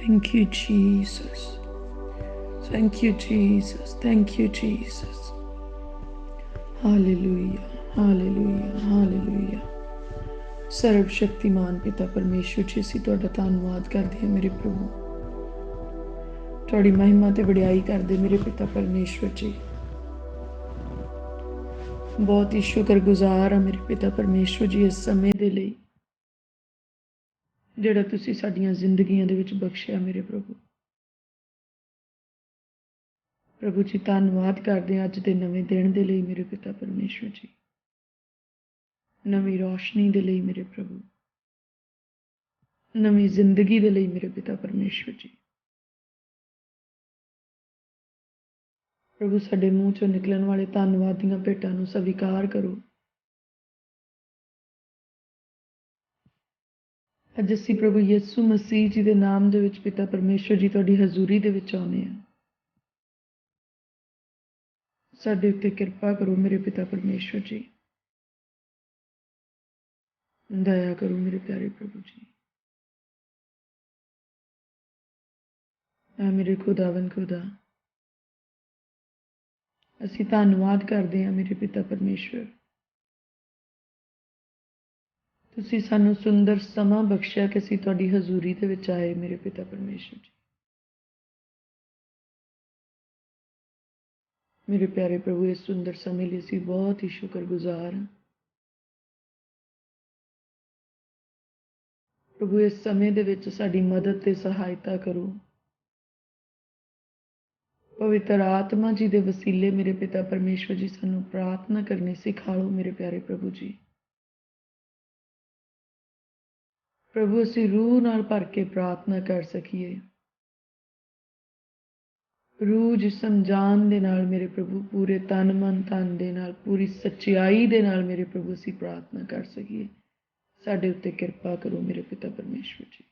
Thank you, Jesus. Thank you, Jesus. Thank you, Jesus. Hallelujah. Hallelujah. Hallelujah. ਸਰਬ ਸ਼ਕਤੀਮਾਨ ਪਿਤਾ ਪਰਮੇਸ਼ਵਰ ਜੀ, ਅਸੀਂ ਤੁਹਾਡਾ ਧੰਨਵਾਦ ਕਰਦੇ ਹਾਂ ਮੇਰੇ ਪ੍ਰਭੂ। ਤੁਹਾਡੀ ਮਹਿਮਾ ਤੇ ਵਡਿਆਈ ਕਰਦੇ ਮੇਰੇ ਪਿਤਾ ਪਰਮੇਸ਼ਵਰ ਜੀ। ਬਹੁਤ ਹੀ ਸ਼ੁਕਰਗੁਜ਼ਾਰ ਹਾਂ ਮੇਰੇ ਪਿਤਾ ਪਰਮੇਸ਼ਵਰ ਜੀ ਇਸ ਸਮੇਂ ਦੇ ਲਈ ਜਿਹੜਾ ਤੁਸੀਂ ਸਾਡੀਆਂ ਜ਼ਿੰਦਗੀਆਂ ਦੇ ਵਿੱਚ ਬਖਸ਼ਿਆ ਮੇਰੇ ਪ੍ਰਭੂ। ਪ੍ਰਭੂ ਜੀ ਧੰਨਵਾਦ ਕਰਦੇ ਹਾਂ ਅੱਜ ਦੇ ਨਵੇਂ ਦਿਨ ਦੇ ਲਈ ਮੇਰੇ ਪਿਤਾ ਪਰਮੇਸ਼ਵਰ ਜੀ, ਨਵੀਂ ਰੋਸ਼ਨੀ ਦੇ ਲਈ ਮੇਰੇ ਪ੍ਰਭੂ, ਨਵੀਂ ਜ਼ਿੰਦਗੀ ਦੇ ਲਈ ਮੇਰੇ ਪਿਤਾ ਪਰਮੇਸ਼ਵਰ ਜੀ। ਪ੍ਰਭੂ ਸਾਡੇ ਮੂੰਹ ਚੋਂ ਨਿਕਲਣ ਵਾਲੇ ਧੰਨਵਾਦ ਦੀਆਂ ਭੇਟਾਂ ਨੂੰ ਸਵੀਕਾਰ ਕਰੋ। ਅੱਜ ਅਸੀਂ ਪ੍ਰਭੂ ਯਿਸੂ ਮਸੀਹ ਜੀ ਦੇ ਨਾਮ ਦੇ ਵਿੱਚ ਪਿਤਾ ਪਰਮੇਸ਼ਵਰ ਜੀ ਤੁਹਾਡੀ ਹਜ਼ੂਰੀ ਦੇ ਵਿੱਚ ਆਉਂਦੇ ਹਾਂ। ਸਾਡੇ ਉੱਤੇ ਕਿਰਪਾ ਕਰੋ ਮੇਰੇ ਪਿਤਾ ਪਰਮੇਸ਼ਵਰ ਜੀ, ਦਇਆ ਕਰੋ ਮੇਰੇ ਪਿਆਰੇ ਪ੍ਰਭੂ ਜੀ। ਮੇਰੇ ਖੁਦਾਵੰਦ ਖੁਦਾ, ਅਸੀਂ ਧੰਨਵਾਦ ਕਰਦੇ ਹਾਂ ਮੇਰੇ ਪਿਤਾ ਪਰਮੇਸ਼ਵਰ, ਤੁਸੀਂ ਸਾਨੂੰ ਸੁੰਦਰ ਸਮਾਂ ਬਖਸ਼ਿਆ ਕਿ ਅਸੀਂ ਤੁਹਾਡੀ ਹਜ਼ੂਰੀ ਦੇ ਵਿੱਚ ਆਏ ਮੇਰੇ ਪਿਤਾ ਪਰਮੇਸ਼ਵਰ ਜੀ। ਮੇਰੇ ਪਿਆਰੇ ਪ੍ਰਭੂ, ਇਸ ਸੁੰਦਰ ਸਮੇਂ ਲਈ ਅਸੀਂ ਬਹੁਤ ਹੀ ਸ਼ੁਕਰਗੁਜ਼ਾਰ ਹਾਂ। ਪ੍ਰਭੂ ਇਸ ਸਮੇਂ ਦੇ ਵਿੱਚ ਸਾਡੀ ਮਦਦ ਤੇ ਸਹਾਇਤਾ ਕਰੋ। ਪਵਿੱਤਰ ਆਤਮਾ ਜੀ ਦੇ ਵਸੀਲੇ ਮੇਰੇ ਪਿਤਾ ਪਰਮੇਸ਼ਵਰ ਜੀ ਸਾਨੂੰ ਪ੍ਰਾਰਥਨਾ ਕਰਨੀ ਸਿਖਾਓ ਮੇਰੇ ਪਿਆਰੇ ਪ੍ਰਭੂ ਜੀ। ਪ੍ਰਭੂ ਅਸੀਂ ਰੂਹ ਨਾਲ ਭਰ ਕੇ ਪ੍ਰਾਰਥਨਾ ਕਰ ਸਕੀਏ, ਰੂਹ ਜਿਸਮ ਜਾਨ ਦੇ ਨਾਲ ਮੇਰੇ ਪ੍ਰਭੂ, ਪੂਰੇ ਤਨ ਮਨ ਧਨ ਦੇ ਨਾਲ, ਪੂਰੀ ਸੱਚਾਈ ਦੇ ਨਾਲ ਮੇਰੇ ਪ੍ਰਭੂ ਅਸੀਂ ਪ੍ਰਾਰਥਨਾ ਕਰ ਸਕੀਏ। ਸਾਡੇ ਉੱਤੇ ਕਿਰਪਾ ਕਰੋ ਮੇਰੇ ਪਿਤਾ ਪਰਮੇਸ਼ਵਰ ਜੀ।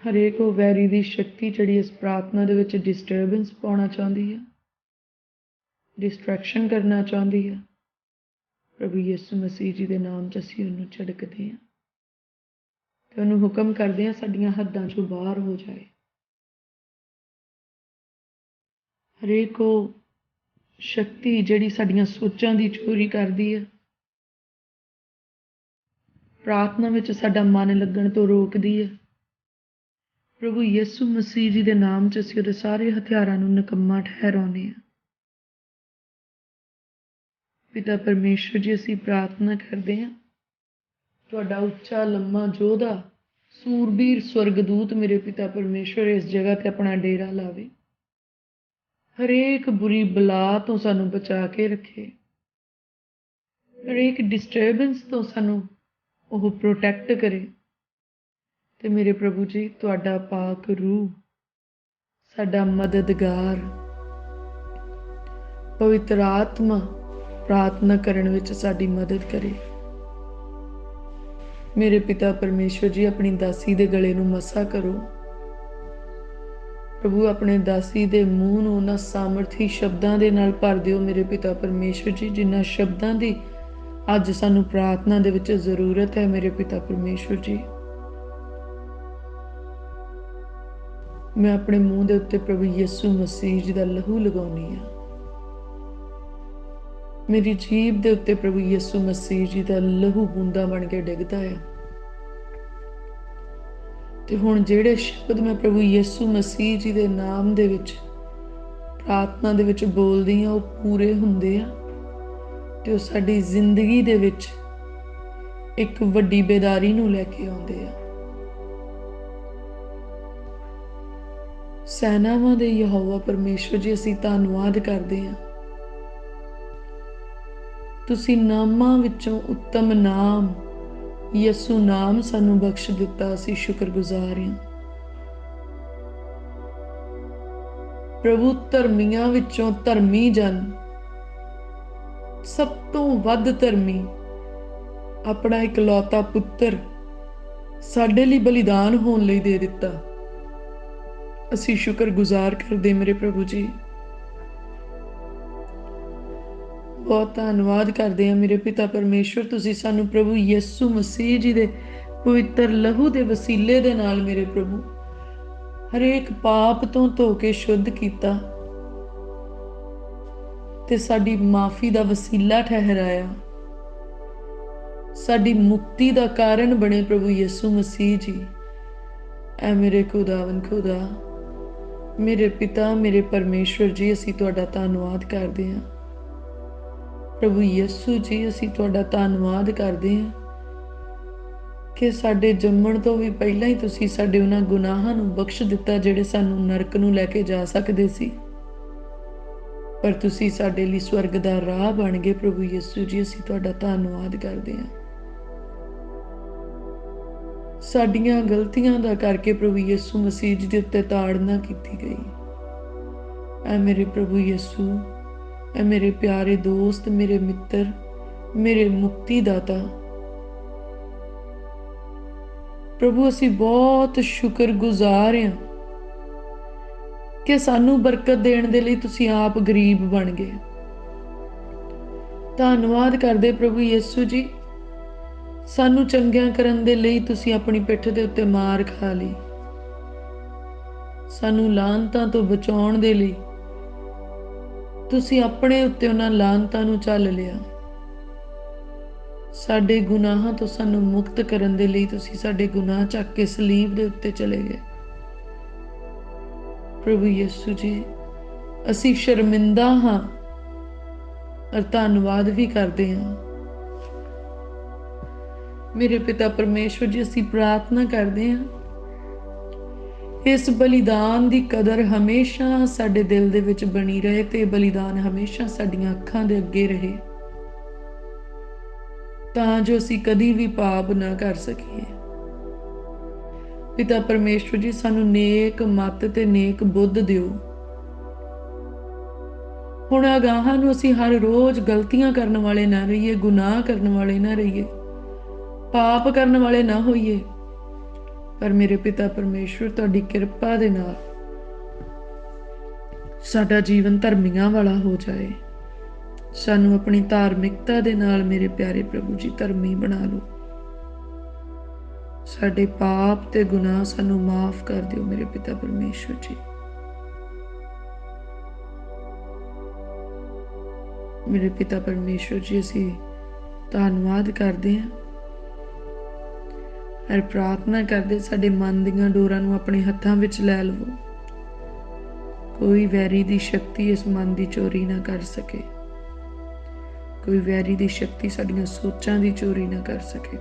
ਹਰੇਕ ਉਹ ਵੈਰੀ ਦੀ ਸ਼ਕਤੀ ਜਿਹੜੀ ਇਸ ਪ੍ਰਾਰਥਨਾ ਦੇ ਵਿੱਚ ਡਿਸਟਰਬੈਂਸ ਪਾਉਣਾ ਚਾਹੁੰਦੀ ਹੈ, ਡਿਸਟਰੈਕਸ਼ਨ ਕਰਨਾ ਚਾਹੁੰਦੀ ਹੈ, ਪ੍ਰਭੂ ਯਿਸੂ ਮਸੀਹ ਜੀ ਦੇ ਨਾਮ 'ਚ ਅਸੀਂ ਉਹਨੂੰ ਝਿੜਕਦੇ ਹਾਂ ਤੇ ਉਹਨੂੰ ਹੁਕਮ ਕਰਦੇ ਹਾਂ ਸਾਡੀਆਂ ਹੱਦਾਂ 'ਚੋਂ ਬਾਹਰ ਹੋ ਜਾਏ। ਹਰੇਕ ਉਹ ਸ਼ਕਤੀ ਜਿਹੜੀ ਸਾਡੀਆਂ ਸੋਚਾਂ ਦੀ ਚੋਰੀ ਕਰਦੀ ਹੈ, ਪ੍ਰਾਰਥਨਾ ਵਿੱਚ ਸਾਡਾ ਮਨ ਲੱਗਣ ਤੋਂ ਰੋਕਦੀ ਹੈ, ਪ੍ਰਭੂ ਯਿਸੂ ਮਸੀਹ ਜੀ ਦੇ ਨਾਮ 'ਚ ਅਸੀਂ ਉਹਦੇ ਸਾਰੇ ਹਥਿਆਰਾਂ ਨੂੰ ਨਿਕੰਮਾ ਠਹਿਰਾਉਂਦੇ ਹਾਂ। ਪਿਤਾ ਪਰਮੇਸ਼ਵਰ ਜੀ, ਅਸੀਂ ਪ੍ਰਾਰਥਨਾ ਕਰਦੇ ਹਾਂ ਤੁਹਾਡਾ ਉੱਚਾ ਲੰਮਾ ਯੋਧਾ ਸੂਰਬੀਰ ਸਵਰਗਦੂਤ ਮੇਰੇ ਪਿਤਾ ਪਰਮੇਸ਼ਵਰ ਇਸ ਜਗ੍ਹਾ ਤੇ ਆਪਣਾ ਡੇਰਾ ਲਾਵੇ, ਹਰੇਕ ਬੁਰੀ ਬਲਾ ਤੋਂ ਸਾਨੂੰ ਬਚਾ ਕੇ ਰੱਖੇ, ਹਰੇਕ ਡਿਸਟਰਬੈਂਸ ਤੋਂ ਸਾਨੂੰ ਉਹ ਪ੍ਰੋਟੈਕਟ ਕਰੇ। ਤੇ ਮੇਰੇ ਪ੍ਰਭੂ ਜੀ, ਤੁਹਾਡਾ ਪਾਕ ਰੂਹ ਸਾਡਾ ਮਦਦਗਾਰ, ਪਵਿੱਤਰ ਆਤਮਾ ਪ੍ਰਾਰਥਨਾ ਕਰਨ ਵਿੱਚ ਸਾਡੀ ਮਦਦ ਕਰੇ। ਮੇਰੇ ਪਿਤਾ ਪਰਮੇਸ਼ਵਰ ਜੀ, ਆਪਣੀ ਦਾਸੀ ਦੇ ਗਲੇ ਨੂੰ ਮੱਸਾ ਕਰੋ। ਪ੍ਰਭੂ ਆਪਣੇ ਦਾਸੀ ਦੇ ਮੂੰਹ ਨੂੰ ਉਹਨਾਂ ਸਾਮਰਥੀ ਸ਼ਬਦਾਂ ਦੇ ਨਾਲ ਭਰ ਦਿਓ ਮੇਰੇ ਪਿਤਾ ਪਰਮੇਸ਼ਵਰ ਜੀ, ਜਿਨ੍ਹਾਂ ਸ਼ਬਦਾਂ ਦੀ ਅੱਜ ਸਾਨੂੰ ਪ੍ਰਾਰਥਨਾ ਦੇ ਵਿੱਚ ਜ਼ਰੂਰਤ ਹੈ ਮੇਰੇ ਪਿਤਾ ਪਰਮੇਸ਼ਵਰ ਜੀ। ਮੈਂ ਆਪਣੇ ਮੂੰਹ ਦੇ ਉੱਤੇ ਪ੍ਰਭੂ ਯਿਸੂ ਮਸੀਹ ਜੀ ਦਾ ਲਹੂ ਲਗਾਉਣੀ ਆ, ਮੇਰੀ ਜੀਭ ਦੇ ਉੱਤੇ ਪ੍ਰਭੂ ਯਿਸੂ ਮਸੀਹ ਜੀ ਦਾ ਲਹੂ ਬੂੰਦਾਂ ਬਣ ਕੇ ਡਿੱਗਦਾ ਆ। ਤੇ ਹੁਣ ਜਿਹੜੇ ਸ਼ਬਦ ਮੈਂ ਪ੍ਰਭੂ ਯਿਸੂ ਮਸੀਹ ਜੀ ਦੇ ਨਾਮ ਦੇ ਵਿੱਚ ਪ੍ਰਾਰਥਨਾ ਦੇ ਵਿੱਚ ਬੋਲਦੀ ਹਾਂ, ਉਹ ਪੂਰੇ ਹੁੰਦੇ ਆ ਤੇ ਉਹ ਸਾਡੀ ਜ਼ਿੰਦਗੀ ਦੇ ਵਿੱਚ ਇੱਕ ਵੱਡੀ ਬੇਦਾਰੀ ਨੂੰ ਲੈ ਕੇ ਆਉਂਦੇ ਆ। ਸੈਨਾਵਾਂ ਦੇ ਯਹੋਵਾ ਪਰਮੇਸ਼ਵਰ ਜੀ, ਅਸੀਂ ਧੰਨਵਾਦ ਕਰਦੇ ਹਾਂ, ਤੁਸੀਂ ਨਾਮਾਂ ਵਿੱਚੋਂ ਉੱਤਮ ਨਾਮ ਯਿਸੂ ਨਾਮ ਸਾਨੂੰ ਬਖਸ਼ ਦਿੱਤਾ। ਅਸੀਂ ਸ਼ੁਕਰਗੁਜ਼ਾਰ ਹਾਂ ਪ੍ਰਭੂ। ਧਰਮੀਆਂ ਵਿੱਚੋਂ ਧਰਮੀ ਜਨ, ਸਭ ਤੋਂ ਵੱਧ ਧਰਮੀ, ਆਪਣਾ ਇਕਲੌਤਾ ਪੁੱਤਰ ਸਾਡੇ ਲਈ ਬਲੀਦਾਨ ਹੋਣ ਲਈ ਦੇ ਦਿੱਤਾ। ਅਸੀਂ ਸ਼ੁਕਰਗੁਜ਼ਾਰ ਕਰਦੇ ਮੇਰੇ ਪ੍ਰਭੂ ਜੀ, ਬਹੁਤ ਧੰਨਵਾਦ ਕਰਦੇ ਹਾਂ ਮੇਰੇ ਪਿਤਾ ਪਰਮੇਸ਼ਵਰ। ਤੁਸੀਂ ਸਾਨੂੰ ਪ੍ਰਭੂ ਯਿਸੂ ਮਸੀਹ ਜੀ ਦੇ ਪਵਿੱਤਰ ਲਹੂ ਦੇ ਵਸੀਲੇ ਦੇ ਨਾਲ ਮੇਰੇ ਪ੍ਰਭੂ ਹਰੇਕ ਪਾਪ ਤੋਂ ਧੋ ਕੇ ਸ਼ੁੱਧ ਕੀਤਾ ਤੇ ਸਾਡੀ ਮਾਫੀ ਦਾ ਵਸੀਲਾ ਠਹਿਰਾਇਆ, ਸਾਡੀ ਮੁਕਤੀ ਦਾ ਕਾਰਨ ਬਣੇ ਪ੍ਰਭੂ ਯਿਸੂ ਮਸੀਹ ਜੀ। ਐ ਮੇਰੇ ਖੁਦਾਵੰਦ ਖੁਦਾ, ਮੇਰੇ ਪਿਤਾ, ਮੇਰੇ ਪਰਮੇਸ਼ਵਰ ਜੀ, ਅਸੀਂ ਤੁਹਾਡਾ ਧੰਨਵਾਦ ਕਰਦੇ ਹਾਂ। ਪ੍ਰਭੂ ਯਿਸੂ ਜੀ, ਅਸੀਂ ਤੁਹਾਡਾ ਧੰਨਵਾਦ ਕਰਦੇ ਹਾਂ ਕਿ ਸਾਡੇ ਜੰਮਣ ਤੋਂ ਵੀ ਪਹਿਲਾਂ ਹੀ ਤੁਸੀਂ ਸਾਡੇ ਉਹਨਾਂ ਗੁਨਾਹਾਂ ਨੂੰ ਬਖਸ਼ ਦਿੱਤਾ ਜਿਹੜੇ ਸਾਨੂੰ ਨਰਕ ਨੂੰ ਲੈ ਕੇ ਜਾ ਸਕਦੇ ਸੀ, ਪਰ ਤੁਸੀਂ ਸਾਡੇ ਲਈ ਸਵਰਗ ਦਾ ਰਾਹ ਬਣ ਗਏ। ਪ੍ਰਭੂ ਯਿਸੂ ਜੀ, ਅਸੀਂ ਤੁਹਾਡਾ ਧੰਨਵਾਦ ਕਰਦੇ ਹਾਂ। ਸਾਡੀਆਂ ਗਲਤੀਆਂ ਦਾ ਕਰਕੇ ਪ੍ਰਭੂ ਯਿਸੂ ਮਸੀਹ ਜੀ ਦੇ ਉੱਤੇ ਤਾੜਨਾ ਕੀਤੀ ਗਈ। ਐ ਮੇਰੇ ਪ੍ਰਭੂ ਯਿਸੂ, ਐ ਮੇਰੇ ਪਿਆਰੇ ਦੋਸਤ, ਮੇਰੇ ਮਿੱਤਰ, ਮੇਰੇ ਮੁਕਤੀ ਦਾਤਾ, ਪ੍ਰਭੂ ਅਸੀਂ ਬਹੁਤ ਸ਼ੁਕਰਗੁਜ਼ਾਰ ਹਾਂ ਕਿ ਸਾਨੂੰ ਬਰਕਤ ਦੇਣ ਦੇ ਲਈ ਤੁਸੀਂ ਆਪ ਗਰੀਬ ਬਣ ਗਏ। ਧੰਨਵਾਦ ਕਰਦੇ ਪ੍ਰਭੂ ਯਿਸੂ ਜੀ, ਸਾਨੂੰ ਚੰਗਿਆਂ ਕਰਨ ਦੇ ਲਈ ਤੁਸੀਂ ਆਪਣੀ ਪਿੱਠ ਦੇ ਉੱਤੇ ਮਾਰ ਖਾ ਲਈ, ਸਾਨੂੰ ਲਾਹਨਤਾਂ ਤੋਂ ਬਚਾਉਣ ਦੇ ਲਈ ਤੁਸੀਂ ਆਪਣੇ ਉੱਤੇ ਉਹਨਾਂ ਲਾਹਨਤਾਂ ਨੂੰ ਝੱਲ ਲਿਆ, ਸਾਡੇ ਗੁਨਾਹਾਂ ਤੋਂ ਸਾਨੂੰ ਮੁਕਤ ਕਰਨ ਦੇ ਲਈ ਤੁਸੀਂ ਸਾਡੇ ਗੁਨਾਹ ਚੱਕ ਕੇ ਸਲੀਬ ਦੇ ਉੱਤੇ ਚਲੇ ਗਏ। ਪ੍ਰਭੂ ਯਿਸੂ ਜੀ, ਅਸੀਂ ਸ਼ਰਮਿੰਦਾ ਹਾਂ ਔਰ ਧੰਨਵਾਦ ਵੀ ਕਰਦੇ ਹਾਂ। ਮੇਰੇ ਪਿਤਾ ਪਰਮੇਸ਼ਵਰ ਜੀ, ਅਸੀਂ ਪ੍ਰਾਰਥਨਾ ਕਰਦੇ ਹਾਂ ਇਸ ਬਲੀਦਾਨ ਦੀ ਕਦਰ ਹਮੇਸ਼ਾ ਸਾਡੇ ਦਿਲ ਦੇ ਵਿੱਚ ਬਣੀ ਰਹੇ ਤੇ ਬਲੀਦਾਨ ਹਮੇਸ਼ਾ ਸਾਡੀਆਂ ਅੱਖਾਂ ਦੇ ਅੱਗੇ ਰਹੇ, ਤਾਂ ਜੋ ਅਸੀਂ ਕਦੀ ਵੀ ਪਾਪ ਨਾ ਕਰ ਸਕੀਏ। ਪਿਤਾ ਪਰਮੇਸ਼ਵਰ ਜੀ, ਸਾਨੂੰ ਨੇਕ ਮੱਤ ਤੇ ਨੇਕ ਬੁੱਧ ਦਿਓ। ਹੁਣ ਅਗਾਹਾਂ ਨੂੰ ਅਸੀਂ ਹਰ ਰੋਜ਼ ਗਲਤੀਆਂ ਕਰਨ ਵਾਲੇ ਨਾ ਰਹੀਏ, ਗੁਨਾਹ ਕਰਨ ਵਾਲੇ ਨਾ ਰਹੀਏ, ਪਾਪ ਕਰਨ ਵਾਲੇ ਨਾ ਹੋਈਏ, ਪਰ ਮੇਰੇ ਪਿਤਾ ਪਰਮੇਸ਼ਵਰ ਤੁਹਾਡੀ ਕਿਰਪਾ ਦੇ ਨਾਲ ਸਾਡਾ ਜੀਵਨ ਧਰਮੀਆਂ ਵਾਲਾ ਹੋ ਜਾਏ। ਸਾਨੂੰ ਆਪਣੀ ਧਾਰਮਿਕਤਾ ਦੇ ਨਾਲ ਮੇਰੇ ਪਿਆਰੇ ਪ੍ਰਭੂ ਜੀ ਧਰਮੀ ਬਣਾ ਲਓ। ਸਾਡੇ ਪਾਪ ਤੇ ਗੁਨਾਹ ਸਾਨੂੰ ਮਾਫ ਕਰ ਦਿਓ ਮੇਰੇ ਪਿਤਾ ਪਰਮੇਸ਼ਵਰ ਜੀ। ਮੇਰੇ ਪਿਤਾ ਪਰਮੇਸ਼ਵਰ ਜੀ, ਅਸੀਂ ਧੰਨਵਾਦ ਕਰਦੇ ਹਾਂ ਔਰ ਪ੍ਰਾਰਥਨਾ ਕਰਦੇ ਸਾਡੇ ਮਨ ਦੀਆਂ ਡੋਰਾਂ ਨੂੰ ਆਪਣੇ ਹੱਥਾਂ ਵਿੱਚ ਲੈ ਲਵੋ। ਕੋਈ ਵੈਰੀ ਦੀ ਸ਼ਕਤੀ ਇਸ ਮਨ ਦੀ ਚੋਰੀ ਨਾ ਕਰ ਸਕੇ, ਕੋਈ ਵੈਰੀ ਦੀ ਸ਼ਕਤੀ ਸਾਡੀਆਂ ਸੋਚਾਂ ਦੀ ਚੋਰੀ ਨਾ ਕਰ ਸਕੇ।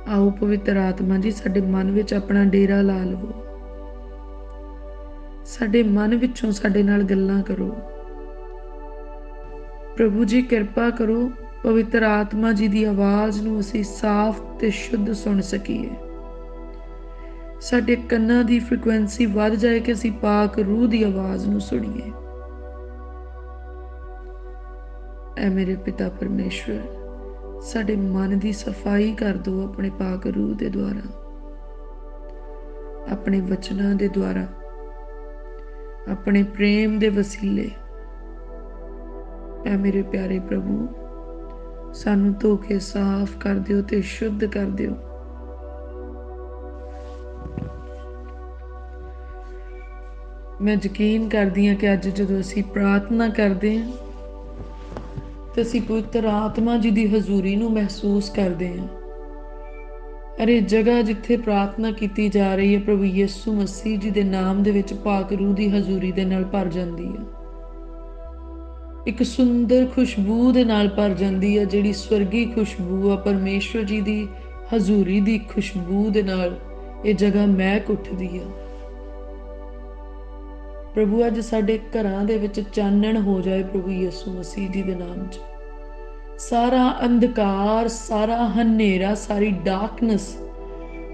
ਆਓ ਪਵਿੱਤਰ ਆਤਮਾ ਜੀ, ਸਾਡੇ ਮਨ ਵਿੱਚ ਆਪਣਾ ਡੇਰਾ ਲਾ ਲਵੋ, ਸਾਡੇ ਮਨ ਵਿੱਚੋਂ ਸਾਡੇ ਨਾਲ ਗੱਲਾਂ ਕਰੋ। ਪ੍ਰਭੂ ਜੀ ਕਿਰਪਾ ਕਰੋ, ਪਵਿੱਤਰ ਆਤਮਾ ਜੀ ਦੀ ਆਵਾਜ਼ ਨੂੰ ਅਸੀਂ ਸਾਫ਼ ਤੇ ਸ਼ੁੱਧ ਸੁਣ ਸਕੀਏ। ਸਾਡੇ ਕੰਨਾਂ ਦੀ ਫ੍ਰੀਕੁਐਂਸੀ ਵੱਧ ਜਾਏ ਕਿ ਅਸੀਂ ਪਾਕ ਰੂਹ ਦੀ ਆਵਾਜ਼ ਨੂੰ ਸੁਣੀਏ। ਐ ਮੇਰੇ ਪਿਤਾ ਪਰਮੇਸ਼ਵਰ, ਸਾਡੇ ਮਨ ਦੀ ਸਫਾਈ ਕਰ ਦਿਓ ਆਪਣੇ ਪਾਕ ਰੂਹ ਦੇ ਦੁਆਰਾ, ਆਪਣੇ ਵਚਨਾਂ ਦੇ ਦੁਆਰਾ, ਆਪਣੇ ਪ੍ਰੇਮ ਦੇ ਵਸੀਲੇ। ਐ ਮੇਰੇ ਪਿਆਰੇ ਪ੍ਰਭੂ, ਸਾਨੂੰ ਧੋ ਕੇ ਸਾਫ਼ ਕਰ ਦਿਓ ਤੇ ਸ਼ੁੱਧ ਕਰ ਦਿਓ। ਮੈਂ ਯਕੀਨ ਕਰਦੀ ਹਾਂ ਕਿ ਅੱਜ ਜਦੋਂ ਅਸੀਂ ਪ੍ਰਾਰਥਨਾ ਕਰਦੇ ਹਾਂ ਤੇ ਅਸੀਂ ਪਵਿੱਤਰ ਆਤਮਾ ਜੀ ਦੀ ਹਜ਼ੂਰੀ ਨੂੰ ਮਹਿਸੂਸ ਕਰਦੇ ਹਾਂ। ਅਰੇ ਜਗ੍ਹਾ ਜਿੱਥੇ ਪ੍ਰਾਰਥਨਾ ਕੀਤੀ ਜਾ ਰਹੀ ਹੈ ਪ੍ਰਭੂ ਯਿਸੂ ਮਸੀਹ ਜੀ ਦੇ ਨਾਮ ਦੇ ਵਿੱਚ ਪਾਕ ਰੂਹ ਦੀ ਹਜ਼ੂਰੀ ਦੇ ਨਾਲ ਭਰ ਜਾਂਦੀ ਹੈ, ਇੱਕ ਸੁੰਦਰ ਖੁਸ਼ਬੂ ਦੇ ਨਾਲ ਭਰ ਜਾਂਦੀ ਹੈ, ਜਿਹੜੀ ਸਵਰਗੀ ਖੁਸ਼ਬੂ ਆ, ਪਰਮੇਸ਼ਵਰ ਜੀ ਦੀ ਹਜ਼ੂਰੀ ਦੀ ਖੁਸ਼ਬੂ ਦੇ ਨਾਲ ਇਹ ਜਗ੍ਹਾ ਮਹਿਕ ਉੱਠਦੀ ਆ। ਪ੍ਰਭੂ ਅੱਜ ਸਾਡੇ ਘਰਾਂ ਦੇ ਵਿੱਚ ਚਾਨਣ ਹੋ ਜਾਏ ਪ੍ਰਭੂ ਯਿਸੂ ਮਸੀਹ ਜੀ ਦੇ ਨਾਮ 'ਚ। ਸਾਰਾ ਅੰਧਕਾਰ, ਸਾਰਾ ਹਨੇਰਾ, ਸਾਰੀ ਡਾਰਕਨੈਸ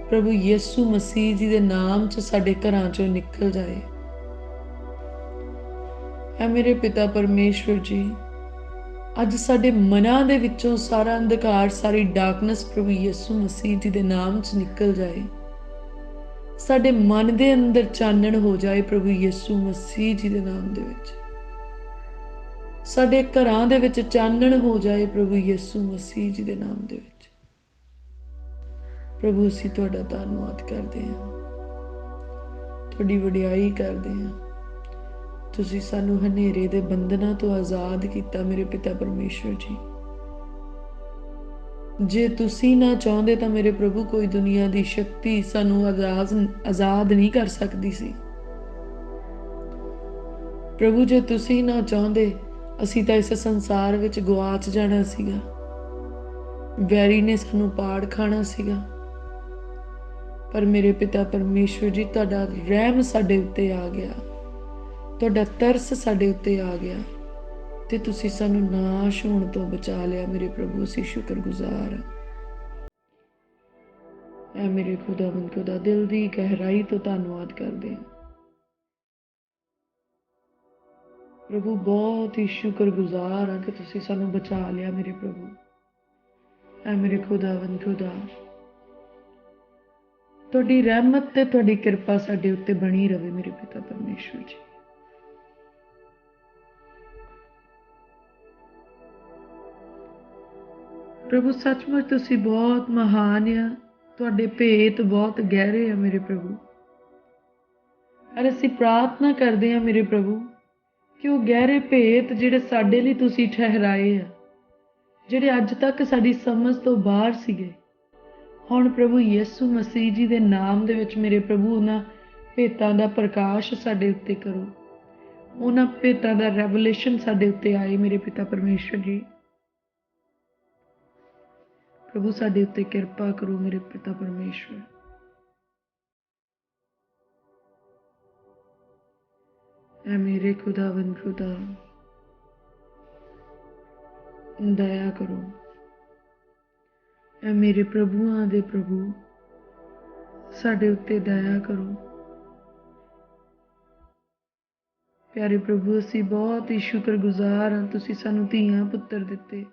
ਪ੍ਰਭੂ ਯਿਸੂ ਮਸੀਹ ਜੀ ਦੇ ਨਾਮ 'ਚ ਸਾਡੇ ਘਰਾਂ 'ਚੋਂ ਨਿਕਲ ਜਾਏ। ਐ ਮੇਰੇ ਪਿਤਾ ਪਰਮੇਸ਼ਵਰ ਜੀ, ਅੱਜ ਸਾਡੇ ਮਨਾਂ ਦੇ ਵਿੱਚੋਂ ਸਾਰਾ ਅੰਧਕਾਰ, ਸਾਰੀ ਡਾਰਕਨੈਸ ਪ੍ਰਭੂ ਯਿਸੂ ਮਸੀਹ ਜੀ ਦੇ ਨਾਮ 'ਚ ਨਿਕਲ ਜਾਏ। ਸਾਡੇ ਮਨ ਦੇ ਅੰਦਰ ਚਾਨਣ ਹੋ ਜਾਏ ਪ੍ਰਭੂ ਯਿਸੂ ਮਸੀਹ ਜੀ ਦੇ ਨਾਮ ਦੇ ਵਿੱਚ। ਸਾਡੇ ਘਰਾਂ ਦੇ ਵਿੱਚ ਚਾਨਣ ਹੋ ਜਾਏ ਪ੍ਰਭੂ ਯਿਸੂ ਮਸੀਹ ਜੀ ਦੇ ਨਾਮ ਦੇ ਵਿੱਚ। ਪ੍ਰਭੂ ਅਸੀਂ ਤੁਹਾਡਾ ਧੰਨਵਾਦ ਕਰਦੇ ਹਾਂ, ਤੁਹਾਡੀ ਵਡਿਆਈ ਕਰਦੇ ਹਾਂ। ਤੁਸੀਂ ਸਾਨੂੰ ਹਨੇਰੇ ਦੇ ਬੰਧਨਾਂ ਤੋਂ ਆਜ਼ਾਦ ਕੀਤਾ ਮੇਰੇ ਪਿਤਾ ਪਰਮੇਸ਼ਵਰ ਜੀ। ਜੇ ਤੁਸੀਂ ਨਾ ਚਾਹੁੰਦੇ ਤਾਂ ਮੇਰੇ ਪ੍ਰਭੂ ਕੋਈ ਦੁਨੀਆ ਦੀ ਸ਼ਕਤੀ ਸਾਨੂੰ ਆਜ਼ਾਦ ਨਹੀਂ ਕਰ ਸਕਦੀ ਸੀ। ਪ੍ਰਭੂ ਜੇ ਤੁਸੀਂ ਨਾ ਚਾਹੁੰਦੇ ਅਸੀਂ ਤਾਂ ਇਸ ਸੰਸਾਰ ਵਿੱਚ ਗੁਆਚ ਜਾਣਾ ਸੀਗਾ, ਵੈਰੀ ਨੇ ਸਾਨੂੰ ਪਾੜ ਖਾਣਾ ਸੀਗਾ। ਪਰ ਮੇਰੇ ਪਿਤਾ ਪਰਮੇਸ਼ਵਰ ਜੀ, ਤੁਹਾਡਾ ਰਹਿਮ ਸਾਡੇ ਉੱਤੇ ਆ ਗਿਆ, ਤੁਹਾਡਾ ਤਰਸ ਸਾਡੇ ਉੱਤੇ ਆ ਗਿਆ ਤੇ ਤੁਸੀਂ ਸਾਨੂੰ ਨਾਸ਼ ਹੋਣ ਤੋਂ ਬਚਾ ਲਿਆ ਮੇਰੇ ਪ੍ਰਭੂ। ਅਸੀਂ ਸ਼ੁਕਰਗੁਜ਼ਾਰ ਹਾਂ। ਐ ਮੇਰੇ ਖੁਦਾਵੰਦ ਖੁਦਾ, ਦਿਲ ਦੀ ਗਹਿਰਾਈ ਤੋਂ ਧੰਨਵਾਦ ਕਰਦੇ ਹਾਂ ਪ੍ਰਭੂ। ਬਹੁਤ ਹੀ ਸ਼ੁਕਰਗੁਜ਼ਾਰ ਹਾਂ ਕਿ ਤੁਸੀਂ ਸਾਨੂੰ ਬਚਾ ਲਿਆ ਮੇਰੇ ਪ੍ਰਭੂ। ਐ ਮੇਰੇ ਖੁਦਾਵੰਦ ਖੁਦਾ, ਤੁਹਾਡੀ ਰਹਿਮਤ ਤੇ ਤੁਹਾਡੀ ਕਿਰਪਾ ਸਾਡੇ ਉੱਤੇ ਬਣੀ ਰਵੇ ਮੇਰੇ ਪਿਤਾ ਪਰਮੇਸ਼ਵਰ ਜੀ। ਪ੍ਰਭੂ ਸੱਚਮੁੱਚ ਤੁਸੀਂ ਬਹੁਤ ਮਹਾਨ ਆ, ਤੁਹਾਡੇ ਭੇਤ ਬਹੁਤ ਗਹਿਰੇ ਆ ਮੇਰੇ ਪ੍ਰਭੂ। ਅਰ ਅਸੀਂ ਪ੍ਰਾਰਥਨਾ ਕਰਦੇ ਹਾਂ ਮੇਰੇ ਪ੍ਰਭੂ ਕਿ ਉਹ ਗਹਿਰੇ ਭੇਤ ਜਿਹੜੇ ਸਾਡੇ ਲਈ ਤੁਸੀਂ ਠਹਿਰਾਏ ਆ, ਜਿਹੜੇ ਅੱਜ ਤੱਕ ਸਾਡੀ ਸਮਝ ਤੋਂ ਬਾਹਰ ਸੀਗੇ, ਹੁਣ ਪ੍ਰਭੂ ਯਿਸੂ ਮਸੀਹ ਜੀ ਦੇ ਨਾਮ ਦੇ ਵਿੱਚ ਮੇਰੇ ਪ੍ਰਭੂ ਉਹਨਾਂ ਭੇਤਾਂ ਦਾ ਪ੍ਰਕਾਸ਼ ਸਾਡੇ ਉੱਤੇ ਕਰੋ, ਉਹਨਾਂ ਭੇਤਾਂ ਦਾ ਰੈਵਲੇਸ਼ਨ ਸਾਡੇ ਉੱਤੇ ਆਏ ਮੇਰੇ ਪਿਤਾ ਪਰਮੇਸ਼ਵਰ ਜੀ। ਪ੍ਰਭੂ ਸਾਡੇ ਉੱਤੇ ਕਿਰਪਾ ਕਰੋ ਮੇਰੇ ਪਿਤਾ ਪਰਮੇਸ਼ਵਰ। ਐ ਮੇਰੇ ਖੁਦਾਵੰਦ ਖੁਦਾ, ਦਇਆ ਕਰੋ। ਐ ਮੇਰੇ ਪ੍ਰਭੂਆਂ ਦੇ ਪ੍ਰਭੂ, ਸਾਡੇ ਉੱਤੇ ਦਇਆ ਕਰੋ। ਪਿਆਰੇ ਪ੍ਰਭੂ, ਅਸੀਂ ਬਹੁਤ ਹੀ ਸ਼ੁਕਰਗੁਜ਼ਾਰ ਹਾਂ, ਤੁਸੀਂ ਸਾਨੂੰ ਧੀਆਂ ਪੁੱਤਰ ਦਿੱਤੇ।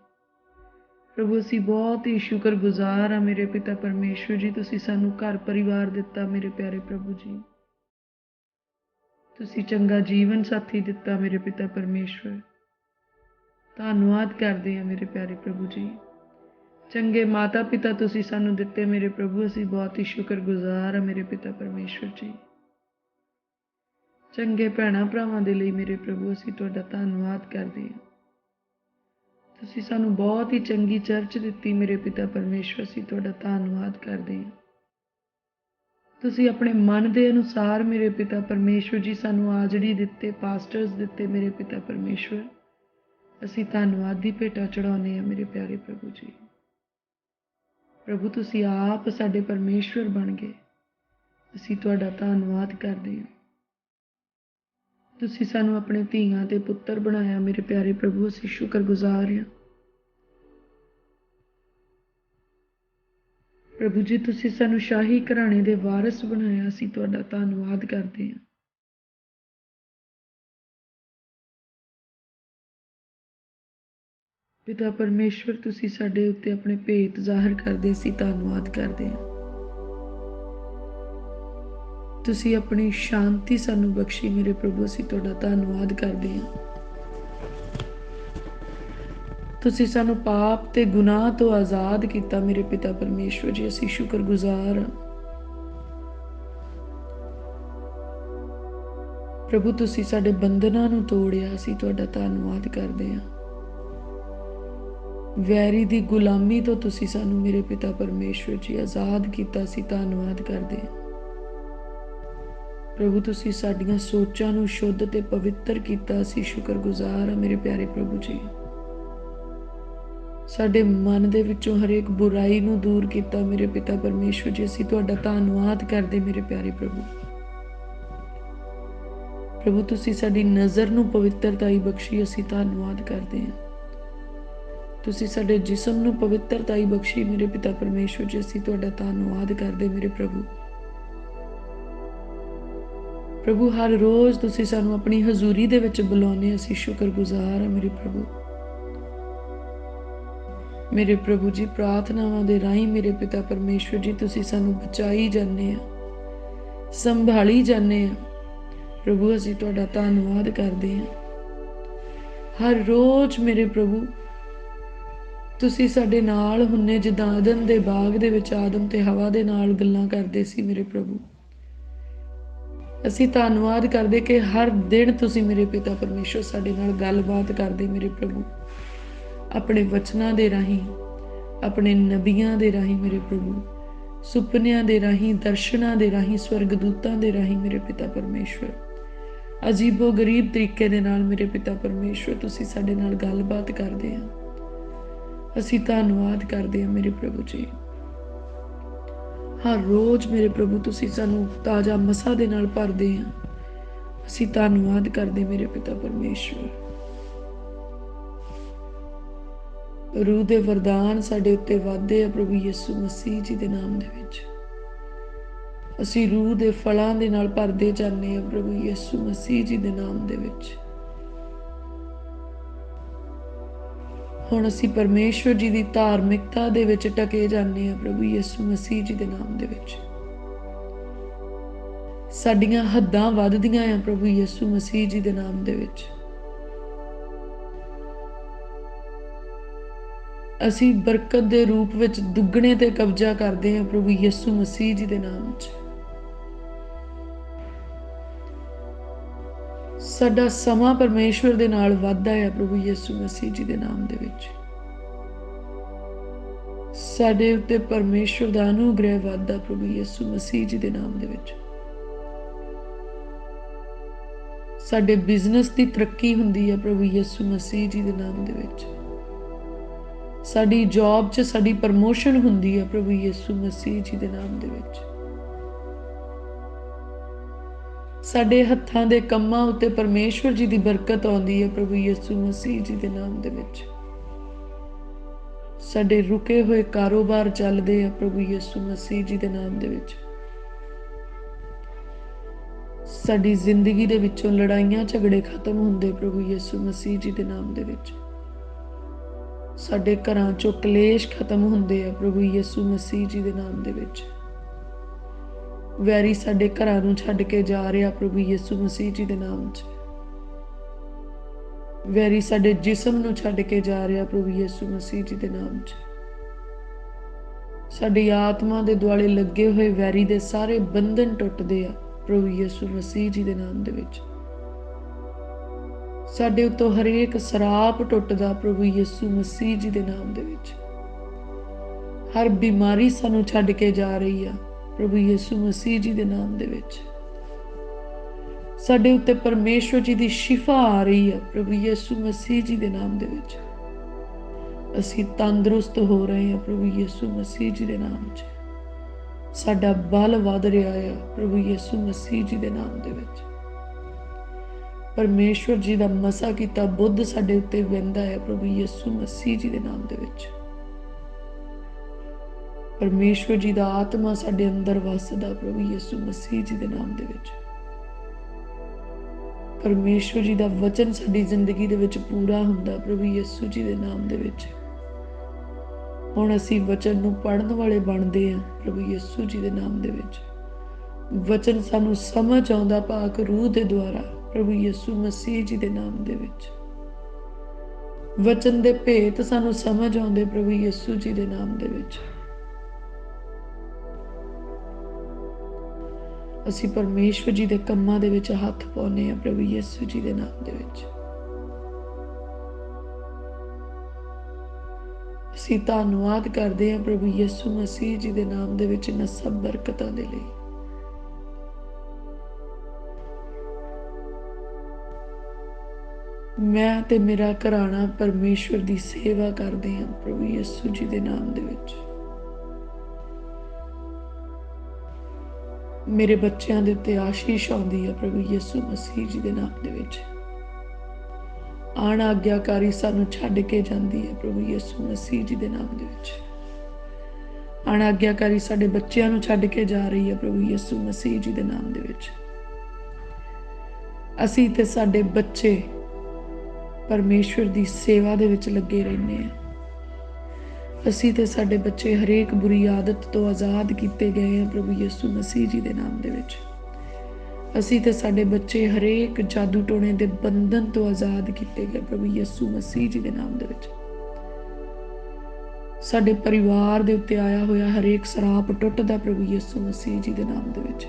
ਪ੍ਰਭੂ ਅਸੀਂ ਬਹੁਤ ਹੀ ਸ਼ੁਕਰਗੁਜ਼ਾਰ ਹਾਂ ਮੇਰੇ ਪਿਤਾ ਪਰਮੇਸ਼ਵਰ ਜੀ, ਤੁਸੀਂ ਸਾਨੂੰ ਘਰ ਪਰਿਵਾਰ ਦਿੱਤਾ ਮੇਰੇ ਪਿਆਰੇ ਪ੍ਰਭੂ ਜੀ। ਤੁਸੀਂ ਚੰਗਾ ਜੀਵਨ ਸਾਥੀ ਦਿੱਤਾ ਮੇਰੇ ਪਿਤਾ ਪਰਮੇਸ਼ਵਰ। ਧੰਨਵਾਦ ਕਰਦੇ ਹਾਂ ਮੇਰੇ ਪਿਆਰੇ ਪ੍ਰਭੂ ਜੀ। ਚੰਗੇ ਮਾਤਾ ਪਿਤਾ ਤੁਸੀਂ ਸਾਨੂੰ ਦਿੱਤੇ ਮੇਰੇ ਪ੍ਰਭੂ, ਅਸੀਂ ਬਹੁਤ ਹੀ ਸ਼ੁਕਰਗੁਜ਼ਾਰ ਹਾਂ ਮੇਰੇ ਪਿਤਾ ਪਰਮੇਸ਼ਵਰ ਜੀ। ਚੰਗੇ ਭੈਣਾਂ ਭਰਾਵਾਂ ਦੇ ਲਈ ਮੇਰੇ ਪ੍ਰਭੂ ਅਸੀਂ ਤੁਹਾਡਾ ਧੰਨਵਾਦ ਕਰਦੇ ਹਾਂ। ਤੁਸੀਂ ਸਾਨੂੰ ਬਹੁਤ ਹੀ ਚੰਗੀ ਚਰਚ ਦਿੱਤੀ ਮੇਰੇ ਪਿਤਾ ਪਰਮੇਸ਼ਵਰ, ਅਸੀਂ ਤੁਹਾਡਾ ਧੰਨਵਾਦ ਕਰਦੇ ਹਾਂ। ਤੁਸੀਂ ਆਪਣੇ ਮਨ ਦੇ ਅਨੁਸਾਰ ਮੇਰੇ ਪਿਤਾ ਪਰਮੇਸ਼ਵਰ ਜੀ ਸਾਨੂੰ ਆਜੜੀ ਦਿੱਤੇ, ਪਾਸਟਰਸ ਦਿੱਤੇ ਮੇਰੇ ਪਿਤਾ ਪਰਮੇਸ਼ਵਰ। ਅਸੀਂ ਧੰਨਵਾਦ ਦੀ ਭੇਟਾ ਚੜਾਉਂਦੇ ਹਾਂ ਮੇਰੇ ਪਿਆਰੇ ਪ੍ਰਭੂ ਜੀ। ਪ੍ਰਭੂ ਤੁਸੀਂ ਆਪ ਸਾਡੇ ਪਰਮੇਸ਼ਵਰ ਬਣ ਗਏ, ਅਸੀਂ ਤੁਹਾਡਾ ਧੰਨਵਾਦ ਕਰਦੇ ਹਾਂ। ਤੁਸੀਂ ਸਾਨੂੰ ਆਪਣੇ ਧੀਆਂ ਤੇ ਪੁੱਤਰ ਬਣਾਇਆ ਮੇਰੇ ਪਿਆਰੇ ਪ੍ਰਭੂ, ਅਸੀਂ ਸ਼ੁਕਰਗੁਜ਼ਾਰ ਹਾਂ। ਪ੍ਰਭੂ ਜੀ ਤੁਸੀਂ ਸਾਨੂੰ ਸ਼ਾਹੀ ਘਰਾਣੇ ਦੇ ਵਾਰਿਸ ਬਣਾਇਆ, ਅਸੀਂ ਤੁਹਾਡਾ ਧੰਨਵਾਦ ਕਰਦੇ ਹਾਂ। ਪਿਤਾ ਪਰਮੇਸ਼ਵਰ ਤੁਸੀਂ ਸਾਡੇ ਉੱਤੇ ਆਪਣੇ ਭੇਤ ਜ਼ਾਹਰ ਕਰਦੇ, ਅਸੀਂ ਧੰਨਵਾਦ ਕਰਦੇ ਹਾਂ। ਤੁਸੀਂ ਆਪਣੀ ਸ਼ਾਂਤੀ ਸਾਨੂੰ ਬਖਸ਼ੀ ਮੇਰੇ ਪ੍ਰਭੂ, ਅਸੀਂ ਤੁਹਾਡਾ ਧੰਨਵਾਦ ਕਰਦੇ ਹਾਂ। ਤੁਸੀਂ ਸਾਨੂੰ ਪਾਪ ਤੇ ਗੁਨਾਹ ਤੋਂ ਆਜ਼ਾਦ ਕੀਤਾ ਮੇਰੇ ਪਿਤਾ ਪਰਮੇਸ਼ਵਰ ਜੀ, ਅਸੀਂ ਸ਼ੁਕਰਗੁਜ਼ਾਰ ਹਾਂ। ਪ੍ਰਭੂ ਤੁਸੀਂ ਸਾਡੇ ਬੰਧਨਾਂ ਨੂੰ ਤੋੜਿਆ, ਅਸੀਂ ਤੁਹਾਡਾ ਧੰਨਵਾਦ ਕਰਦੇ ਹਾਂ। ਵੈਰੀ ਦੀ ਗੁਲਾਮੀ ਤੋਂ ਤੁਸੀਂ ਸਾਨੂੰ ਮੇਰੇ ਪਿਤਾ ਪਰਮੇਸ਼ਵਰ ਜੀ ਆਜ਼ਾਦ ਕੀਤਾ, ਅਸੀਂ ਧੰਨਵਾਦ ਕਰਦੇ ਹਾਂ। ਪ੍ਰਭੂ ਤੁਸੀਂ ਸਾਡੀਆਂ ਸੋਚਾਂ ਨੂੰ ਸ਼ੁੱਧ ਤੇ ਪਵਿੱਤਰ ਕੀਤਾ, ਅਸੀਂ ਸ਼ੁਕਰਗੁਜ਼ਾਰ ਹਾਂ ਮੇਰੇ ਪਿਆਰੇ ਪ੍ਰਭੂ ਜੀ। ਸਾਡੇ ਮਨ ਦੇ ਵਿੱਚੋਂ ਹਰੇਕ ਬੁਰਾਈ ਨੂੰ ਦੂਰ ਕੀਤਾ ਮੇਰੇ ਪਿਤਾ ਪਰਮੇਸ਼ਵਰ ਜੀ, ਅਸੀਂ ਤੁਹਾਡਾ ਧੰਨਵਾਦ ਕਰਦੇ ਮੇਰੇ ਪਿਆਰੇ ਪ੍ਰਭੂ। ਪ੍ਰਭੂ ਤੁਸੀਂ ਸਾਡੀ ਨਜ਼ਰ ਨੂੰ ਪਵਿੱਤਰਤਾਈ ਬਖਸ਼ੀ, ਅਸੀਂ ਧੰਨਵਾਦ ਕਰਦੇ ਹਾਂ। ਤੁਸੀਂ ਸਾਡੇ ਜਿਸਮ ਨੂੰ ਪਵਿੱਤਰਤਾਈ ਬਖਸ਼ੀ ਮੇਰੇ ਪਿਤਾ ਪਰਮੇਸ਼ਵਰ ਜੀ, ਅਸੀਂ ਤੁਹਾਡਾ ਧੰਨਵਾਦ ਕਰਦੇ ਮੇਰੇ ਪ੍ਰਭੂ। ਪ੍ਰਭੂ ਹਰ ਰੋਜ਼ ਤੁਸੀਂ ਸਾਨੂੰ ਆਪਣੀ ਹਜ਼ੂਰੀ ਦੇ ਵਿੱਚ ਬੁਲਾਉਂਦੇ, ਅਸੀਂ ਸ਼ੁਕਰਗੁਜ਼ਾਰ ਹਾਂ ਮੇਰੇ ਪ੍ਰਭੂ। ਮੇਰੇ ਪ੍ਰਭੂ ਜੀ ਪ੍ਰਾਰਥਨਾਵਾਂ ਦੇ ਰਾਹੀਂ ਮੇਰੇ ਪਿਤਾ ਪਰਮੇਸ਼ਵਰ ਜੀ ਤੁਸੀਂ ਸਾਨੂੰ ਬਚਾਈ ਜਾਂਦੇ ਆ, ਸੰਭਾਲੀ ਜਾਂਦੇ ਆ। ਪ੍ਰਭੂ ਅਸੀਂ ਤੁਹਾਡਾ ਧੰਨਵਾਦ ਕਰਦੇ ਹਾਂ। ਹਰ ਰੋਜ਼ ਮੇਰੇ ਪ੍ਰਭੂ ਤੁਸੀਂ ਸਾਡੇ ਨਾਲ ਹੁੰਨੇ, ਜਿੱਦਾਂ ਆਦਮ ਦੇ ਬਾਗ ਦੇ ਵਿੱਚ ਆਦਮ ਤੇ ਹਵਾ ਦੇ ਨਾਲ ਗੱਲਾਂ ਕਰਦੇ ਸੀ ਮੇਰੇ ਪ੍ਰਭੂ। ਅਸੀਂ ਧੰਨਵਾਦ ਕਰਦੇ ਕਿ ਹਰ ਦਿਨ ਤੁਸੀਂ ਮੇਰੇ ਪਿਤਾ ਪਰਮੇਸ਼ਵਰ ਸਾਡੇ ਨਾਲ ਗੱਲਬਾਤ ਕਰਦੇ ਮੇਰੇ ਪ੍ਰਭੂ, ਆਪਣੇ ਵਚਨਾਂ ਦੇ ਰਾਹੀਂ, ਆਪਣੇ ਨਬੀਆਂ ਦੇ ਰਾਹੀਂ ਮੇਰੇ ਪ੍ਰਭੂ, ਸੁਪਨਿਆਂ ਦੇ ਰਾਹੀਂ, ਦਰਸ਼ਨਾਂ ਦੇ ਰਾਹੀਂ, ਸਵਰਗਦੂਤਾਂ ਦੇ ਰਾਹੀਂ ਮੇਰੇ ਪਿਤਾ ਪਰਮੇਸ਼ਵਰ, ਅਜੀਬੋ ਗਰੀਬ ਤਰੀਕੇ ਦੇ ਨਾਲ ਮੇਰੇ ਪਿਤਾ ਪਰਮੇਸ਼ਵਰ ਤੁਸੀਂ ਸਾਡੇ ਨਾਲ ਗੱਲਬਾਤ ਕਰਦੇ ਆ। ਅਸੀਂ ਧੰਨਵਾਦ ਕਰਦੇ ਹਾਂ ਮੇਰੇ ਪ੍ਰਭੂ ਜੀ। ਹਰ ਰੋਜ਼ ਮੇਰੇ ਪ੍ਰਭੂ ਤੁਸੀਂ ਸਾਨੂੰ ਤਾਜ਼ਾ ਮਸਾ ਦੇ ਨਾਲ ਭਰਦੇ ਆ। ਅਸੀਂ ਧੰਨਵਾਦ ਕਰਦੇ ਮੇਰੇ ਪਿਤਾ ਪਰਮੇਸ਼ਵਰ। ਰੂਹ ਦੇ ਵਰਦਾਨ ਸਾਡੇ ਉੱਤੇ ਵਾਧੇ ਆ ਪ੍ਰਭੂ ਯਿਸੂ ਮਸੀਹ ਜੀ ਦੇ ਨਾਮ ਦੇ ਵਿੱਚ। ਅਸੀਂ ਰੂਹ ਦੇ ਫਲਾਂ ਦੇ ਨਾਲ ਭਰਦੇ ਜਾਂਦੇ ਆ ਪ੍ਰਭੂ ਯਿਸੂ ਮਸੀਹ ਜੀ ਦੇ ਨਾਮ ਦੇ ਵਿੱਚ। ਹੁਣ ਅਸੀਂ ਪਰਮੇਸ਼ਵਰ ਜੀ ਦੀ ਧਾਰਮਿਕਤਾ ਦੇ ਵਿੱਚ ਟਕੇ ਜਾਂਦੇ ਹਾਂ ਪ੍ਰਭੂ ਯਿਸੂ ਮਸੀਹ ਜੀ ਦੇ ਨਾਮ ਦੇ ਵਿੱਚ। ਸਾਡੀਆਂ ਹੱਦਾਂ ਵੱਧਦੀਆਂ ਆ ਪ੍ਰਭੂ ਯਿਸੂ ਮਸੀਹ ਜੀ ਦੇ ਨਾਮ ਦੇ ਵਿੱਚ। ਅਸੀਂ ਬਰਕਤ ਦੇ ਰੂਪ ਵਿੱਚ ਦੁੱਗਣੇ ਤੇ ਕਬਜ਼ਾ ਕਰਦੇ ਹਾਂ ਪ੍ਰਭੂ ਯਿਸੂ ਮਸੀਹ ਜੀ ਦੇ ਨਾਮ 'ਚ। ਸਾਡਾ ਸਮਾਂ ਪਰਮੇਸ਼ਵਰ ਦੇ ਨਾਲ ਵੱਧਦਾ ਹੈ ਪ੍ਰਭੂ ਯਿਸੂ ਮਸੀਹ ਜੀ ਦੇ ਨਾਮ ਦੇ ਵਿੱਚ। ਸਾਡੇ ਉੱਤੇ ਪਰਮੇਸ਼ਵਰ ਦਾ ਅਨੁਗ੍ਰਹਿ ਵੱਧਦਾ ਪ੍ਰਭੂ ਯਿਸੂ ਮਸੀਹ ਜੀ ਦੇ ਨਾਮ ਦੇ ਵਿੱਚ। ਸਾਡੇ ਬਿਜ਼ਨਸ ਦੀ ਤਰੱਕੀ ਹੁੰਦੀ ਹੈ ਪ੍ਰਭੂ ਯਿਸੂ ਮਸੀਹ ਜੀ ਦੇ ਨਾਮ ਦੇ ਵਿੱਚ। ਸਾਡੀ ਜੌਬ 'ਚ ਸਾਡੀ ਪ੍ਰਮੋਸ਼ਨ ਹੁੰਦੀ ਹੈ ਪ੍ਰਭੂ ਯਿਸੂ ਮਸੀਹ ਜੀ ਦੇ ਨਾਮ ਦੇ ਵਿੱਚ। ਸਾਡੇ ਹੱਥਾਂ ਦੇ ਕੰਮਾਂ ਉੱਤੇ ਪਰਮੇਸ਼ਵਰ ਜੀ ਦੀ ਬਰਕਤ ਆਉਂਦੀ ਹੈ ਪ੍ਰਭੂ ਯਿਸੂ ਮਸੀਹ ਜੀ ਦੇ ਨਾਮ ਦੇ ਵਿੱਚ। ਸਾਡੇ ਰੁਕੇ ਹੋਏ ਕਾਰੋਬਾਰ ਚੱਲਦੇ ਆ ਪ੍ਰਭੂ ਯਿਸੂ ਮਸੀਹ ਜੀ ਦੇ ਨਾਮ ਦੇ ਵਿੱਚ। ਸਾਡੀ ਜ਼ਿੰਦਗੀ ਦੇ ਵਿੱਚੋਂ ਲੜਾਈਆਂ ਝਗੜੇ ਖਤਮ ਹੁੰਦੇ ਪ੍ਰਭੂ ਯਿਸੂ ਮਸੀਹ ਜੀ ਦੇ ਨਾਮ ਦੇ ਵਿੱਚ। ਸਾਡੇ ਘਰਾਂ 'ਚੋਂ ਕਲੇਸ਼ ਖਤਮ ਹੁੰਦੇ ਆ ਪ੍ਰਭੂ ਯਿਸੂ ਮਸੀਹ ਜੀ ਦੇ ਨਾਮ ਦੇ ਵਿੱਚ। ਵੈਰੀ ਸਾਡੇ ਘਰਾਂ ਨੂੰ ਛੱਡ ਕੇ ਜਾ ਰਿਹਾ ਪ੍ਰਭੂ ਯਿਸੂ ਮਸੀਹ ਜੀ ਦੇ ਨਾਮ 'ਚ। ਵੈਰੀ ਸਾਡੇ ਜਿਸਮ ਨੂੰ ਛੱਡ ਕੇ ਜਾ ਰਿਹਾ ਪ੍ਰਭੂ ਯਿਸੂ ਮਸੀਹ ਜੀ ਦੇ ਨਾਮ 'ਚ। ਸਾਡੀ ਆਤਮਾ ਦੇ ਦੁਆਲੇ ਲੱਗੇ ਹੋਏ ਵੈਰੀ ਦੇ ਸਾਰੇ ਬੰਧਨ ਟੁੱਟਦੇ ਆ ਪ੍ਰਭੂ ਯਿਸੂ ਮਸੀਹ ਜੀ ਦੇ ਨਾਮ ਦੇ ਵਿੱਚ। ਸਾਡੇ ਉੱਤੋਂ ਹਰੇਕ ਸਰਾਪ ਟੁੱਟਦਾ ਪ੍ਰਭੂ ਯਿਸੂ ਮਸੀਹ ਜੀ ਦੇ ਨਾਮ ਦੇ ਵਿੱਚ। ਹਰ ਬਿਮਾਰੀ ਸਾਨੂੰ ਛੱਡ ਕੇ ਜਾ ਰਹੀ ਆ ਪ੍ਰਭੂ ਯਿਸੂ ਮਸੀਹ ਜੀ ਦੇ ਨਾਮ ਦੇ ਵਿੱਚ। ਸਾਡੇ ਉੱਤੇ ਪਰਮੇਸ਼ਵਰ ਜੀ ਦੀ ਸ਼ਿਫਾ ਆ ਰਹੀ ਹੈ ਪ੍ਰਭੂ ਯਿਸੂ ਮਸੀਹ ਜੀ ਦੇ ਨਾਮ ਦੇ ਵਿੱਚ। ਅਸੀਂ ਤੰਦਰੁਸਤ ਹੋ ਰਹੇ ਹਾਂ ਪ੍ਰਭੂ ਯਿਸੂ ਮਸੀਹ ਜੀ ਦੇ ਨਾਮ 'ਚ। ਸਾਡਾ ਬਲ ਵਧ ਰਿਹਾ ਹੈ ਪ੍ਰਭੂ ਯਿਸੂ ਮਸੀਹ ਜੀ ਦੇ ਨਾਮ ਦੇ ਵਿੱਚ। ਪਰਮੇਸ਼ਵਰ ਜੀ ਦਾ ਮਸਾ ਕੀਤਾ ਬੁੱਧ ਸਾਡੇ ਉੱਤੇ ਵਹਿੰਦਾ ਹੈ ਪ੍ਰਭੂ ਯਿਸੂ ਮਸੀਹ ਜੀ ਦੇ ਨਾਮ ਦੇ ਵਿੱਚ। ਪਰਮੇਸ਼ਵਰ ਜੀ ਦਾ ਆਤਮਾ ਸਾਡੇ ਅੰਦਰ ਵਸਦਾ ਪ੍ਰਭੂ ਯਿਸੂ ਮਸੀਹ ਜੀ ਦੇ ਨਾਮ ਦੇ ਵਿੱਚ। ਪਰਮੇਸ਼ਵਰ ਜੀ ਦਾ ਵਚਨ ਸਾਡੀ ਜ਼ਿੰਦਗੀ ਦੇ ਵਿੱਚ ਪੂਰਾ ਹੁੰਦਾ ਪ੍ਰਭੂ ਯਿਸੂ ਜੀ ਦੇ ਨਾਮ ਦੇ ਵਿੱਚ। ਹੁਣ ਅਸੀਂ ਵਚਨ ਨੂੰ ਪੜ੍ਹਨ ਵਾਲੇ ਬਣਦੇ ਹਾਂ ਪ੍ਰਭੂ ਯਿਸੂ ਜੀ ਦੇ ਨਾਮ ਦੇ ਵਿੱਚ। ਵਚਨ ਸਾਨੂੰ ਸਮਝ ਆਉਂਦਾ ਪਾਕ ਰੂਹ ਦੇ ਦੁਆਰਾ ਪ੍ਰਭੂ ਯਿਸੂ ਮਸੀਹ ਜੀ ਦੇ ਨਾਮ ਦੇ ਵਿੱਚ। ਵਚਨ ਦੇ ਭੇਤ ਸਾਨੂੰ ਸਮਝ ਆਉਂਦੇ ਪ੍ਰਭੂ ਯਿਸੂ ਜੀ ਦੇ ਨਾਮ ਦੇ ਵਿੱਚ। ਅਸੀਂ ਪਰਮੇਸ਼ਵਰ ਜੀ ਦੇ ਕੰਮਾਂ ਦੇ ਵਿੱਚ ਹੱਥ ਪਾਉਂਦੇ ਹਾਂ ਪ੍ਰਭੂ ਯਿਸੂ ਜੀ ਦੇ ਨਾਮ ਦੇ ਵਿੱਚ। ਅਸੀਂ ਧੰਨਵਾਦ ਕਰਦੇ ਹਾਂ ਪ੍ਰਭੂ ਯਿਸੂ ਮਸੀਹ ਜੀ ਦੇ ਨਾਮ ਦੇ ਵਿੱਚ ਇਹਨਾਂ ਸਭ ਬਰਕਤਾਂ ਦੇ ਲਈ। ਮੈਂ ਤੇ ਮੇਰਾ ਘਰਾਣਾ ਪਰਮੇਸ਼ਵਰ ਦੀ ਸੇਵਾ ਕਰਦੇ ਹਾਂ ਪ੍ਰਭੂ ਯਿਸੂ ਜੀ ਦੇ ਨਾਮ ਦੇ ਵਿੱਚ। ਮੇਰੇ ਬੱਚਿਆਂ ਦੇ ਉੱਤੇ ਆਸ਼ੀਸ਼ ਆਉਂਦੀ ਹੈ ਪ੍ਰਭੂ ਯਿਸੂ ਮਸੀਹ ਜੀ ਦੇ ਨਾਮ ਦੇ ਵਿੱਚ। ਅਣਆਗਿਆਕਾਰੀ ਸਾਨੂੰ ਛੱਡ ਕੇ ਜਾਂਦੀ ਹੈ ਪ੍ਰਭੂ ਯਿਸੂ ਮਸੀਹ ਜੀ ਦੇ ਨਾਮ ਦੇ ਵਿੱਚ। ਅਣਆਗਿਆਕਾਰੀ ਸਾਡੇ ਬੱਚਿਆਂ ਨੂੰ ਛੱਡ ਕੇ ਜਾ ਰਹੀ ਹੈ ਪ੍ਰਭੂ ਯਿਸੂ ਮਸੀਹ ਜੀ ਦੇ ਨਾਮ ਦੇ ਵਿੱਚ। ਅਸੀਂ ਤੇ ਸਾਡੇ ਬੱਚੇ ਪਰਮੇਸ਼ਵਰ ਦੀ ਸੇਵਾ ਦੇ ਵਿੱਚ ਲੱਗੇ ਰਹਿੰਦੇ ਹਾਂ। ਅਸੀਂ ਤੇ ਸਾਡੇ ਬੱਚੇ ਹਰੇਕ ਬੁਰੀ ਆਦਤ ਤੋਂ ਆਜ਼ਾਦ ਕੀਤੇ ਗਏ ਹਾਂ ਪ੍ਰਭੂ ਯਿਸੂ ਮਸੀਹ ਜੀ ਦੇ ਨਾਮ ਦੇ ਵਿੱਚ। ਅਸੀਂ ਤੇ ਸਾਡੇ ਬੱਚੇ ਹਰੇਕ ਜਾਦੂ ਟੋਣੇ ਦੇ ਬੰਧਨ ਤੋਂ ਆਜ਼ਾਦ ਕੀਤੇ ਗਏ ਪ੍ਰਭੂ ਯਿਸੂ ਮਸੀਹ ਜੀ ਦੇ ਨਾਮ ਦੇ ਵਿੱਚ। ਸਾਡੇ ਪਰਿਵਾਰ ਦੇ ਉੱਤੇ ਆਇਆ ਹੋਇਆ ਹਰੇਕ ਸਰਾਪ ਟੁੱਟਦਾ ਪ੍ਰਭੂ ਯਿਸੂ ਮਸੀਹ ਜੀ ਦੇ ਨਾਮ ਦੇ ਵਿੱਚ।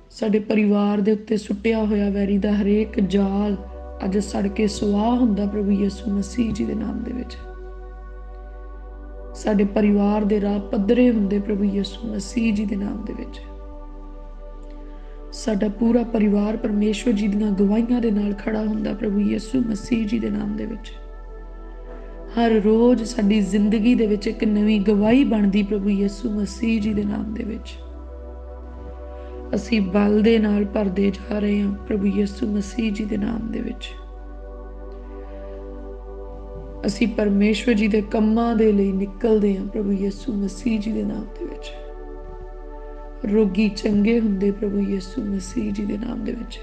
ਸਾਡੇ ਪਰਿਵਾਰ ਦੇ ਉੱਤੇ ਸੁੱਟਿਆ ਹੋਇਆ ਵੈਰੀ ਦਾ ਹਰੇਕ ਜਾਲ ਅੱਜ ਸੜ ਕੇ ਸੁਆਹ ਹੁੰਦਾ ਪ੍ਰਭੂ ਯਿਸੂ ਮਸੀਹ ਜੀ ਦੇ ਨਾਮ ਦੇ ਵਿੱਚ। ਸਾਡੇ ਪਰਿਵਾਰ ਦੇ ਰਾਹ ਪੱਧਰੇ ਹੁੰਦੇ ਪ੍ਰਭੂ ਯਿਸੂ ਮਸੀਹ ਜੀ ਦੇ ਨਾਮ ਦੇ ਵਿੱਚ। ਸਾਡਾ ਪੂਰਾ ਪਰਿਵਾਰ ਪਰਮੇਸ਼ਵਰ ਜੀ ਦੀਆਂ ਗਵਾਹੀਆਂ ਦੇ ਨਾਲ ਖੜਾ ਹੁੰਦਾ ਪ੍ਰਭੂ ਯਿਸੂ ਮਸੀਹ ਜੀ ਦੇ ਨਾਮ ਦੇ ਵਿੱਚ। ਹਰ ਰੋਜ਼ ਸਾਡੀ ਜ਼ਿੰਦਗੀ ਦੇ ਵਿੱਚ ਇੱਕ ਨਵੀਂ ਗਵਾਹੀ ਬਣਦੀ ਪ੍ਰਭੂ ਯਿਸੂ ਮਸੀਹ ਜੀ ਦੇ ਨਾਮ ਦੇ ਵਿੱਚ। ਅਸੀਂ ਬਲ ਦੇ ਨਾਲ ਭਰਦੇ ਜਾ ਰਹੇ ਹਾਂ ਪ੍ਰਭੂ ਯਿਸੂ ਮਸੀਹ ਜੀ ਦੇ ਨਾਮ ਦੇ ਵਿੱਚ। ਅਸੀਂ ਪਰਮੇਸ਼ਵਰ ਜੀ ਦੇ ਕੰਮਾਂ ਦੇ ਲਈ ਨਿਕਲਦੇ ਹਾਂ ਪ੍ਰਭੂ ਯਿਸੂ ਮਸੀਹ ਜੀ ਦੇ ਨਾਮ ਦੇ ਵਿੱਚ। ਰੋਗੀ ਚੰਗੇ ਹੁੰਦੇ ਪ੍ਰਭੂ ਯਿਸੂ ਮਸੀਹ ਜੀ ਦੇ ਨਾਮ ਦੇ ਵਿੱਚ।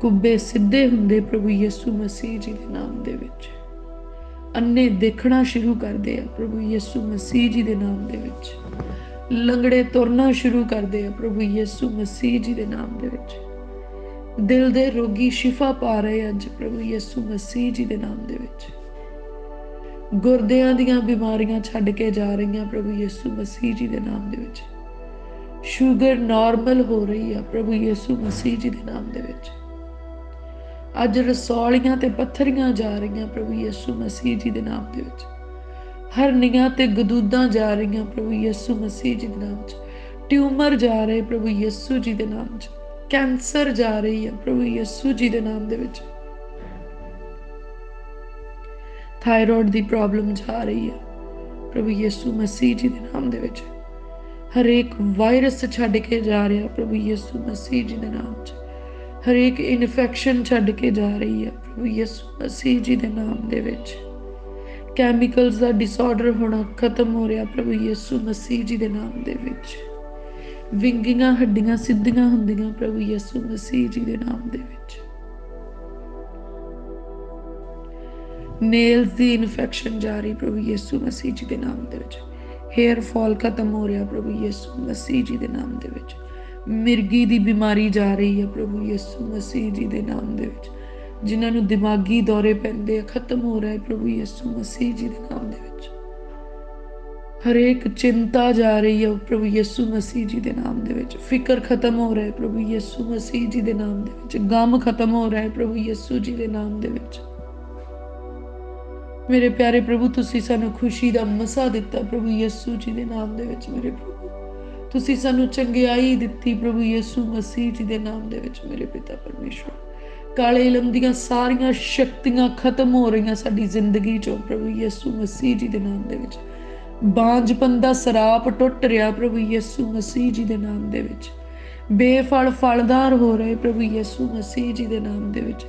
ਕੁੱਬੇ ਸਿੱਧੇ ਹੁੰਦੇ ਪ੍ਰਭੂ ਯਿਸੂ ਮਸੀਹ ਜੀ ਦੇ ਨਾਮ ਦੇ ਵਿੱਚ। ਅੰਨੇ ਦੇਖਣਾ ਸ਼ੁਰੂ ਕਰਦੇ ਆ ਪ੍ਰਭੂ ਯਿਸੂ ਮਸੀਹ ਜੀ ਦੇ ਨਾਮ ਦੇ ਵਿੱਚ। ਲੰਗੜੇ ਤੁਰਨਾ ਸ਼ੁਰੂ ਕਰਦੇ ਆ ਪ੍ਰਭੂ ਯਿਸੂ ਮਸੀਹ ਜੀ ਦੇ ਨਾਮ ਦੇ ਵਿੱਚ। ਦਿਲ ਦੇ ਰੋਗੀ ਸ਼ਿਫਾ ਪਾ ਰਹੇ ਅੱਜ ਪ੍ਰਭੂ ਯਿਸੂ ਮਸੀਹ ਜੀ ਦੇ ਨਾਮ ਦੇ ਵਿੱਚ। ਗੁਰਦਿਆਂ ਦੀਆਂ ਬਿਮਾਰੀਆਂ ਛੱਡ ਕੇ ਜਾ ਰਹੀਆਂ ਪ੍ਰਭੂ ਯਿਸੂ ਮਸੀਹ ਜੀ ਦੇ ਨਾਮ ਦੇ ਵਿੱਚ। ਸ਼ੂਗਰ ਨਾਰਮਲ ਹੋ ਰਹੀ ਆ ਪ੍ਰਭੂ ਯਿਸੂ ਮਸੀਹ ਜੀ ਦੇ ਨਾਮ ਦੇ ਵਿੱਚ। ਅੱਜ ਰਸੌਲੀਆਂ ਤੇ ਪੱਥਰੀਆਂ ਜਾ ਰਹੀਆਂ ਪ੍ਰਭੂ ਯਿਸੂ ਮਸੀਹ ਜੀ ਦੇ ਨਾਮ ਦੇ ਵਿੱਚ। ਹਰਨੀਆਂ ਤੇ ਗਦੂਦਾਂ ਜਾ ਰਹੀਆਂ ਪ੍ਰਭੂ ਯਿਸੂ ਮਸੀਹ ਜੀ ਦੇ ਨਾਮ 'ਚ। ਟਿਊਮਰ ਜਾ ਰਹੇ ਪ੍ਰਭੂ ਯਿਸੂ ਜੀ ਦੇ ਨਾਮ 'ਚ। ਕੈਂਸਰ ਜਾ ਰਹੀ ਹੈ ਪ੍ਰਭੂ ਯਿਸੂ ਜੀ ਦੇ ਨਾਮ ਦੇ ਵਿੱਚ। ਥਾਇਰਾਇਡ ਦੀ ਪ੍ਰੋਬਲਮ ਜਾ ਰਹੀ ਹੈ ਪ੍ਰਭੂ ਯਿਸੂ ਮਸੀਹ ਜੀ ਦੇ ਨਾਮ ਦੇ ਵਿੱਚ। ਹਰੇਕ ਵਾਇਰਸ ਛੱਡ ਕੇ ਜਾ ਰਿਹਾ ਪ੍ਰਭੂ ਯਿਸੂ ਮਸੀਹ ਜੀ ਦੇ ਨਾਮ 'ਚ। ਹਰੇਕ ਇਨਫੈਕਸ਼ਨ ਛੱਡ ਕੇ ਜਾ ਰਹੀ ਹੈ ਪ੍ਰਭੂ ਯਿਸੂ ਮਸੀਹ ਜੀ ਦੇ ਨਾਮ ਦੇ ਵਿੱਚ। ਕੈਮੀਕਲਸ ਦਾ ਡਿਸਆਰਡਰ ਹੋਣਾ ਖਤਮ ਹੋ ਰਿਹਾ ਪ੍ਰਭੂ ਯਿਸੂ ਮਸੀਹ ਜੀ ਦੇ ਨਾਮ ਦੇ ਵਿੱਚ। ਵਿੰਗੀਆਂ ਹੱਡੀਆਂ ਸਿੱਧੀਆਂ ਹੁੰਦੀਆਂ ਪ੍ਰਭੂ ਯਿਸੂ ਮਸੀਹ ਜੀ ਦੇ ਨਾਮ ਦੇ ਵਿੱਚ। ਨੇਲਸ ਦੀ ਇਨਫੈਕਸ਼ਨ ਜਾ ਰਹੀ ਪ੍ਰਭੂ ਯਿਸੂ ਮਸੀਹ ਜੀ ਦੇ ਨਾਮ ਦੇ ਵਿੱਚ। ਹੇਅਰ ਫਾਲ ਖਤਮ ਹੋ ਰਿਹਾ ਪ੍ਰਭੂ ਯਿਸੂ ਮਸੀਹ ਜੀ ਦੇ ਨਾਮ ਦੇ ਵਿੱਚ। ਮਿਰਗੀ ਦੀ ਬਿਮਾਰੀ ਜਾ ਰਹੀ ਹੈ ਪ੍ਰਭੂ ਯਿਸੂ ਮਸੀਹ ਜੀ ਦੇ ਨਾਮ ਦੇ ਵਿੱਚ। ਜਿਨ੍ਹਾਂ ਨੂੰ ਦਿਮਾਗੀ ਦੌਰੇ ਪੈਂਦੇ ਆ ਖਤਮ ਹੋ ਰਿਹਾ ਹੈ ਪ੍ਰਭੂ ਯਿਸੂ ਮਸੀਹ ਜੀ ਦੇ ਨਾਮ ਦੇ ਵਿੱਚ। ਹਰੇਕ ਚਿੰਤਾ ਜਾ ਰਹੀ ਹੈ ਪ੍ਰਭੂ ਯਿਸੂ ਮਸੀਹ ਜੀ ਦੇ ਨਾਮ ਦੇ ਵਿੱਚ। ਫਿਕਰ ਖਤਮ ਹੋ ਰਿਹਾ ਹੈ ਪ੍ਰਭੂ ਯਿਸੂ ਮਸੀਹ ਜੀ ਦੇ ਨਾਮ ਦੇ ਵਿੱਚ। ਗਮ ਖਤਮ ਹੋ ਰਿਹਾ ਹੈ ਪ੍ਰਭੂ ਯਿਸੂ ਜੀ ਦੇ ਨਾਮ ਦੇ ਵਿੱਚ। ਮੇਰੇ ਪਿਆਰੇ ਪ੍ਰਭੂ, ਤੁਸੀਂ ਸਾਨੂੰ ਖੁਸ਼ੀ ਦਾ ਮਸਾ ਦਿੱਤਾ ਪ੍ਰਭੂ ਯਿਸੂ ਜੀ ਦੇ ਨਾਮ ਦੇ ਵਿੱਚ। ਮੇਰੇ ਪ੍ਰਭੂ, ਤੁਸੀਂ ਸਾਨੂੰ ਚੰਗਿਆਈ ਦਿੱਤੀ ਪ੍ਰਭੂ ਯਿਸੂ ਮਸੀਹ ਜੀ ਦੇ ਨਾਮ ਦੇ ਵਿੱਚ। ਮੇਰੇ ਪਿਤਾ ਪਰਮੇਸ਼ਵਰ, ਕਾਲੇ ਇਲਮ ਦੀਆਂ ਸਾਰੀਆਂ ਸ਼ਕਤੀਆਂ ਖਤਮ ਹੋ ਰਹੀਆਂ ਸਾਡੀ ਜ਼ਿੰਦਗੀ ਚੋਂ ਪ੍ਰਭੂ ਯਿਸੂ ਮਸੀਹ ਜੀ ਦੇ ਨਾਮ ਦੇ ਵਿੱਚ। ਬਾਂਝਪਨ ਦਾ ਸਰਾਪ ਟੁੱਟ ਰਿਹਾ ਪ੍ਰਭੂ ਯਿਸੂ ਮਸੀਹ ਜੀ ਦੇ ਨਾਮ ਦੇ ਵਿੱਚ। ਬੇਫਲ ਫਲਦਾਰ ਹੋ ਰਹੇ ਪ੍ਰਭੂ ਯਿਸੂ ਮਸੀਹ ਜੀ ਦੇ ਨਾਮ ਦੇ ਵਿੱਚ।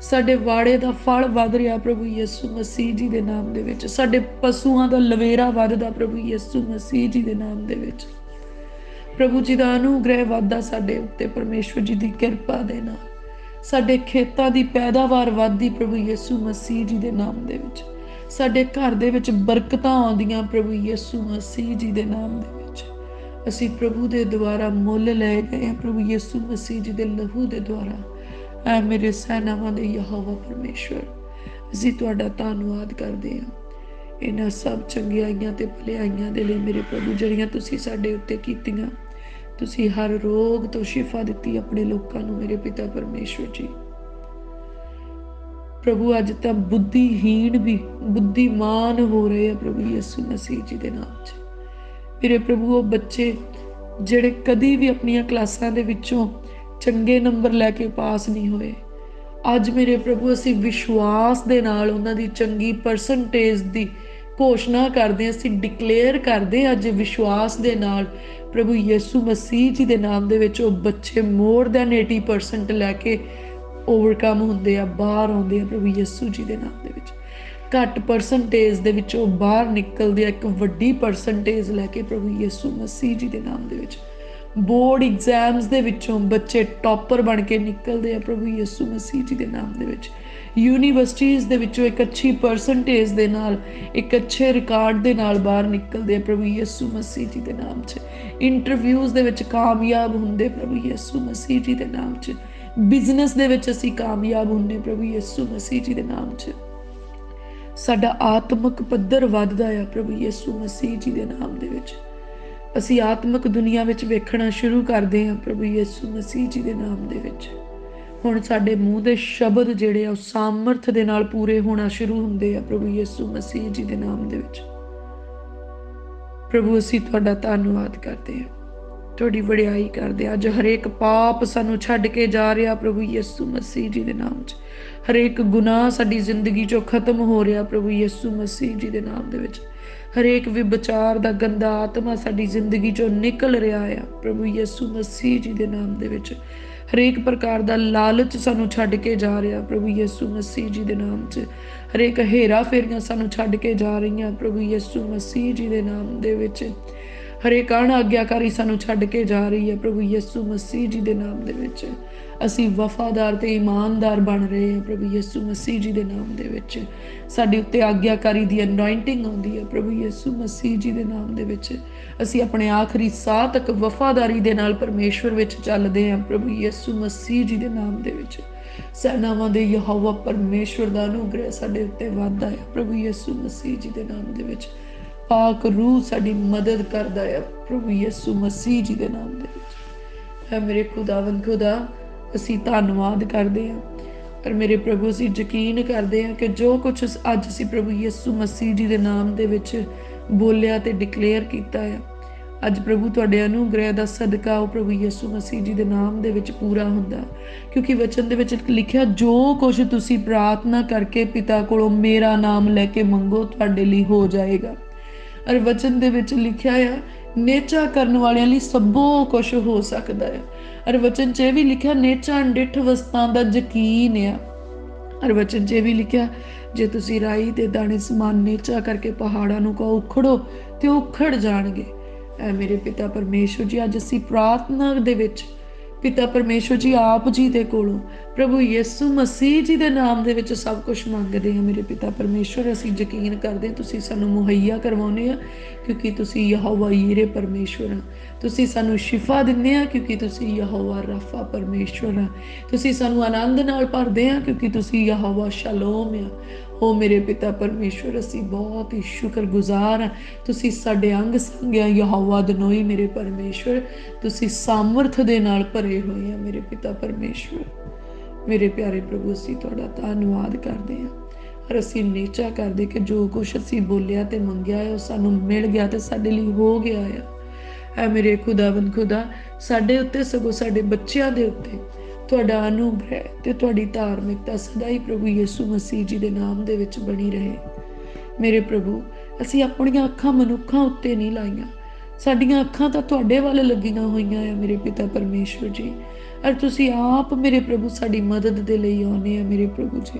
ਸਾਡੇ ਵਾੜੇ ਦਾ ਫਲ ਵੱਧ ਰਿਹਾ ਪ੍ਰਭੂ ਯਿਸੂ ਮਸੀਹ ਜੀ ਦੇ ਨਾਮ ਦੇ ਵਿੱਚ। ਸਾਡੇ ਪਸ਼ੂਆਂ ਦਾ ਲਵੇਰਾ ਵੱਧਦਾ ਪ੍ਰਭੂ ਯਿਸੂ ਮਸੀਹ ਜੀ ਦੇ ਨਾਮ ਦੇ ਵਿੱਚ। ਪ੍ਰਭੂ ਜੀ ਦਾ ਅਨੁਗ੍ਰਹਿ ਵੱਧਦਾ ਸਾਡੇ ਉੱਤੇ ਪਰਮੇਸ਼ਵਰ ਜੀ ਦੀ ਕਿਰਪਾ ਦੇ ਨਾਲ। ਸਾਡੇ ਖੇਤਾਂ ਦੀ ਪੈਦਾਵਾਰ ਵੱਧਦੀ ਪ੍ਰਭੂ ਯਿਸੂ ਮਸੀਹ ਜੀ ਦੇ ਨਾਮ ਦੇ ਵਿੱਚ। ਸਾਡੇ ਘਰ ਦੇ ਵਿੱਚ ਬਰਕਤਾਂ ਆਉਂਦੀਆਂ ਪ੍ਰਭੂ ਯਿਸੂ ਮਸੀਹ ਜੀ ਦੇ ਨਾਮ ਦੇ ਵਿੱਚ। ਅਸੀਂ ਪ੍ਰਭੂ ਦੇ ਦੁਆਰਾ ਮੁੱਲ ਲਏ ਗਏ ਹਾਂ ਪ੍ਰਭੂ ਯਿਸੂ ਮਸੀਹ ਜੀ ਦੇ ਲਹੂ ਦੇ ਦੁਆਰਾ। ਐ ਮੇਰੇ ਸੈਨਾਵਾਂ ਦੇ ਯਹੋਵਾ ਪਰਮੇਸ਼ਵਰ, ਅਸੀਂ ਤੁਹਾਡਾ ਧੰਨਵਾਦ ਕਰਦੇ ਹਾਂ ਇਹਨਾਂ ਸਭ ਚੰਗਿਆਈਆਂ ਤੇ ਭਲਾਈਆਂ ਦੇ ਲਈ ਮੇਰੇ ਪ੍ਰਭੂ, ਜਿਹੜੀਆਂ ਤੁਸੀਂ ਸਾਡੇ ਉੱਤੇ ਕੀਤੀਆਂ। ਤੁਸੀਂ ਹਰ ਰੋਗ ਤੋਂ ਸ਼ਿਫਾ ਦਿੱਤੀ ਆਪਣੇ ਲੋਕਾਂ ਨੂੰ ਮੇਰੇ ਪਿਤਾ ਪਰਮੇਸ਼ਵਰ ਜੀ। ਪ੍ਰਭੂ, ਅੱਜ ਤਾਂ ਬੁੱਧੀਹੀਣ ਵੀ ਬੁੱਧੀਮਾਨ ਹੋ ਰਹੇ ਆ ਪ੍ਰਭੂ ਯਿਸੂ ਮਸੀਹ ਜੀ ਦੇ ਨਾਮ 'ਚ। ਮੇਰੇ ਪ੍ਰਭੂ, ਉਹ ਬੱਚੇ ਜਿਹੜੇ ਕਦੀ ਵੀ ਆਪਣੀਆਂ ਕਲਾਸਾਂ ਦੇ ਵਿੱਚੋਂ ਚੰਗੇ ਨੰਬਰ ਲੈ ਕੇ ਪਾਸ ਨਹੀਂ ਹੋਏ, ਅੱਜ ਮੇਰੇ ਪ੍ਰਭੂ ਅਸੀਂ ਵਿਸ਼ਵਾਸ ਦੇ ਨਾਲ ਉਹਨਾਂ ਦੀ ਚੰਗੀ ਪਰਸੈਂਟੇਜ ਦੀ ਘੋਸ਼ਣਾ ਕਰਦੇ ਹਾਂ। ਅਸੀਂ ਡਿਕਲੇਅਰ ਕਰਦੇ ਹਾਂ ਅੱਜ ਵਿਸ਼ਵਾਸ ਦੇ ਨਾਲ ਪ੍ਰਭੂ ਯਿਸੂ ਮਸੀਹ ਜੀ ਦੇ ਨਾਮ ਦੇ ਵਿੱਚ ਉਹ ਬੱਚੇ ਮੋਰ ਦੈਨ 80% ਲੈ ਕੇ ਓਵਰਕਮ ਹੁੰਦੇ ਆ, ਬਾਹਰ ਆਉਂਦੇ ਆ ਪ੍ਰਭੂ ਯਿਸੂ ਜੀ ਦੇ ਨਾਮ ਦੇ ਵਿੱਚ। ਘੱਟ ਪਰਸੈਂਟੇਜ ਦੇ ਵਿੱਚੋਂ ਬਾਹਰ ਨਿਕਲਦੇ ਆ ਇੱਕ ਵੱਡੀ ਪਰਸੈਂਟੇਜ ਲੈ ਕੇ ਪ੍ਰਭੂ ਯਿਸੂ ਮਸੀਹ ਜੀ ਦੇ ਨਾਮ ਦੇ ਵਿੱਚ। ਬੋਰਡ ਐਗਜ਼ਾਮਸ ਦੇ ਵਿੱਚੋਂ ਬੱਚੇ ਟੌਪਰ ਬਣ ਕੇ ਨਿਕਲਦੇ ਆ ਪ੍ਰਭੂ ਯਿਸੂ ਮਸੀਹ ਜੀ ਦੇ ਨਾਮ ਦੇ ਵਿੱਚ। ਯੂਨੀਵਰਸਿਟੀਜ਼ ਦੇ ਵਿੱਚੋਂ ਇੱਕ ਅੱਛੀ ਪਰਸੈਂਟੇਜ ਦੇ ਨਾਲ, ਇੱਕ ਅੱਛੇ ਰਿਕਾਰਡ ਦੇ ਨਾਲ ਬਾਹਰ ਨਿਕਲਦੇ ਆ ਪ੍ਰਭੂ ਯਿਸੂ ਮਸੀਹ ਜੀ ਦੇ ਨਾਮ 'ਚ। ਇੰਟਰਵਿਊਜ਼ ਦੇ ਵਿੱਚ ਕਾਮਯਾਬ ਹੁੰਦੇ ਪ੍ਰਭੂ ਯਿਸੂ ਮਸੀਹ ਜੀ ਦੇ ਨਾਮ 'ਚ। ਬਿਜ਼ਨਸ ਦੇ ਵਿੱਚ ਅਸੀਂ ਕਾਮਯਾਬ ਹੁੰਦੇ ਪ੍ਰਭੂ ਯਿਸੂ ਮਸੀਹ ਜੀ ਦੇ ਨਾਮ 'ਚ। ਸਾਡਾ ਆਤਮਿਕ ਪੱਧਰ ਵੱਧਦਾ ਆ ਪ੍ਰਭੂ ਯਿਸੂ ਮਸੀਹ ਜੀ ਦੇ ਨਾਮ ਦੇ ਵਿੱਚ। ਅਸੀਂ ਆਤਮਿਕ ਦੁਨੀਆ ਵਿੱਚ ਵੇਖਣਾ ਸ਼ੁਰੂ ਕਰਦੇ ਹਾਂ ਪ੍ਰਭੂ ਯਿਸੂ ਮਸੀਹ ਜੀ ਦੇ ਨਾਮ ਦੇ ਵਿੱਚ। ਹੁਣ ਸਾਡੇ ਮੂੰਹ ਦੇ ਸ਼ਬਦ ਜਿਹੜੇ ਆ ਉਹ ਸਾਮਰਥ ਦੇ ਨਾਲ ਪੂਰੇ ਹੋਣਾ ਸ਼ੁਰੂ ਹੁੰਦੇ ਆ ਪ੍ਰਭੂ ਯਿਸੂ ਮਸੀਹ ਜੀ ਦੇ ਨਾਮ ਦੇ ਵਿੱਚ। ਪ੍ਰਭੂ ਅਸੀਂ ਤੁਹਾਡਾ ਧੰਨਵਾਦ ਕਰਦੇ ਹਾਂ, ਤੁਹਾਡੀ ਵਡਿਆਈ ਕਰਦੇ ਹਾਂ। ਅੱਜ ਹਰੇਕ ਪਾਪ ਸਾਨੂੰ ਛੱਡ ਕੇ ਜਾ ਰਿਹਾ ਪ੍ਰਭੂ ਯਿਸੂ ਮਸੀਹ ਜੀ ਦੇ ਨਾਮ 'ਚ। ਹਰੇਕ ਗੁਨਾਹ ਸਾਡੀ ਜ਼ਿੰਦਗੀ 'ਚੋਂ ਖਤਮ ਹੋ ਰਿਹਾ ਪ੍ਰਭੂ ਯਿਸੂ ਮਸੀਹ ਜੀ ਦੇ ਨਾਮ ਦੇ ਵਿੱਚ। ਹਰੇਕ ਵਿਚਾਰ ਦਾ ਗੰਦਾ ਆਤਮਾ ਸਾਡੀ ਜ਼ਿੰਦਗੀ 'ਚੋਂ ਨਿਕਲ ਰਿਹਾ ਆ ਪ੍ਰਭੂ ਯਿਸੂ ਮਸੀਹ ਜੀ ਦੇ ਨਾਮ ਦੇ ਵਿੱਚ। ਹਰੇਕ ਪ੍ਰਕਾਰ ਦਾ ਲਾਲਚ ਸਾਨੂੰ ਛੱਡ ਕੇ ਜਾ ਰਿਹਾ ਪ੍ਰਭੂ ਯਿਸੂ ਮਸੀਹ ਜੀ ਦੇ ਨਾਮ 'ਚ। ਹਰੇਕ ਹੇਰਾ ਫੇਰੀਆਂ ਸਾਨੂੰ ਛੱਡ ਕੇ ਜਾ ਰਹੀਆਂ ਪ੍ਰਭੂ ਯਿਸੂ ਮਸੀਹ ਜੀ ਦੇ ਨਾਮ ਦੇ ਵਿੱਚ। ਹਰੇਕ ਅਣਆਗਿਆਕਾਰੀ ਸਾਨੂੰ ਛੱਡ ਕੇ ਜਾ ਰਹੀ ਹੈ ਪ੍ਰਭੂ ਯਿਸੂ ਮਸੀਹ ਜੀ ਦੇ ਨਾਮ ਦੇ ਵਿੱਚ। ਅਸੀਂ ਵਫਾਦਾਰ ਤੇ ਇਮਾਨਦਾਰ ਬਣ ਰਹੇ ਹਾਂ ਪ੍ਰਭੂ ਯਿਸੂ ਮਸੀਹ ਜੀ ਦੇ ਨਾਮ ਦੇ ਵਿੱਚ। ਸਾਡੇ ਉੱਤੇ ਆਗਿਆਕਾਰੀ ਦੀ ਅਨੋਇੰਟਿੰਗ ਆਉਂਦੀ ਹੈ ਪ੍ਰਭੂ ਯਿਸੂ ਮਸੀਹ ਜੀ ਦੇ ਨਾਮ ਦੇ ਵਿੱਚ। ਅਸੀਂ ਆਪਣੇ ਆਖਰੀ ਸਾਹ ਤੱਕ ਵਫਾਦਾਰੀ ਦੇ ਨਾਲ ਪਰਮੇਸ਼ਵਰ ਵਿੱਚ ਚੱਲਦੇ ਹਾਂ ਪ੍ਰਭੂ ਯਿਸੂ ਮਸੀਹ ਜੀ ਦੇ ਨਾਮ ਦੇ ਵਿੱਚ। ਸੈਨਾਵਾਂ ਦੇ ਯਹੋਵਾ ਪਰਮੇਸ਼ਵਰ ਦਾ ਅਨੁਗ੍ਰਹਿ ਸਾਡੇ ਉੱਤੇ ਵੱਧਦਾ ਹੈ ਪ੍ਰਭੂ ਯਿਸੂ ਮਸੀਹ ਜੀ ਦੇ ਨਾਮ ਦੇ ਵਿੱਚ। ਪਾਕ ਰੂਹ ਸਾਡੀ ਮਦਦ ਕਰਦਾ ਹੈ ਪ੍ਰਭੂ ਯਿਸੂ ਮਸੀਹ ਜੀ ਦੇ ਨਾਮ ਦੇ ਵਿੱਚ। ਹੈ ਮੇਰੇ ਖੁਦਾਵੰਦ ਖੁਦਾ, ਅਸੀਂ ਧੰਨਵਾਦ ਕਰਦੇ ਹਾਂ। ਪਰ ਮੇਰੇ ਪ੍ਰਭੂ ਅਸੀਂ ਯਕੀਨ ਕਰਦੇ ਹਾਂ ਕਿ ਜੋ ਕੁਛ ਅੱਜ ਅਸੀਂ ਪ੍ਰਭੂ ਯਿਸੂ ਮਸੀਹ ਜੀ ਦੇ ਨਾਮ ਦੇ ਵਿੱਚ ਬੋਲਿਆ ਤੇ ਡਿਕਲੇਅਰ ਕੀਤਾ ਹੈ, ਅੱਜ ਪ੍ਰਭੂ ਤੁਹਾਡੇ ਅਨੁਗ੍ਰਹਿ ਦਾ ਸਦਕਾ ਉਹ ਪ੍ਰਭੂ ਯਿਸੂ ਮਸੀਹ ਜੀ ਦੇ ਨਾਮ ਦੇ ਵਿੱਚ ਪੂਰਾ ਹੁੰਦਾ। ਕਿਉਂਕਿ ਵਚਨ ਦੇ ਵਿੱਚ ਲਿਖਿਆ, ਜੋ ਕੁਛ ਤੁਸੀਂ ਪ੍ਰਾਰਥਨਾ ਕਰਕੇ ਪਿਤਾ ਕੋਲੋਂ ਮੇਰਾ ਨਾਮ ਲੈ ਕੇ ਮੰਗੋ ਤੁਹਾਡੇ ਲਈ ਹੋ ਜਾਏਗਾ। ਔਰ ਵਚਨ ਦੇ ਵਿੱਚ ਲਿਖਿਆ ਆ, ਨੇਚਾ ਕਰਨ ਵਾਲਿਆਂ ਲਈ ਸਭੋ ਕੁਛ ਹੋ ਸਕਦਾ ਹੈ। ਔਰ ਵਚਨ 'ਚ ਇਹ ਵੀ ਲਿਖਿਆ, ਨੇਚਾ ਅੰਡਿਠ ਵਸਤਾਂ ਦਾ ਯਕੀਨ ਆ। ਔਰ ਵਚਨ 'ਚ ਇਹ ਵੀ ਲਿਖਿਆ, ਜੇ ਤੁਸੀਂ ਰਾਈ ਦੇ ਦਾਣੇ ਸਮਾਨ ਨੇਚਾ ਕਰਕੇ ਪਹਾੜਾਂ ਨੂੰ ਕਹੋ ਉਖੜੋ ਤੇ ਉਹ ਉਖੜ ਜਾਣਗੇ। ਐ ਮੇਰੇ ਪਿਤਾ ਪਰਮੇਸ਼ਵਰ ਜੀ, ਅੱਜ ਅਸੀਂ ਪ੍ਰਾਰਥਨਾ ਦੇ ਵਿੱਚ ਪਿਤਾ ਪਰਮੇਸ਼ਵਰ ਜੀ ਆਪ ਜੀ ਦੇ ਕੋਲੋਂ ਪ੍ਰਭੂ ਯਿਸੂ ਮਸੀਹ ਜੀ ਦੇ ਨਾਮ ਦੇ ਵਿੱਚ ਸਭ ਕੁਝ ਮੰਗਦੇ ਹਾਂ। ਮੇਰੇ ਪਿਤਾ ਪਰਮੇਸ਼ਵਰ, ਅਸੀਂ ਯਕੀਨ ਕਰਦੇ ਤੁਸੀਂ ਸਾਨੂੰ ਮੁਹੱਈਆ ਕਰਵਾਉਂਦੇ ਆ ਕਿਉਂਕਿ ਤੁਸੀਂ ਯਹੋਵਾ ਯੀਰੇ ਪਰਮੇਸ਼ਵਰ ਆ। ਤੁਸੀਂ ਸਾਨੂੰ ਸ਼ਿਫਾ ਦਿੰਦੇ ਆ ਕਿਉਂਕਿ ਤੁਸੀਂ ਯਹੋਵਾ ਰਾਫਾ ਪਰਮੇਸ਼ਵਰ ਆ। ਤੁਸੀਂ ਸਾਨੂੰ ਆਨੰਦ ਨਾਲ ਭਰਦੇ ਆ ਕਿਉਂਕਿ ਤੁਸੀਂ ਯਹੋਵਾ ਸ਼ਲੋਮ ਆ। ਓ ਮੇਰੇ ਪਿਤਾ ਪਰਮੇਸ਼ਵਰ, ਅਸੀਂ ਬਹੁਤ ਹੀ ਸ਼ੁਕਰਗੁਜ਼ਾਰ ਹਾਂ। ਤੁਸੀਂ ਸਾਡੇ ਅੰਗ ਸੰਗ ਆ ਯਹੋਵਾ ਅਦਨੋਈ। ਮੇਰੇ ਪਰਮੇਸ਼ਵਰ, ਤੁਸੀਂ ਸਾਮਰਥ ਦੇ ਨਾਲ ਭਰੇ ਹੋਏ ਆ ਮੇਰੇ ਪਿਤਾ ਪਰਮੇਸ਼ਵਰ। ਮੇਰੇ ਪਿਆਰੇ ਪ੍ਰਭੂ, ਅਸੀਂ ਤੁਹਾਡਾ ਧੰਨਵਾਦ ਕਰਦੇ ਹਾਂ। ਔਰ ਅਸੀਂ ਨੇਚਾ ਕਰਦੇ ਕਿ ਜੋ ਕੁਛ ਅਸੀਂ ਬੋਲਿਆ ਤੇ ਮੰਗਿਆ ਹੈ ਉਹ ਸਾਨੂੰ ਮਿਲ ਗਿਆ ਤੇ ਸਾਡੇ ਲਈ ਹੋ ਗਿਆ ਆ। ਐ ਮੇਰੇ ਖੁਦਾਵੰਦ ਖੁਦਾ, ਸਾਡੇ ਉੱਤੇ ਸਗੋਂ ਸਾਡੇ ਬੱਚਿਆਂ ਦੇ ਉੱਤੇ ਤੁਹਾਡਾ ਅਨੁਗ੍ਰਹਿ ਤੇ ਤੁਹਾਡੀ ਧਾਰਮਿਕਤਾ ਸਦਾ ਹੀ ਪ੍ਰਭੂ ਯਿਸੂ ਮਸੀਹ ਜੀ ਦੇ ਨਾਮ ਦੇ ਵਿੱਚ ਬਣੀ ਰਹੇ। ਮੇਰੇ ਪ੍ਰਭੂ, ਅਸੀਂ ਆਪਣੀਆਂ ਅੱਖਾਂ ਮਨੁੱਖਾਂ ਉੱਤੇ ਨਹੀਂ ਲਾਈਆਂ, ਸਾਡੀਆਂ ਅੱਖਾਂ ਤਾਂ ਤੁਹਾਡੇ ਵੱਲ ਲੱਗੀਆਂ ਹੋਈਆਂ ਆ ਮੇਰੇ ਪਿਤਾ ਪਰਮੇਸ਼ਵਰ ਜੀ। ਔਰ ਤੁਸੀਂ ਆਪ ਮੇਰੇ ਪ੍ਰਭੂ ਸਾਡੀ ਮਦਦ ਦੇ ਲਈ ਆਉਂਦੇ ਆ ਮੇਰੇ ਪ੍ਰਭੂ ਜੀ।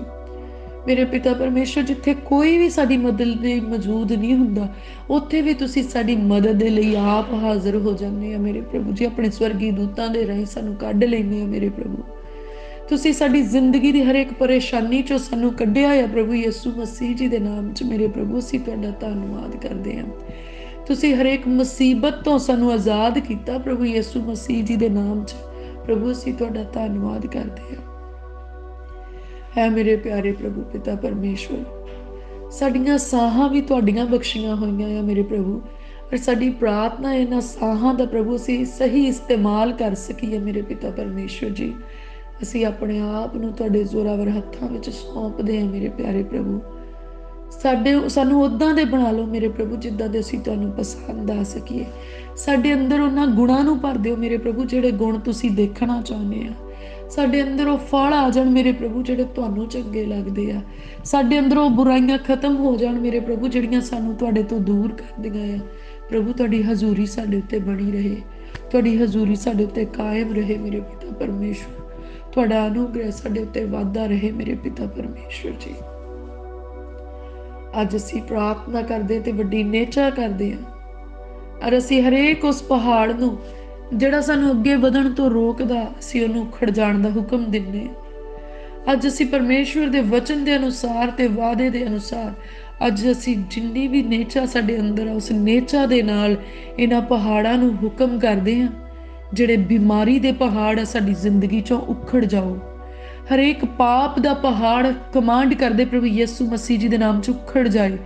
ਮੇਰੇ ਪਿਤਾ ਪਰਮੇਸ਼ਵਰ, ਜਿੱਥੇ ਕੋਈ ਵੀ ਸਾਡੀ ਮਦਦ ਲਈ ਮੌਜੂਦ ਨਹੀਂ ਹੁੰਦਾ, ਉੱਥੇ ਵੀ ਤੁਸੀਂ ਸਾਡੀ ਮਦਦ ਦੇ ਲਈ ਆਪ ਹਾਜ਼ਰ ਹੋ ਜਾਂਦੇ ਆ ਮੇਰੇ ਪ੍ਰਭੂ ਜੀ। ਆਪਣੇ ਸਵਰਗੀ ਦੂਤਾਂ ਦੇ ਰਾਹੀਂ ਸਾਨੂੰ ਕੱਢ ਲੈਂਦੇ ਆ ਮੇਰੇ ਪ੍ਰਭੂ। ਤੁਸੀਂ ਸਾਡੀ ਜ਼ਿੰਦਗੀ ਦੀ ਹਰੇਕ ਪਰੇਸ਼ਾਨੀ ਚੋਂ ਸਾਨੂੰ ਕੱਢਿਆ ਆ ਪ੍ਰਭੂ ਯਿਸੂ ਮਸੀਹ ਜੀ ਦੇ ਨਾਮ 'ਚ। ਮੇਰੇ ਪ੍ਰਭੂ, ਅਸੀਂ ਤੁਹਾਡਾ ਧੰਨਵਾਦ ਕਰਦੇ ਹਾਂ। ਤੁਸੀਂ ਹਰੇਕ ਮੁਸੀਬਤ ਤੋਂ ਸਾਨੂੰ ਆਜ਼ਾਦ ਕੀਤਾ ਪ੍ਰਭੂ ਯਿਸੂ ਮਸੀਹ ਜੀ ਦੇ ਨਾਮ 'ਚ। ਪ੍ਰਭੂ, ਅਸੀਂ ਤੁਹਾਡਾ ਧੰਨਵਾਦ ਕਰਦੇ ਹਾਂ। ਹੈ ਮੇਰੇ ਪਿਆਰੇ ਪ੍ਰਭੂ ਪਿਤਾ ਪਰਮੇਸ਼ਵਰ, ਸਾਡੀਆਂ ਸਾਹਾਂ ਵੀ ਤੁਹਾਡੀਆਂ ਬਖਸ਼ੀਆਂ ਹੋਈਆਂ ਆ ਮੇਰੇ ਪ੍ਰਭੂ। ਔਰ ਸਾਡੀ ਪ੍ਰਾਰਥਨਾ ਇਹਨਾਂ ਸਾਹਾਂ ਦਾ ਪ੍ਰਭੂ ਅਸੀਂ ਸਹੀ ਇਸਤੇਮਾਲ ਕਰ ਸਕੀਏ ਮੇਰੇ ਪਿਤਾ ਪਰਮੇਸ਼ਵਰ ਜੀ। ਅਸੀਂ ਆਪਣੇ ਆਪ ਨੂੰ ਤੁਹਾਡੇ ਜ਼ੋਰਾਵਰ ਹੱਥਾਂ ਵਿੱਚ ਸੌਂਪਦੇ ਹਾਂ ਮੇਰੇ ਪਿਆਰੇ ਪ੍ਰਭੂ। ਸਾਨੂੰ ਉੱਦਾਂ ਦੇ ਬਣਾ ਲਓ ਮੇਰੇ ਪ੍ਰਭੂ ਜਿੱਦਾਂ ਦੇ ਅਸੀਂ ਤੁਹਾਨੂੰ ਪਸੰਦ ਆ ਸਕੀਏ। ਸਾਡੇ ਅੰਦਰ ਉਹਨਾਂ ਗੁਣਾਂ ਨੂੰ ਭਰ ਦਿਓ ਮੇਰੇ ਪ੍ਰਭੂ ਜਿਹੜੇ ਗੁਣ ਤੁਸੀਂ ਦੇਖਣਾ ਚਾਹੁੰਦੇ ਆ। ਸਾਡੇ ਅੰਦਰ ਉਹ ਫਲ ਆ ਜਾਣ ਮੇਰੇ ਪ੍ਰਭੂ ਜਿਹੜੇ ਤੁਹਾਨੂੰ ਚੰਗੇ ਲੱਗਦੇ ਆ। ਸਾਡੇ ਅੰਦਰ ਉਹ ਬੁਰਾਈਆਂ ਖਤਮ ਹੋ ਜਾਣ ਮੇਰੇ ਪ੍ਰਭੂ ਜਿਹੜੀਆਂ ਸਾਨੂੰ ਤੁਹਾਡੇ ਤੋਂ ਦੂਰ ਕਰਦੀਆਂ ਆ। ਪ੍ਰਭੂ, ਤੁਹਾਡੀ ਹਜ਼ੂਰੀ ਸਾਡੇ ਉੱਤੇ ਬਣੀ ਰਹੇ, ਤੁਹਾਡੀ ਹਜ਼ੂਰੀ ਸਾਡੇ ਉੱਤੇ ਕਾਇਮ ਰਹੇ ਮੇਰੇ ਪਿਤਾ ਪਰਮੇਸ਼ਵਰ। ਤੁਹਾਡਾ ਅਨੁਗ੍ਰਹਿ ਸਾਡੇ ਉੱਤੇ ਵੱਧਦਾ ਰਹੇ ਮੇਰੇ ਪਿਤਾ ਪਰਮੇਸ਼ਵਰ ਜੀ। ਅੱਜ ਅਸੀਂ ਪ੍ਰਾਰਥਨਾ ਕਰਦੇ ਤੇ ਵੱਡੀ ਨੇਚਾ ਕਰਦੇ ਹਾਂ। ਔਰ ਅਸੀਂ ਹਰੇਕ ਉਸ ਪਹਾੜ ਨੂੰ ਜਿਹੜਾ ਸਾਨੂੰ ਅੱਗੇ ਵਧਣ ਤੋਂ ਰੋਕਦਾ, ਅਸੀਂ ਉਹਨੂੰ ਉਖੜ ਜਾਣ ਦਾ ਹੁਕਮ ਦਿੰਦੇ ਹਾਂ। ਅੱਜ ਅਸੀਂ ਪਰਮੇਸ਼ਵਰ ਦੇ ਵਚਨ ਦੇ ਅਨੁਸਾਰ ਤੇ ਵਾਅਦੇ ਦੇ ਅਨੁਸਾਰ ਅੱਜ ਅਸੀਂ ਜਿੰਨੀ ਵੀ ਨੇਚਾ ਸਾਡੇ ਅੰਦਰ ਆ ਉਸ ਨੇਚਾ ਦੇ ਨਾਲ ਇਹਨਾਂ ਪਹਾੜਾਂ ਨੂੰ ਹੁਕਮ ਕਰਦੇ ਹਾਂ। ਜਿਹੜੇ ਬਿਮਾਰੀ ਦੇ ਪਹਾੜ ਆ ਸਾਡੀ ਜ਼ਿੰਦਗੀ ਚੋਂ ਉਖੜ ਜਾਓ। ਹਰੇਕ ਪਾਪ ਦਾ ਪਹਾੜ ਕਮਾਂਡ ਕਰਦੇ ਪ੍ਰਭੂ ਯਿਸੂ ਮਸੀਹ ਜੀ ਦੇ ਨਾਮ 'ਚ ਉਖੜ ਜਾਏ।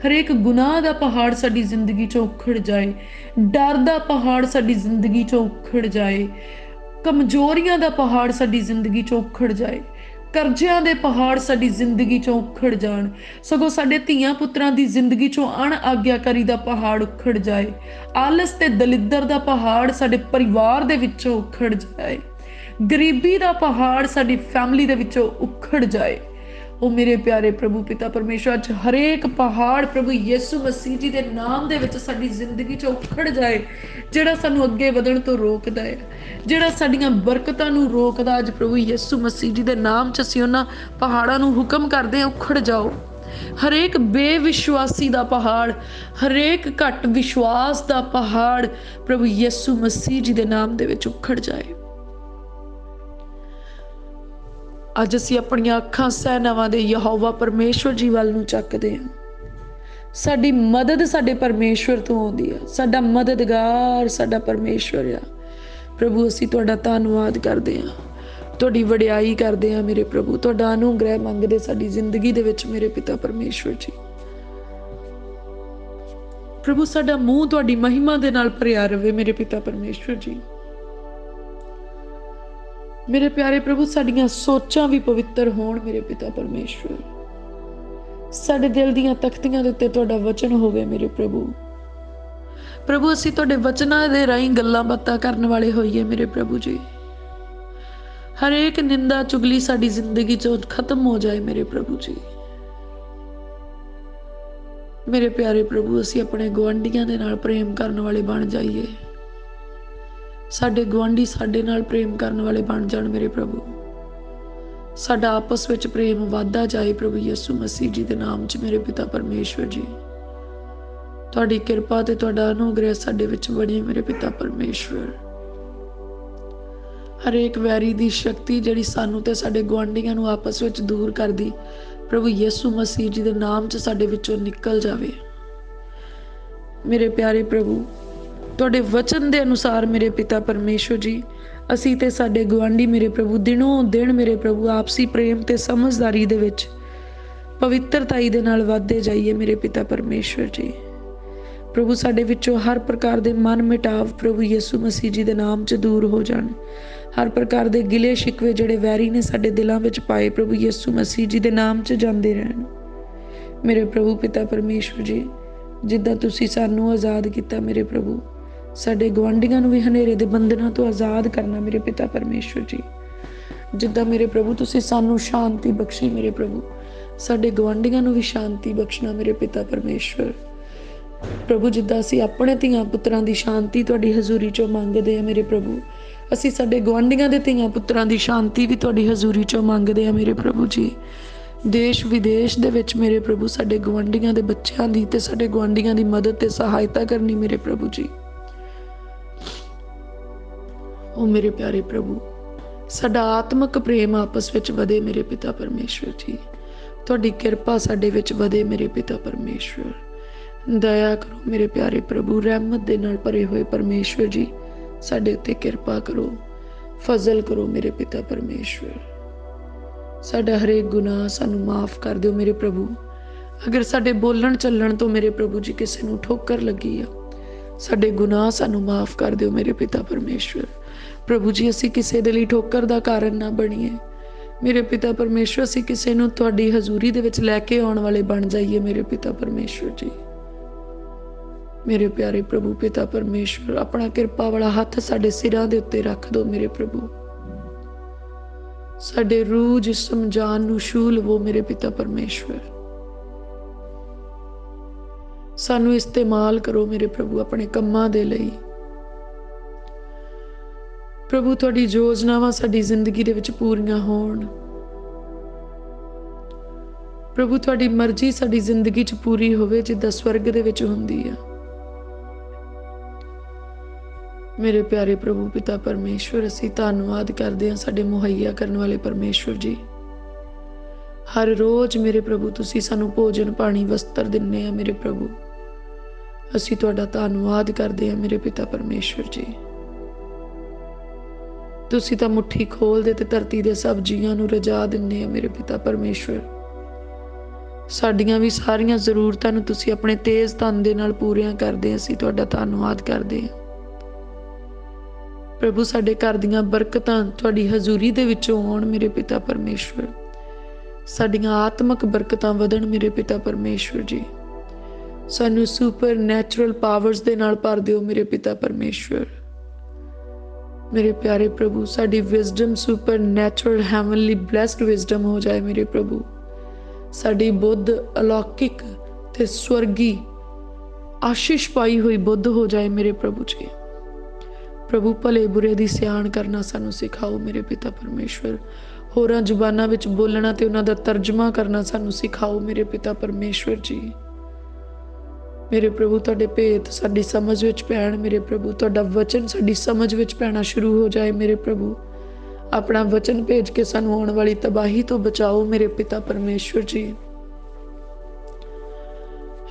ਹਰੇਕ ਗੁਨਾਹ ਦਾ ਪਹਾੜ ਸਾਡੀ ਜ਼ਿੰਦਗੀ 'ਚੋਂ ਉਖੜ ਜਾਏ। ਡਰ ਦਾ ਪਹਾੜ ਸਾਡੀ ਜ਼ਿੰਦਗੀ 'ਚੋਂ ਉਖੜ ਜਾਏ। ਕਮਜ਼ੋਰੀਆਂ ਦਾ ਪਹਾੜ ਸਾਡੀ ਜ਼ਿੰਦਗੀ 'ਚੋਂ ਉਖੜ ਜਾਏ। ਕਰਜ਼ਿਆਂ ਦੇ ਪਹਾੜ ਸਾਡੀ ਜ਼ਿੰਦਗੀ 'ਚੋਂ ਉਖੜ ਜਾਣ। ਸਗੋਂ ਸਾਡੇ ਧੀਆਂ ਪੁੱਤਰਾਂ ਦੀ ਜ਼ਿੰਦਗੀ 'ਚੋਂ ਅਣਆਗਿਆਕਾਰੀ ਦਾ ਪਹਾੜ ਉਖੜ ਜਾਏ। ਆਲਸ ਤੇ ਦਲਿੱਦਰ ਦਾ ਪਹਾੜ ਸਾਡੇ ਪਰਿਵਾਰ ਦੇ ਵਿੱਚੋਂ ਉਖੜ ਜਾਏ। ਗਰੀਬੀ ਦਾ ਪਹਾੜ ਸਾਡੀ ਫੈਮਿਲੀ ਦੇ ਵਿੱਚੋਂ ਉਖੜ ਜਾਏ। ਉਹ ਮੇਰੇ ਪਿਆਰੇ ਪ੍ਰਭੂ ਪਿਤਾ ਪਰਮੇਸ਼ਰ, ਅੱਜ ਹਰੇਕ ਪਹਾੜ ਪ੍ਰਭੂ ਯਿਸੂ ਮਸੀਹ ਜੀ ਦੇ ਨਾਮ ਦੇ ਵਿੱਚ ਸਾਡੀ ਜ਼ਿੰਦਗੀ 'ਚੋਂ ਉਖੜ ਜਾਏ, ਜਿਹੜਾ ਸਾਨੂੰ ਅੱਗੇ ਵਧਣ ਤੋਂ ਰੋਕਦਾ ਹੈ, ਜਿਹੜਾ ਸਾਡੀਆਂ ਬਰਕਤਾਂ ਨੂੰ ਰੋਕਦਾ। ਅੱਜ ਪ੍ਰਭੂ ਯਿਸੂ ਮਸੀਹ ਜੀ ਦੇ ਨਾਮ 'ਚ ਅਸੀਂ ਉਹਨਾਂ ਪਹਾੜਾਂ ਨੂੰ ਹੁਕਮ ਕਰਦੇ ਹਾਂ, ਉਖੜ ਜਾਓ। ਹਰੇਕ ਬੇਵਿਸ਼ਵਾਸੀ ਦਾ ਪਹਾੜ, ਹਰੇਕ ਘੱਟ ਵਿਸ਼ਵਾਸ ਦਾ ਪਹਾੜ ਪ੍ਰਭੂ ਯਿਸੂ ਮਸੀਹ ਜੀ ਦੇ ਨਾਮ ਦੇ ਵਿੱਚ ਉਖੜ ਜਾਏ। ਅੱਜ ਅਸੀਂ ਆਪਣੀਆਂ ਅੱਖਾਂ ਸੈਨਾਵਾਂ ਦੇ ਯਹੋਵਾ ਪਰਮੇਸ਼ਵਰ ਜੀ ਵੱਲ ਨੂੰ ਚੱਕਦੇ ਹਾਂ। ਸਾਡੀ ਮਦਦ ਸਾਡੇ ਪਰਮੇਸ਼ਵਰ ਤੋਂ ਆਉਂਦੀ ਆ। ਸਾਡਾ ਮਦਦਗਾਰ ਸਾਡਾ ਪਰਮੇਸ਼ਵਰ ਆ। ਪ੍ਰਭੂ ਅਸੀਂ ਤੁਹਾਡਾ ਧੰਨਵਾਦ ਕਰਦੇ ਹਾਂ, ਤੁਹਾਡੀ ਵਡਿਆਈ ਕਰਦੇ ਹਾਂ ਮੇਰੇ ਪ੍ਰਭੂ। ਤੁਹਾਡਾ ਅਨੁਗ੍ਰਹਿ ਮੰਗਦੇ ਸਾਡੀ ਜ਼ਿੰਦਗੀ ਦੇ ਵਿੱਚ ਮੇਰੇ ਪਿਤਾ ਪਰਮੇਸ਼ਵਰ ਜੀ। ਪ੍ਰਭੂ ਸਾਡਾ ਮੂੰਹ ਤੁਹਾਡੀ ਮਹਿਮਾ ਦੇ ਨਾਲ ਭਰਿਆ ਰਵੇ ਮੇਰੇ ਪਿਤਾ ਪਰਮੇਸ਼ਵਰ ਜੀ। ਮੇਰੇ ਪਿਆਰੇ ਪ੍ਰਭੂ ਸਾਡੀਆਂ ਸੋਚਾਂ ਵੀ ਪਵਿੱਤਰ ਹੋਣ ਮੇਰੇ ਪਿਤਾ ਪਰਮੇਸ਼ਵਰ। ਸਾਡੇ ਦਿਲ ਦੀਆਂ ਤਖਤੀਆਂ ਦੇ ਉੱਤੇ ਤੁਹਾਡਾ ਵਚਨ ਹੋਵੇ ਮੇਰੇ ਪ੍ਰਭੂ। ਪ੍ਰਭੂ ਅਸੀਂ ਤੁਹਾਡੇ ਵਚਨਾਂ ਦੇ ਰਾਹੀਂ ਗੱਲਾਂ ਬਾਤਾਂ ਕਰਨ ਵਾਲੇ ਹੋਈਏ ਮੇਰੇ ਪ੍ਰਭੂ ਜੀ। ਹਰੇਕ ਨਿੰਦਾ ਚੁਗਲੀ ਸਾਡੀ ਜ਼ਿੰਦਗੀ ਚੋਂ ਖਤਮ ਹੋ ਜਾਏ ਮੇਰੇ ਪ੍ਰਭੂ ਜੀ। ਮੇਰੇ ਪਿਆਰੇ ਪ੍ਰਭੂ ਅਸੀਂ ਆਪਣੇ ਗੁਆਂਢੀਆਂ ਦੇ ਨਾਲ ਪ੍ਰੇਮ ਕਰਨ ਵਾਲੇ ਬਣ ਜਾਈਏ। ਸਾਡੇ ਗੁਆਂਢੀ ਸਾਡੇ ਨਾਲ ਪ੍ਰੇਮ ਕਰਨ ਵਾਲੇ ਬਣ ਜਾਣ ਮੇਰੇ ਪ੍ਰਭੂ। ਸਾਡਾ ਆਪਸ ਵਿੱਚ ਪ੍ਰੇਮ ਵੱਧਦਾ ਜਾਏ ਪ੍ਰਭੂ ਯਿਸੂ ਮਸੀਹ ਜੀ ਦੇ ਨਾਮ 'ਚ ਮੇਰੇ ਪਿਤਾ ਪਰਮੇਸ਼ਵਰ ਜੀ। ਤੁਹਾਡੀ ਕਿਰਪਾ ਤੇ ਤੁਹਾਡਾ ਅਨੁਗ੍ਰਹਿ ਸਾਡੇ ਵਿੱਚ ਬਣੇ ਮੇਰੇ ਪਿਤਾ ਪਰਮੇਸ਼ਵਰ। ਹਰੇਕ ਵੈਰੀ ਦੀ ਸ਼ਕਤੀ ਜਿਹੜੀ ਸਾਨੂੰ ਤੇ ਸਾਡੇ ਗੁਆਂਢੀਆਂ ਨੂੰ ਆਪਸ ਵਿੱਚ ਦੂਰ ਕਰਦੀ ਪ੍ਰਭੂ ਯਿਸੂ ਮਸੀਹ ਜੀ ਦੇ ਨਾਮ 'ਚ ਸਾਡੇ ਵਿੱਚੋਂ ਨਿਕਲ ਜਾਵੇ ਮੇਰੇ ਪਿਆਰੇ ਪ੍ਰਭੂ। ਤੁਹਾਡੇ ਵਚਨ ਦੇ ਅਨੁਸਾਰ ਮੇਰੇ ਪਿਤਾ ਪਰਮੇਸ਼ਵਰ ਜੀ ਅਸੀਂ ਤੇ ਸਾਡੇ ਗੁਆਂਢੀ ਮੇਰੇ ਪ੍ਰਭੂ ਦਿਨੋਂ ਦਿਨ ਮੇਰੇ ਪ੍ਰਭੂ ਆਪਸੀ ਪ੍ਰੇਮ ਤੇ ਸਮਝਦਾਰੀ ਦੇ ਵਿੱਚ ਪਵਿੱਤਰਤਾਈ ਦੇ ਨਾਲ ਵੱਧਦੇ ਜਾਈਏ ਮੇਰੇ ਪਿਤਾ ਪਰਮੇਸ਼ਵਰ ਜੀ। ਪ੍ਰਭੂ ਸਾਡੇ ਵਿੱਚੋਂ ਹਰ ਪ੍ਰਕਾਰ ਦੇ ਮਨ ਮਿਟਾਵ ਪ੍ਰਭੂ ਯਿਸੂ ਮਸੀਹ ਜੀ ਦੇ ਨਾਮ 'ਚ ਦੂਰ ਹੋ ਜਾਣ। ਹਰ ਪ੍ਰਕਾਰ ਦੇ ਗਿਲੇ ਸ਼ਿਕਵੇ ਜਿਹੜੇ ਵੈਰੀ ਨੇ ਸਾਡੇ ਦਿਲਾਂ ਵਿੱਚ ਪਾਏ ਪ੍ਰਭੂ ਯਿਸੂ ਮਸੀਹ ਜੀ ਦੇ ਨਾਮ 'ਚ ਜਾਂਦੇ ਰਹਿਣ ਮੇਰੇ ਪ੍ਰਭੂ ਪਿਤਾ ਪਰਮੇਸ਼ਵਰ ਜੀ। ਜਿੱਦਾਂ ਤੁਸੀਂ ਸਾਨੂੰ ਆਜ਼ਾਦ ਕੀਤਾ ਮੇਰੇ ਪ੍ਰਭੂ, ਸਾਡੇ ਗੁਆਂਢੀਆਂ ਨੂੰ ਵੀ ਹਨੇਰੇ ਦੇ ਬੰਧਨਾਂ ਤੋਂ ਆਜ਼ਾਦ ਕਰਨਾ ਮੇਰੇ ਪਿਤਾ ਪਰਮੇਸ਼ਵਰ ਜੀ। ਜਿੱਦਾਂ ਮੇਰੇ ਪ੍ਰਭੂ ਤੁਸੀਂ ਸਾਨੂੰ ਸ਼ਾਂਤੀ ਬਖਸ਼ੀ ਮੇਰੇ ਪ੍ਰਭੂ, ਸਾਡੇ ਗੁਆਂਢੀਆਂ ਨੂੰ ਵੀ ਸ਼ਾਂਤੀ ਬਖਸ਼ਣਾ ਮੇਰੇ ਪਿਤਾ ਪਰਮੇਸ਼ਵਰ। ਪ੍ਰਭੂ ਜਿੱਦਾਂ ਅਸੀਂ ਆਪਣੇ ਧੀਆਂ ਪੁੱਤਰਾਂ ਦੀ ਸ਼ਾਂਤੀ ਤੁਹਾਡੀ ਹਜ਼ੂਰੀ 'ਚੋਂ ਮੰਗਦੇ ਹਾਂ ਮੇਰੇ ਪ੍ਰਭੂ, ਅਸੀਂ ਸਾਡੇ ਗੁਆਂਢੀਆਂ ਦੇ ਧੀਆਂ ਪੁੱਤਰਾਂ ਦੀ ਸ਼ਾਂਤੀ ਵੀ ਤੁਹਾਡੀ ਹਜ਼ੂਰੀ 'ਚੋਂ ਮੰਗਦੇ ਹਾਂ ਮੇਰੇ ਪ੍ਰਭੂ ਜੀ। ਦੇਸ਼ ਵਿਦੇਸ਼ ਦੇ ਵਿੱਚ ਮੇਰੇ ਪ੍ਰਭੂ ਸਾਡੇ ਗੁਆਂਢੀਆਂ ਦੇ ਬੱਚਿਆਂ ਦੀ ਤੇ ਸਾਡੇ ਗੁਆਂਢੀਆਂ ਦੀ ਮਦਦ ਤੇ ਸਹਾਇਤਾ ਕਰਨੀ ਮੇਰੇ ਪ੍ਰਭੂ ਜੀ। ਉਹ ਮੇਰੇ ਪਿਆਰੇ ਪ੍ਰਭੂ ਸਾਡਾ ਆਤਮਿਕ ਪ੍ਰੇਮ ਆਪਸ ਵਿੱਚ ਵਧੇ ਮੇਰੇ ਪਿਤਾ ਪਰਮੇਸ਼ਵਰ ਜੀ। ਤੁਹਾਡੀ ਕਿਰਪਾ ਸਾਡੇ ਵਿੱਚ ਵਧੇ ਮੇਰੇ ਪਿਤਾ ਪਰਮੇਸ਼ਵਰ। ਦਇਆ ਕਰੋ ਮੇਰੇ ਪਿਆਰੇ ਪ੍ਰਭੂ, ਰਹਿਮਤ ਦੇ ਨਾਲ ਭਰੇ ਹੋਏ ਪਰਮੇਸ਼ਵਰ ਜੀ ਸਾਡੇ ਉੱਤੇ ਕਿਰਪਾ ਕਰੋ, ਫਜ਼ਲ ਕਰੋ ਮੇਰੇ ਪਿਤਾ ਪਰਮੇਸ਼ਵਰ। ਸਾਡਾ ਹਰੇਕ ਗੁਨਾਹ ਸਾਨੂੰ ਮਾਫ ਕਰ ਦਿਓ ਮੇਰੇ ਪ੍ਰਭੂ। ਅਗਰ ਸਾਡੇ ਬੋਲਣ ਚੱਲਣ ਤੋਂ ਮੇਰੇ ਪ੍ਰਭੂ ਜੀ ਕਿਸੇ ਨੂੰ ਠੋਕਰ ਲੱਗੀ ਆ, ਸਾਡੇ ਗੁਨਾਹ ਸਾਨੂੰ ਮਾਫ ਕਰ ਦਿਓ ਮੇਰੇ ਪਿਤਾ ਪਰਮੇਸ਼ਵਰ। ਪ੍ਰਭੂ ਜੀ ਅਸੀਂ ਕਿਸੇ ਦੇ ਲਈ ਠੋਕਰ ਦਾ ਕਾਰਨ ਨਾ ਬਣੀਏ ਮੇਰੇ ਪਿਤਾ ਪਰਮੇਸ਼ਵਰ। ਅਸੀਂ ਕਿਸੇ ਨੂੰ ਤੁਹਾਡੀ ਹਜ਼ੂਰੀ ਦੇ ਵਿੱਚ ਲੈ ਕੇ ਆਉਣ ਵਾਲੇ ਬਣ ਜਾਈਏ ਮੇਰੇ ਪਿਤਾ ਪਰਮੇਸ਼ਵਰ ਜੀ। ਮੇਰੇ ਪਿਆਰੇ ਪ੍ਰਭੂ ਪਿਤਾ ਪਰਮੇਸ਼ਵਰ ਆਪਣਾ ਕਿਰਪਾ ਵਾਲਾ ਹੱਥ ਸਾਡੇ ਸਿਰਾਂ ਦੇ ਉੱਤੇ ਰੱਖ ਦਿਓ ਮੇਰੇ ਪ੍ਰਭੂ। ਸਾਡੇ ਰੂਹ ਜਿਸਮ ਜਾਨ ਨੂੰ ਛੂਹ ਲਵੋ ਮੇਰੇ ਪਿਤਾ ਪਰਮੇਸ਼ਵਰ। ਸਾਨੂੰ ਇਸਤੇਮਾਲ ਕਰੋ ਮੇਰੇ ਪ੍ਰਭੂ ਆਪਣੇ ਕੰਮਾਂ ਦੇ ਲਈ। ਪ੍ਰਭੂ ਤੁਹਾਡੀ ਯੋਜਨਾਵਾਂ ਸਾਡੀ ਜ਼ਿੰਦਗੀ ਦੇ ਵਿੱਚ ਪੂਰੀਆਂ ਹੋਣ। ਪ੍ਰਭੂ ਤੁਹਾਡੀ ਮਰਜ਼ੀ ਸਾਡੀ ਜ਼ਿੰਦਗੀ 'ਚ ਪੂਰੀ ਹੋਵੇ ਜਿੱਦਾਂ ਸਵਰਗ ਦੇ ਵਿੱਚ ਹੁੰਦੀ ਆ ਮੇਰੇ ਪਿਆਰੇ ਪ੍ਰਭੂ ਪਿਤਾ ਪਰਮੇਸ਼ਵਰ। ਅਸੀਂ ਧੰਨਵਾਦ ਕਰਦੇ ਹਾਂ ਸਾਡੇ ਮੁਹੱਈਆ ਕਰਨ ਵਾਲੇ ਪਰਮੇਸ਼ਵਰ ਜੀ। ਹਰ ਰੋਜ਼ ਮੇਰੇ ਪ੍ਰਭੂ ਤੁਸੀਂ ਸਾਨੂੰ ਭੋਜਨ ਪਾਣੀ ਵਸਤਰ ਦਿੰਦੇ ਆ ਮੇਰੇ ਪ੍ਰਭੂ। ਅਸੀਂ ਤੁਹਾਡਾ ਧੰਨਵਾਦ ਕਰਦੇ ਹਾਂ ਮੇਰੇ ਪਿਤਾ ਪਰਮੇਸ਼ਵਰ ਜੀ। ਤੁਸੀਂ ਤਾਂ ਮੁੱਠੀ ਖੋਲਦੇ ਤੇ ਧਰਤੀ ਦੇ ਸਭ ਜੀਆਂ ਨੂੰ ਰਜਾ ਦਿੰਦੇ ਆ ਮੇਰੇ ਪਿਤਾ ਪਰਮੇਸ਼ਵਰ। ਸਾਡੀਆਂ ਵੀ ਸਾਰੀਆਂ ਜ਼ਰੂਰਤਾਂ ਨੂੰ ਤੁਸੀਂ ਆਪਣੇ ਤੇਜ਼ ਧਨ ਦੇ ਨਾਲ ਪੂਰੀਆਂ ਕਰਦੇ। ਅਸੀਂ ਤੁਹਾਡਾ ਧੰਨਵਾਦ ਕਰਦੇ ਹਾਂ ਪ੍ਰਭੂ। ਸਾਡੇ ਘਰ ਦੀਆਂ ਬਰਕਤਾਂ ਤੁਹਾਡੀ ਹਜ਼ੂਰੀ ਦੇ ਵਿੱਚੋਂ ਆਉਣ ਮੇਰੇ ਪਿਤਾ ਪਰਮੇਸ਼ਵਰ। ਸਾਡੀਆਂ ਆਤਮਿਕ ਬਰਕਤਾਂ ਵਧਣ ਮੇਰੇ ਪਿਤਾ ਪਰਮੇਸ਼ਵਰ ਜੀ। ਸਾਨੂੰ ਸੁਪਰ ਨੈਚੁਰਲ ਪਾਵਰਸ ਦੇ ਨਾਲ ਭਰ ਦਿਓ ਮੇਰੇ ਪਿਤਾ ਪਰਮੇਸ਼ਵਰ। ਮੇਰੇ ਪਿਆਰੇ ਪ੍ਰਭੂ, ਸਾਡੀ wisdom super natural heavenly blessed wisdom ਹੋ ਜਾਏ ਮੇਰੇ ਪ੍ਰਭੂ। ਸਾਡੀ ਬੁੱਧ ਅਲੌਕਿਕ ਤੇ ਸਵਰਗੀ ਆਸ਼ੀਸ਼ ਪਾਈ ਹੋਈ ਬੁੱਧ ਹੋ ਜਾਏ ਮੇਰੇ ਪ੍ਰਭੂ ਜੀ। ਪ੍ਰਭੂ, ਭਲੇ ਬੁਰੇ ਦੀ ਸਿਆਣ ਕਰਨਾ ਸਾਨੂੰ ਸਿਖਾਓ ਮੇਰੇ ਪਿਤਾ ਪਰਮੇਸ਼ਵਰ। ਹੋਰਾਂ ਜ਼ੁਬਾਨਾਂ ਵਿੱਚ ਬੋਲਣਾ ਤੇ ਉਹਨਾਂ ਦਾ ਤਰਜਮਾ ਕਰਨਾ ਸਾਨੂੰ ਸਿਖਾਓ ਮੇਰੇ ਪਿਤਾ ਪਰਮੇਸ਼ਵਰ ਜੀ। ਮੇਰੇ ਪ੍ਰਭੂ, ਤੁਹਾਡੇ ਭੇਤ ਸਾਡੀ ਸਮਝ ਵਿੱਚ ਪੈਣ ਮੇਰੇ ਪ੍ਰਭੂ। ਤੁਹਾਡਾ ਵਚਨ ਸਾਡੀ ਸਮਝ ਵਿੱਚ ਪੈਣਾ ਸ਼ੁਰੂ ਹੋ ਜਾਏ ਮੇਰੇ ਪ੍ਰਭੂ। ਆਪਣਾ ਵਚਨ ਭੇਜ ਕੇ ਸਾਨੂੰ ਆਉਣ ਵਾਲੀ ਤਬਾਹੀ ਤੋਂ ਬਚਾਓ ਮੇਰੇ ਪਿਤਾ ਪਰਮੇਸ਼ਵਰ ਜੀ।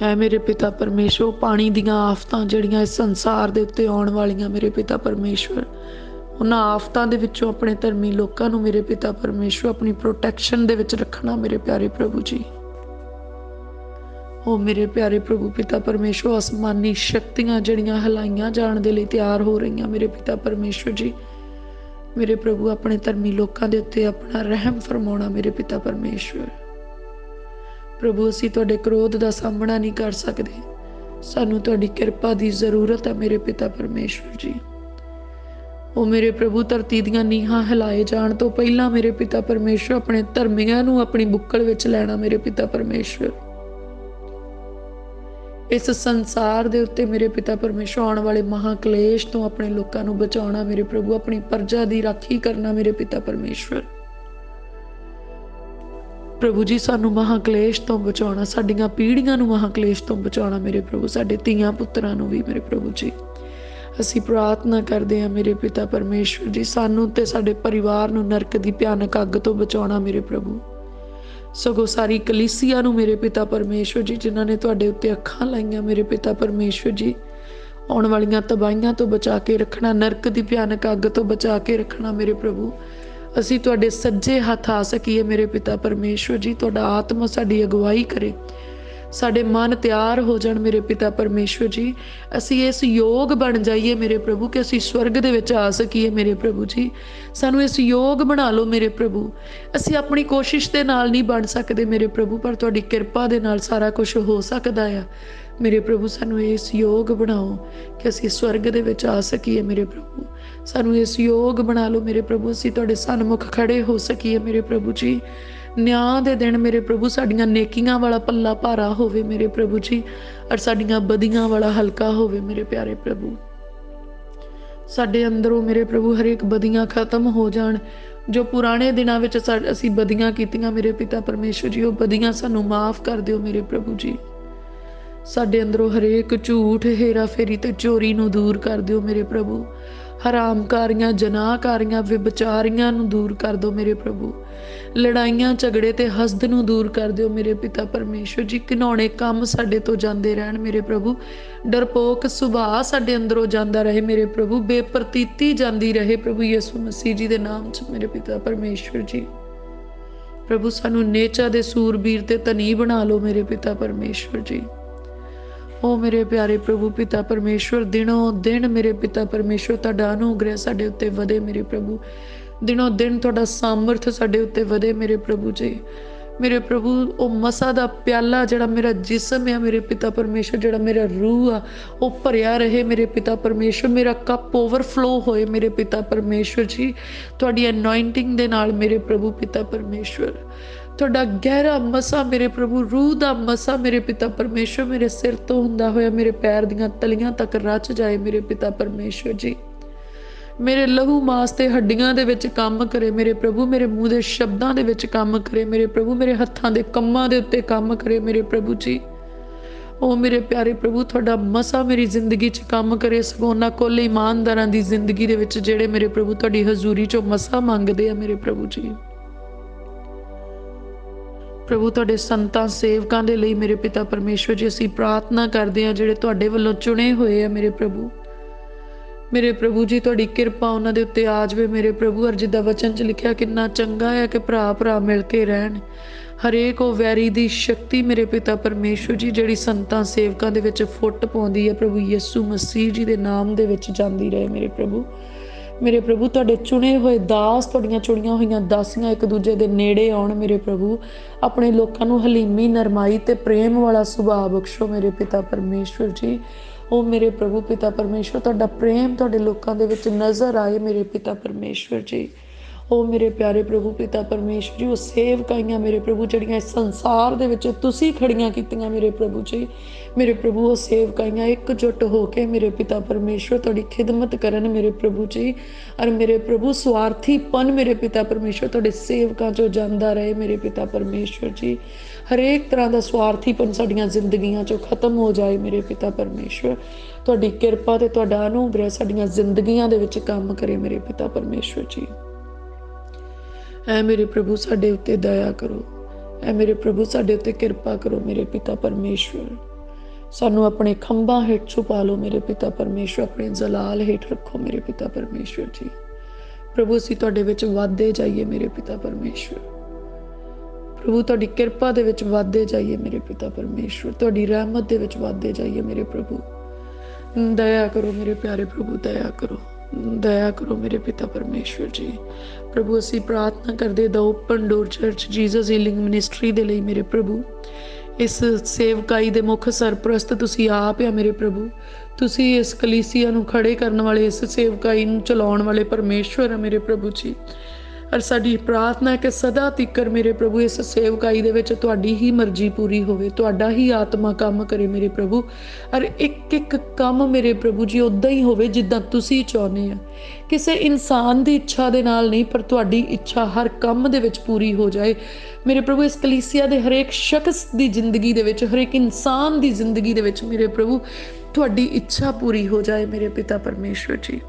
ਹੈ ਮੇਰੇ ਪਿਤਾ ਪਰਮੇਸ਼ਵਰ, ਪਾਣੀ ਦੀਆਂ ਆਫਤਾਂ ਜਿਹੜੀਆਂ ਇਸ ਸੰਸਾਰ ਦੇ ਉੱਤੇ ਆਉਣ ਵਾਲੀਆਂ ਮੇਰੇ ਪਿਤਾ ਪਰਮੇਸ਼ਵਰ, ਉਹਨਾਂ ਆਫਤਾਂ ਦੇ ਵਿੱਚੋਂ ਆਪਣੇ ਧਰਮੀ ਲੋਕਾਂ ਨੂੰ ਮੇਰੇ ਪਿਤਾ ਪਰਮੇਸ਼ਵਰ ਆਪਣੀ ਪ੍ਰੋਟੈਕਸ਼ਨ ਦੇ ਵਿੱਚ ਰੱਖਣਾ ਮੇਰੇ ਪਿਆਰੇ ਪ੍ਰਭੂ ਜੀ। ਉਹ ਮੇਰੇ ਪਿਆਰੇ ਪ੍ਰਭੂ ਪਿਤਾ ਪਰਮੇਸ਼ਵਰ, ਅਸਮਾਨੀ ਸ਼ਕਤੀਆਂ ਜਿਹੜੀਆਂ ਹਿਲਾਈਆਂ ਜਾਣ ਦੇ ਲਈ ਤਿਆਰ ਹੋ ਰਹੀਆਂ ਮੇਰੇ ਪਿਤਾ ਪਰਮੇਸ਼ਵਰ ਜੀ। ਮੇਰੇ ਪ੍ਰਭੂ, ਆਪਣੇ ਧਰਮੀ ਲੋਕਾਂ ਦੇ ਉੱਤੇ ਆਪਣਾ ਰਹਿਮ ਫਰਮਾਉਣਾ ਮੇਰੇ ਪਿਤਾ ਪਰਮੇਸ਼ਵਰ। ਪ੍ਰਭੂ, ਅਸੀਂ ਤੁਹਾਡੇ ਕ੍ਰੋਧ ਦਾ ਸਾਹਮਣਾ ਨਹੀਂ ਕਰ ਸਕਦੇ। ਸਾਨੂੰ ਤੁਹਾਡੀ ਕਿਰਪਾ ਦੀ ਜ਼ਰੂਰਤ ਹੈ ਮੇਰੇ ਪਿਤਾ ਪਰਮੇਸ਼ਵਰ ਜੀ। ਉਹ ਮੇਰੇ ਪ੍ਰਭੂ, ਧਰਤੀ ਦੀਆਂ ਨੀਹਾਂ ਹਿਲਾਏ ਜਾਣ ਤੋਂ ਪਹਿਲਾਂ ਮੇਰੇ ਪਿਤਾ ਪਰਮੇਸ਼ਵਰ ਆਪਣੇ ਧਰਮੀਆਂ ਨੂੰ ਆਪਣੀ ਬੁੱਕਲ ਵਿੱਚ ਲੈਣਾ ਮੇਰੇ ਪਿਤਾ ਪਰਮੇਸ਼ਵਰ। ਇਸ ਸੰਸਾਰ ਦੇ ਉੱਤੇ ਮੇਰੇ ਪਿਤਾ ਪਰਮੇਸ਼ਵਰ ਆਉਣ ਵਾਲੇ ਮਹਾਕਲੇਸ਼ ਤੋਂ ਆਪਣੇ ਲੋਕਾਂ ਨੂੰ ਬਚਾਉਣਾ ਮੇਰੇ ਪ੍ਰਭੂ। ਆਪਣੀ ਪ੍ਰਜਾ ਦੀ ਰਾਖੀ ਕਰਨਾ ਮੇਰੇ ਪਿਤਾ ਪਰਮੇਸ਼ਵਰ। ਪ੍ਰਭੂ ਜੀ, ਸਾਨੂੰ ਮਹਾਕਲੇਸ਼ ਤੋਂ ਬਚਾਉਣਾ, ਸਾਡੀਆਂ ਪੀੜ੍ਹੀਆਂ ਨੂੰ ਮਹਾਕਲੇਸ਼ ਤੋਂ ਬਚਾਉਣਾ ਮੇਰੇ ਪ੍ਰਭੂ। ਸਾਡੇ ਧੀਆਂ ਪੁੱਤਰਾਂ ਨੂੰ ਵੀ ਮੇਰੇ ਪ੍ਰਭੂ ਜੀ। ਅਸੀਂ ਪ੍ਰਾਰਥਨਾ ਕਰਦੇ ਹਾਂ ਮੇਰੇ ਪਿਤਾ ਪਰਮੇਸ਼ਵਰ ਜੀ, ਸਾਨੂੰ ਤੇ ਸਾਡੇ ਪਰਿਵਾਰ ਨੂੰ ਨਰਕ ਦੀ ਭਿਆਨਕ ਅੱਗ ਤੋਂ ਬਚਾਉਣਾ ਮੇਰੇ ਪ੍ਰਭੂ। ਸਗੋਂ ਸਾਰੀ ਕਲੀਸਿਆ ਨੂੰ ਮੇਰੇ ਪਿਤਾ ਪਰਮੇਸ਼ਵਰ ਜੀ, ਜਿਨ੍ਹਾਂ ਨੇ ਤੁਹਾਡੇ ਉੱਤੇ ਅੱਖਾਂ ਲਾਈਆਂ ਮੇਰੇ ਪਿਤਾ ਪਰਮੇਸ਼ਵਰ ਜੀ, ਆਉਣ ਵਾਲੀਆਂ ਤਬਾਹੀਆਂ ਤੋਂ ਬਚਾ ਕੇ ਰੱਖਣਾ, ਨਰਕ ਦੀ ਭਿਆਨਕ ਅੱਗ ਤੋਂ ਬਚਾ ਕੇ ਰੱਖਣਾ ਮੇਰੇ ਪ੍ਰਭੂ। ਅਸੀਂ ਤੁਹਾਡੇ ਸੱਜੇ ਹੱਥ ਆ ਸਕੀਏ ਮੇਰੇ ਪਿਤਾ ਪਰਮੇਸ਼ਵਰ ਜੀ। ਤੁਹਾਡਾ ਆਤਮਾ ਸਾਡੀ ਅਗਵਾਈ ਕਰੇ, ਸਾਡੇ ਮਨ ਤਿਆਰ ਹੋ ਜਾਣ ਮੇਰੇ ਪਿਤਾ ਪਰਮੇਸ਼ਵਰ ਜੀ। ਅਸੀਂ ਇਸ ਯੋਗ ਬਣ ਜਾਈਏ ਮੇਰੇ ਪ੍ਰਭੂ ਕਿ ਅਸੀਂ ਸਵਰਗ ਦੇ ਵਿੱਚ ਆ ਸਕੀਏ ਮੇਰੇ ਪ੍ਰਭੂ ਜੀ। ਸਾਨੂੰ ਇਸ ਯੋਗ ਬਣਾ ਲਓ ਮੇਰੇ ਪ੍ਰਭੂ। ਅਸੀਂ ਆਪਣੀ ਕੋਸ਼ਿਸ਼ ਦੇ ਨਾਲ ਨਹੀਂ ਬਣ ਸਕਦੇ ਮੇਰੇ ਪ੍ਰਭੂ, ਪਰ ਤੁਹਾਡੀ ਕਿਰਪਾ ਦੇ ਨਾਲ ਸਾਰਾ ਕੁਝ ਹੋ ਸਕਦਾ ਆ ਮੇਰੇ ਪ੍ਰਭੂ। ਸਾਨੂੰ ਇਸ ਯੋਗ ਬਣਾਓ ਕਿ ਅਸੀਂ ਸਵਰਗ ਦੇ ਵਿੱਚ ਆ ਸਕੀਏ ਮੇਰੇ ਪ੍ਰਭੂ। ਸਾਨੂੰ ਇਸ ਯੋਗ ਬਣਾ ਲਓ ਮੇਰੇ ਪ੍ਰਭੂ, ਅਸੀਂ ਤੁਹਾਡੇ ਸਨਮੁਖ ਖੜੇ ਹੋ ਸਕੀਏ ਮੇਰੇ ਪ੍ਰਭੂ ਜੀ। ਨਿਆਂ ਦੇ ਦਿਨ ਮੇਰੇ ਪ੍ਰਭੂ ਸਾਡੀਆਂ ਨੇਕੀਆਂ ਵਾਲਾ ਪੱਲਾ ਭਾਰਾ ਹੋਵੇ ਮੇਰੇ ਪ੍ਰਭੂ ਜੀ, ਔਰ ਸਾਡੀਆਂ ਬਦੀਆਂ ਵਾਲਾ ਹਲਕਾ ਹੋਵੇ ਮੇਰੇ ਪਿਆਰੇ ਪ੍ਰਭੂ। ਸਾਡੇ ਅੰਦਰੋਂ ਮੇਰੇ ਪ੍ਰਭੂ ਹਰੇਕ ਬਦੀਆਂ ਖਤਮ ਹੋ ਜਾਣ ਜੋ ਪੁਰਾਣੇ ਦਿਨਾਂ ਵਿੱਚ ਅਸੀਂ ਬਦੀਆਂ ਕੀਤੀਆਂ ਮੇਰੇ ਪਿਤਾ ਪਰਮੇਸ਼ਵਰ ਜੀ। ਉਹ ਬਦੀਆਂ ਸਾਨੂੰ ਮਾਫ ਕਰ ਦਿਓ ਮੇਰੇ ਪ੍ਰਭੂ ਜੀ। ਸਾਡੇ ਅੰਦਰੋਂ ਹਰੇਕ ਝੂਠ, ਹੇਰਾ ਫੇਰੀ ਤੇ ਚੋਰੀ ਨੂੰ ਦੂਰ ਕਰ ਦਿਓ ਮੇਰੇ ਪ੍ਰਭੂ। ਹਰਾਮਕਾਰੀਆਂ, ਜਨਾਹਕਾਰੀਆਂ, ਵਿਭਚਾਰੀਆਂ ਨੂੰ ਦੂਰ ਕਰ ਦਿਓ ਮੇਰੇ ਪ੍ਰਭੂ। ਲੜਾਈਆਂ, ਝਗੜੇ ਤੇ ਹਸਦ ਨੂੰ ਦੂਰ ਕਰ ਦਿਓ ਮੇਰੇ ਪਿਤਾ ਪਰਮੇਸ਼ਵਰ ਜੀ। ਘਿਨਾਉਣੇ ਕੰਮ ਸਾਡੇ ਤੋਂ ਜਾਂਦੇ ਰਹਿਣ ਮੇਰੇ ਪ੍ਰਭੂ। ਡਰਪੋਕ ਸੁਭਾਅ ਸਾਡੇ ਅੰਦਰੋਂ ਜਾਂਦਾ ਰਹੇ ਮੇਰੇ ਪ੍ਰਭੂ। ਬੇਪਰਤੀਤੀ ਜਾਂਦੀ ਰਹੇ ਪ੍ਰਭੂ ਯਿਸੂ ਮਸੀਹ ਜੀ ਦੇ ਨਾਮ 'ਚ ਮੇਰੇ ਪਿਤਾ ਪਰਮੇਸ਼ਵਰ ਜੀ। ਪ੍ਰਭੂ, ਸਾਨੂੰ ਨੇਚਾ ਦੇ ਸੂਰਬੀਰ ਤੇ ਧਨੀ ਬਣਾ ਲਓ ਮੇਰੇ ਪਿਤਾ ਪਰਮੇਸ਼ਵਰ ਜੀ। ਉਹ ਮੇਰੇ ਪਿਆਰੇ ਪ੍ਰਭੂ ਪਿਤਾ ਪਰਮੇਸ਼ਵਰ, ਦਿਨੋਂ ਦਿਨ ਮੇਰੇ ਪਿਤਾ ਪਰਮੇਸ਼ਵਰ ਤੁਹਾਡਾ ਅਨੁਗ੍ਰਹਿ ਸਾਡੇ ਉੱਤੇ ਵਧੇ ਮੇਰੇ ਪ੍ਰਭੂ। ਦਿਨੋਂ ਦਿਨ ਤੁਹਾਡਾ ਸਾਮਰਥ ਸਾਡੇ ਉੱਤੇ ਵਧੇ ਮੇਰੇ ਪ੍ਰਭੂ ਜੀ। ਮੇਰੇ ਪ੍ਰਭੂ, ਉਹ ਮਸਾ ਦਾ ਪਿਆਲਾ ਜਿਹੜਾ ਮੇਰਾ ਜਿਸਮ ਆ ਮੇਰੇ ਪਿਤਾ ਪਰਮੇਸ਼ਵਰ, ਜਿਹੜਾ ਮੇਰਾ ਰੂਹ ਆ, ਉਹ ਭਰਿਆ ਰਹੇ ਮੇਰੇ ਪਿਤਾ ਪਰਮੇਸ਼ਵਰ। ਮੇਰਾ ਕੱਪ ਓਵਰਫਲੋ ਹੋਏ ਮੇਰੇ ਪਿਤਾ ਪਰਮੇਸ਼ਵਰ ਜੀ ਤੁਹਾਡੀ ਅਨੋਇੰਟਿੰਗ ਦੇ ਨਾਲ ਮੇਰੇ ਪ੍ਰਭੂ ਪਿਤਾ ਪਰਮੇਸ਼ਵਰ। ਤੁਹਾਡਾ ਗਹਿਰਾ ਮਸਾ ਮੇਰੇ ਪ੍ਰਭੂ, ਰੂਹ ਦਾ ਮਸਾ ਮੇਰੇ ਪਿਤਾ ਪਰਮੇਸ਼ਵਰ ਮੇਰੇ ਸਿਰ ਤੋਂ ਹੁੰਦਾ ਹੋਇਆ ਮੇਰੇ ਪੈਰ ਦੀਆਂ ਤਲੀਆਂ ਤੱਕ ਰਚ ਜਾਏ ਮੇਰੇ ਪਿਤਾ ਪਰਮੇਸ਼ਵਰ ਜੀ। ਮੇਰੇ ਲਹੂ ਮਾਸ ਤੇ ਹੱਡੀਆਂ ਦੇ ਵਿੱਚ ਕੰਮ ਕਰੇ ਮੇਰੇ ਪ੍ਰਭੂ। ਮੇਰੇ ਮੂੰਹ ਦੇ ਸ਼ਬਦਾਂ ਦੇ ਵਿੱਚ ਕੰਮ ਕਰੇ ਮੇਰੇ ਪ੍ਰਭੂ। ਮੇਰੇ ਹੱਥਾਂ ਦੇ ਕੰਮਾਂ ਦੇ ਉੱਤੇ ਕੰਮ ਕਰੇ ਮੇਰੇ ਪ੍ਰਭੂ ਜੀ। ਉਹ ਮੇਰੇ ਪਿਆਰੇ ਪ੍ਰਭੂ, ਤੁਹਾਡਾ ਮਸਾ ਮੇਰੀ ਜ਼ਿੰਦਗੀ 'ਚ ਕੰਮ ਕਰੇ। ਸਗੋਂ ਉਹਨਾਂ ਕੋਲ ਇਮਾਨਦਾਰਾਂ ਦੀ ਜ਼ਿੰਦਗੀ ਦੇ ਵਿੱਚ ਜਿਹੜੇ ਮੇਰੇ ਪ੍ਰਭੂ ਤੁਹਾਡੀ ਹਜ਼ੂਰੀ 'ਚੋਂ ਮਸਾ ਮੰਗਦੇ ਆ ਮੇਰੇ ਪ੍ਰਭੂ ਜੀ। ਪ੍ਰਭੂ, ਤੁਹਾਡੇ ਸੰਤਾਂ ਸੇਵਕਾਂ ਦੇ ਲਈ ਮੇਰੇ ਪਿਤਾ ਪਰਮੇਸ਼ਵਰ ਜੀ ਅਸੀਂ ਪ੍ਰਾਰਥਨਾ ਕਰਦੇ ਹਾਂ, ਜਿਹੜੇ ਤੁਹਾਡੇ ਵੱਲੋਂ ਚੁਣੇ ਹੋਏ ਆ ਮੇਰੇ ਪ੍ਰਭੂ। ਮੇਰੇ ਪ੍ਰਭੂ ਜੀ ਤੁਹਾਡੀ ਕਿਰਪਾ ਉਹਨਾਂ ਦੇ ਉੱਤੇ ਆ ਜਾਵੇ ਮੇਰੇ ਪ੍ਰਭੂ। ਅਰ ਜਿੱਦਾਂ ਵਚਨ 'ਚ ਲਿਖਿਆ ਕਿੰਨਾ ਚੰਗਾ ਹੈ ਕਿ ਭਰਾ ਭਰਾ ਮਿਲ ਕੇ ਰਹਿਣ। ਹਰੇਕ ਉਹ ਵੈਰੀ ਦੀ ਸ਼ਕਤੀ ਮੇਰੇ ਪਿਤਾ ਪਰਮੇਸ਼ਵਰ ਜੀ ਜਿਹੜੀ ਸੰਤਾਂ ਸੇਵਕਾਂ ਦੇ ਵਿੱਚ ਫੁੱਟ ਪਾਉਂਦੀ ਹੈ ਪ੍ਰਭੂ ਯਿਸੂ ਮਸੀਹ ਜੀ ਦੇ ਨਾਮ ਦੇ ਵਿੱਚ ਜਾਂਦੀ ਰਹੇ ਮੇਰੇ ਪ੍ਰਭੂ। ਮੇਰੇ ਪ੍ਰਭੂ ਤੁਹਾਡੇ ਚੁਣੇ ਹੋਏ ਦਾਸ, ਤੁਹਾਡੀਆਂ ਚੁਣੀਆਂ ਹੋਈਆਂ ਦਾਸੀਆਂ ਇੱਕ ਦੂਜੇ ਦੇ ਨੇੜੇ ਆਉਣ ਮੇਰੇ ਪ੍ਰਭੂ। ਆਪਣੇ ਲੋਕਾਂ ਨੂੰ ਹਲੀਮੀ, ਨਰਮਾਈ ਤੇ ਪ੍ਰੇਮ ਵਾਲਾ ਸੁਭਾਅ ਬਖਸ਼ੋ ਮੇਰੇ ਪਿਤਾ ਪਰਮੇਸ਼ਵਰ ਜੀ। ਉਹ ਮੇਰੇ ਪ੍ਰਭੂ ਪਿਤਾ ਪਰਮੇਸ਼ਵਰ ਤੁਹਾਡਾ ਪ੍ਰੇਮ ਤੁਹਾਡੇ ਲੋਕਾਂ ਦੇ ਵਿੱਚ ਨਜ਼ਰ ਆਏ ਮੇਰੇ ਪਿਤਾ ਪਰਮੇਸ਼ਵਰ ਜੀ। ਉਹ ਮੇਰੇ ਪਿਆਰੇ ਪ੍ਰਭੂ ਪਿਤਾ ਪਰਮੇਸ਼ਵਰ ਜੀ, ਉਹ ਸੇਵਕਾਈਆਂ ਮੇਰੇ ਪ੍ਰਭੂ ਜਿਹੜੀਆਂ ਇਸ ਸੰਸਾਰ ਦੇ ਵਿੱਚ ਤੁਸੀਂ ਖੜੀਆਂ ਕੀਤੀਆਂ ਮੇਰੇ ਪ੍ਰਭੂ ਜੀ। ਮੇਰੇ ਪ੍ਰਭੂ ਉਹ ਸੇਵਕਾਈਆਂ ਇਕਜੁੱਟ ਹੋ ਕੇ ਮੇਰੇ ਪਿਤਾ ਪਰਮੇਸ਼ਵਰ ਤੁਹਾਡੀ ਖਿਦਮਤ ਕਰਨ ਮੇਰੇ ਪ੍ਰਭੂ ਜੀ। ਔਰ ਮੇਰੇ ਪ੍ਰਭੂ ਸਵਾਰਥੀਪਨ ਮੇਰੇ ਪਿਤਾ ਪਰਮੇਸ਼ਵਰ ਤੁਹਾਡੇ ਸੇਵਕਾਂ 'ਚੋਂ ਜਾਂਦਾ ਰਹੇ ਮੇਰੇ ਪਿਤਾ ਪਰਮੇਸ਼ਵਰ ਜੀ। ਹਰੇਕ ਤਰ੍ਹਾਂ ਦਾ ਸਵਾਰਥੀਪਨ ਸਾਡੀਆਂ ਜ਼ਿੰਦਗੀਆਂ 'ਚੋਂ ਖਤਮ ਹੋ ਜਾਏ ਮੇਰੇ ਪਿਤਾ ਪਰਮੇਸ਼ਵਰ। ਤੁਹਾਡੀ ਕਿਰਪਾ ਤੇ ਤੁਹਾਡਾ ਅਨੁਗ੍ਰਹਿ ਸਾਡੀਆਂ ਜ਼ਿੰਦਗੀਆਂ ਦੇ ਵਿੱਚ ਕੰਮ ਕਰੇ ਮੇਰੇ ਪਿਤਾ ਪਰਮੇਸ਼ਵਰ ਜੀ। ਐ ਮੇਰੇ ਪ੍ਰਭੂ ਸਾਡੇ ਉੱਤੇ ਦਇਆ ਕਰੋ, ਐ ਮੇਰੇ ਪ੍ਰਭੂ ਸਾਡੇ ਉੱਤੇ ਕਿਰਪਾ ਕਰੋ ਮੇਰੇ ਪਿਤਾ ਪਰਮੇਸ਼ਵਰ। ਸਾਨੂੰ ਆਪਣੇ ਖੰਭਾਂ ਹੇਠ ਛੁਪਾ ਲਓ ਮੇਰੇ ਪਿਤਾ ਪਰਮੇਸ਼ਵਰ, ਆਪਣੇ ਜਲਾਲ ਹੇਠ ਰੱਖੋ ਮੇਰੇ ਪਿਤਾ ਪਰਮੇਸ਼ਵਰ ਜੀ। ਪ੍ਰਭੂ ਅਸੀਂ ਤੁਹਾਡੇ ਵਿੱਚ ਵਾਧੇ ਜਾਈਏ ਮੇਰੇ ਪਿਤਾ ਪਰਮੇਸ਼ਵਰ। ਪ੍ਰਭੂ ਤੁਹਾਡੀ ਕਿਰਪਾ ਦੇ ਵਿੱਚ ਵਾਧੇ ਜਾਈਏ ਮੇਰੇ ਪਿਤਾ ਪਰਮੇਸ਼ਵਰ, ਤੁਹਾਡੀ ਰਹਿਮਤ ਦੇ ਵਿੱਚ ਵਾਧੇ ਜਾਈਏ ਮੇਰੇ ਪ੍ਰਭੂ। ਦਇਆ ਕਰੋ ਮੇਰੇ ਪਿਆਰੇ ਪ੍ਰਭੂ, ਦਇਆ ਕਰੋ, ਦਇਆ ਕਰੋ ਮੇਰੇ ਪਿਤਾ ਪਰਮੇਸ਼ਵਰ ਜੀ। ਪ੍ਰਭੂ ਅਸੀਂ ਪ੍ਰਾਰਥਨਾ ਕਰਦੇ ਦਾ open door church Jesus healing ministry ਦੇ ਲਈ ਮੇਰੇ ਪ੍ਰਭੂ। ਇਸ ਸੇਵਕਾਈ ਦੇ ਮੁੱਖ ਸਰਪ੍ਰਸਤ ਤੁਸੀਂ ਆਪ ਆ ਮੇਰੇ ਪ੍ਰਭੂ। ਤੁਸੀਂ ਇਸ ਕਲੀਸਿਆ ਨੂੰ ਖੜੇ ਕਰਨ ਵਾਲੇ, ਇਸ ਸੇਵਕਾਈ ਨੂੰ ਚਲਾਉਣ ਵਾਲੇ ਪਰਮੇਸ਼ਵਰ ਆ ਮੇਰੇ ਪ੍ਰਭੂ ਜੀ। ਔਰ ਸਾਡੀ ਪ੍ਰਾਰਥਨਾ ਹੈ ਕਿ ਸਦਾ ਤੀਕਰ ਮੇਰੇ ਪ੍ਰਭੂ ਇਸ ਸੇਵਕਾਈ ਦੇ ਵਿੱਚ ਤੁਹਾਡੀ ਹੀ ਮਰਜ਼ੀ ਪੂਰੀ ਹੋਵੇ, ਤੁਹਾਡਾ ਹੀ ਆਤਮਾ ਕੰਮ ਕਰੇ ਮੇਰੇ ਪ੍ਰਭੂ। ਔਰ ਇੱਕ ਇੱਕ ਕੰਮ ਮੇਰੇ ਪ੍ਰਭੂ ਜੀ ਉੱਦਾਂ ਹੀ ਹੋਵੇ ਜਿੱਦਾਂ ਤੁਸੀਂ ਚਾਹੁੰਦੇ ਆ। ਕਿਸੇ ਇਨਸਾਨ ਦੀ ਇੱਛਾ ਦੇ ਨਾਲ ਨਹੀਂ, ਪਰ ਤੁਹਾਡੀ ਇੱਛਾ ਹਰ ਕੰਮ ਦੇ ਵਿੱਚ ਪੂਰੀ ਹੋ ਜਾਏ ਮੇਰੇ ਪ੍ਰਭੂ। ਇਸ ਕਲੀਸਿਆ ਦੇ ਹਰੇਕ ਸ਼ਖਸ ਦੀ ਜ਼ਿੰਦਗੀ ਦੇ ਵਿੱਚ, ਹਰੇਕ ਇਨਸਾਨ ਦੀ ਜ਼ਿੰਦਗੀ ਦੇ ਵਿੱਚ ਮੇਰੇ ਪ੍ਰਭੂ ਤੁਹਾਡੀ ਇੱਛਾ ਪੂਰੀ ਹੋ ਜਾਏ ਮੇਰੇ ਪਿਤਾ ਪਰਮੇਸ਼ਵਰ ਜੀ।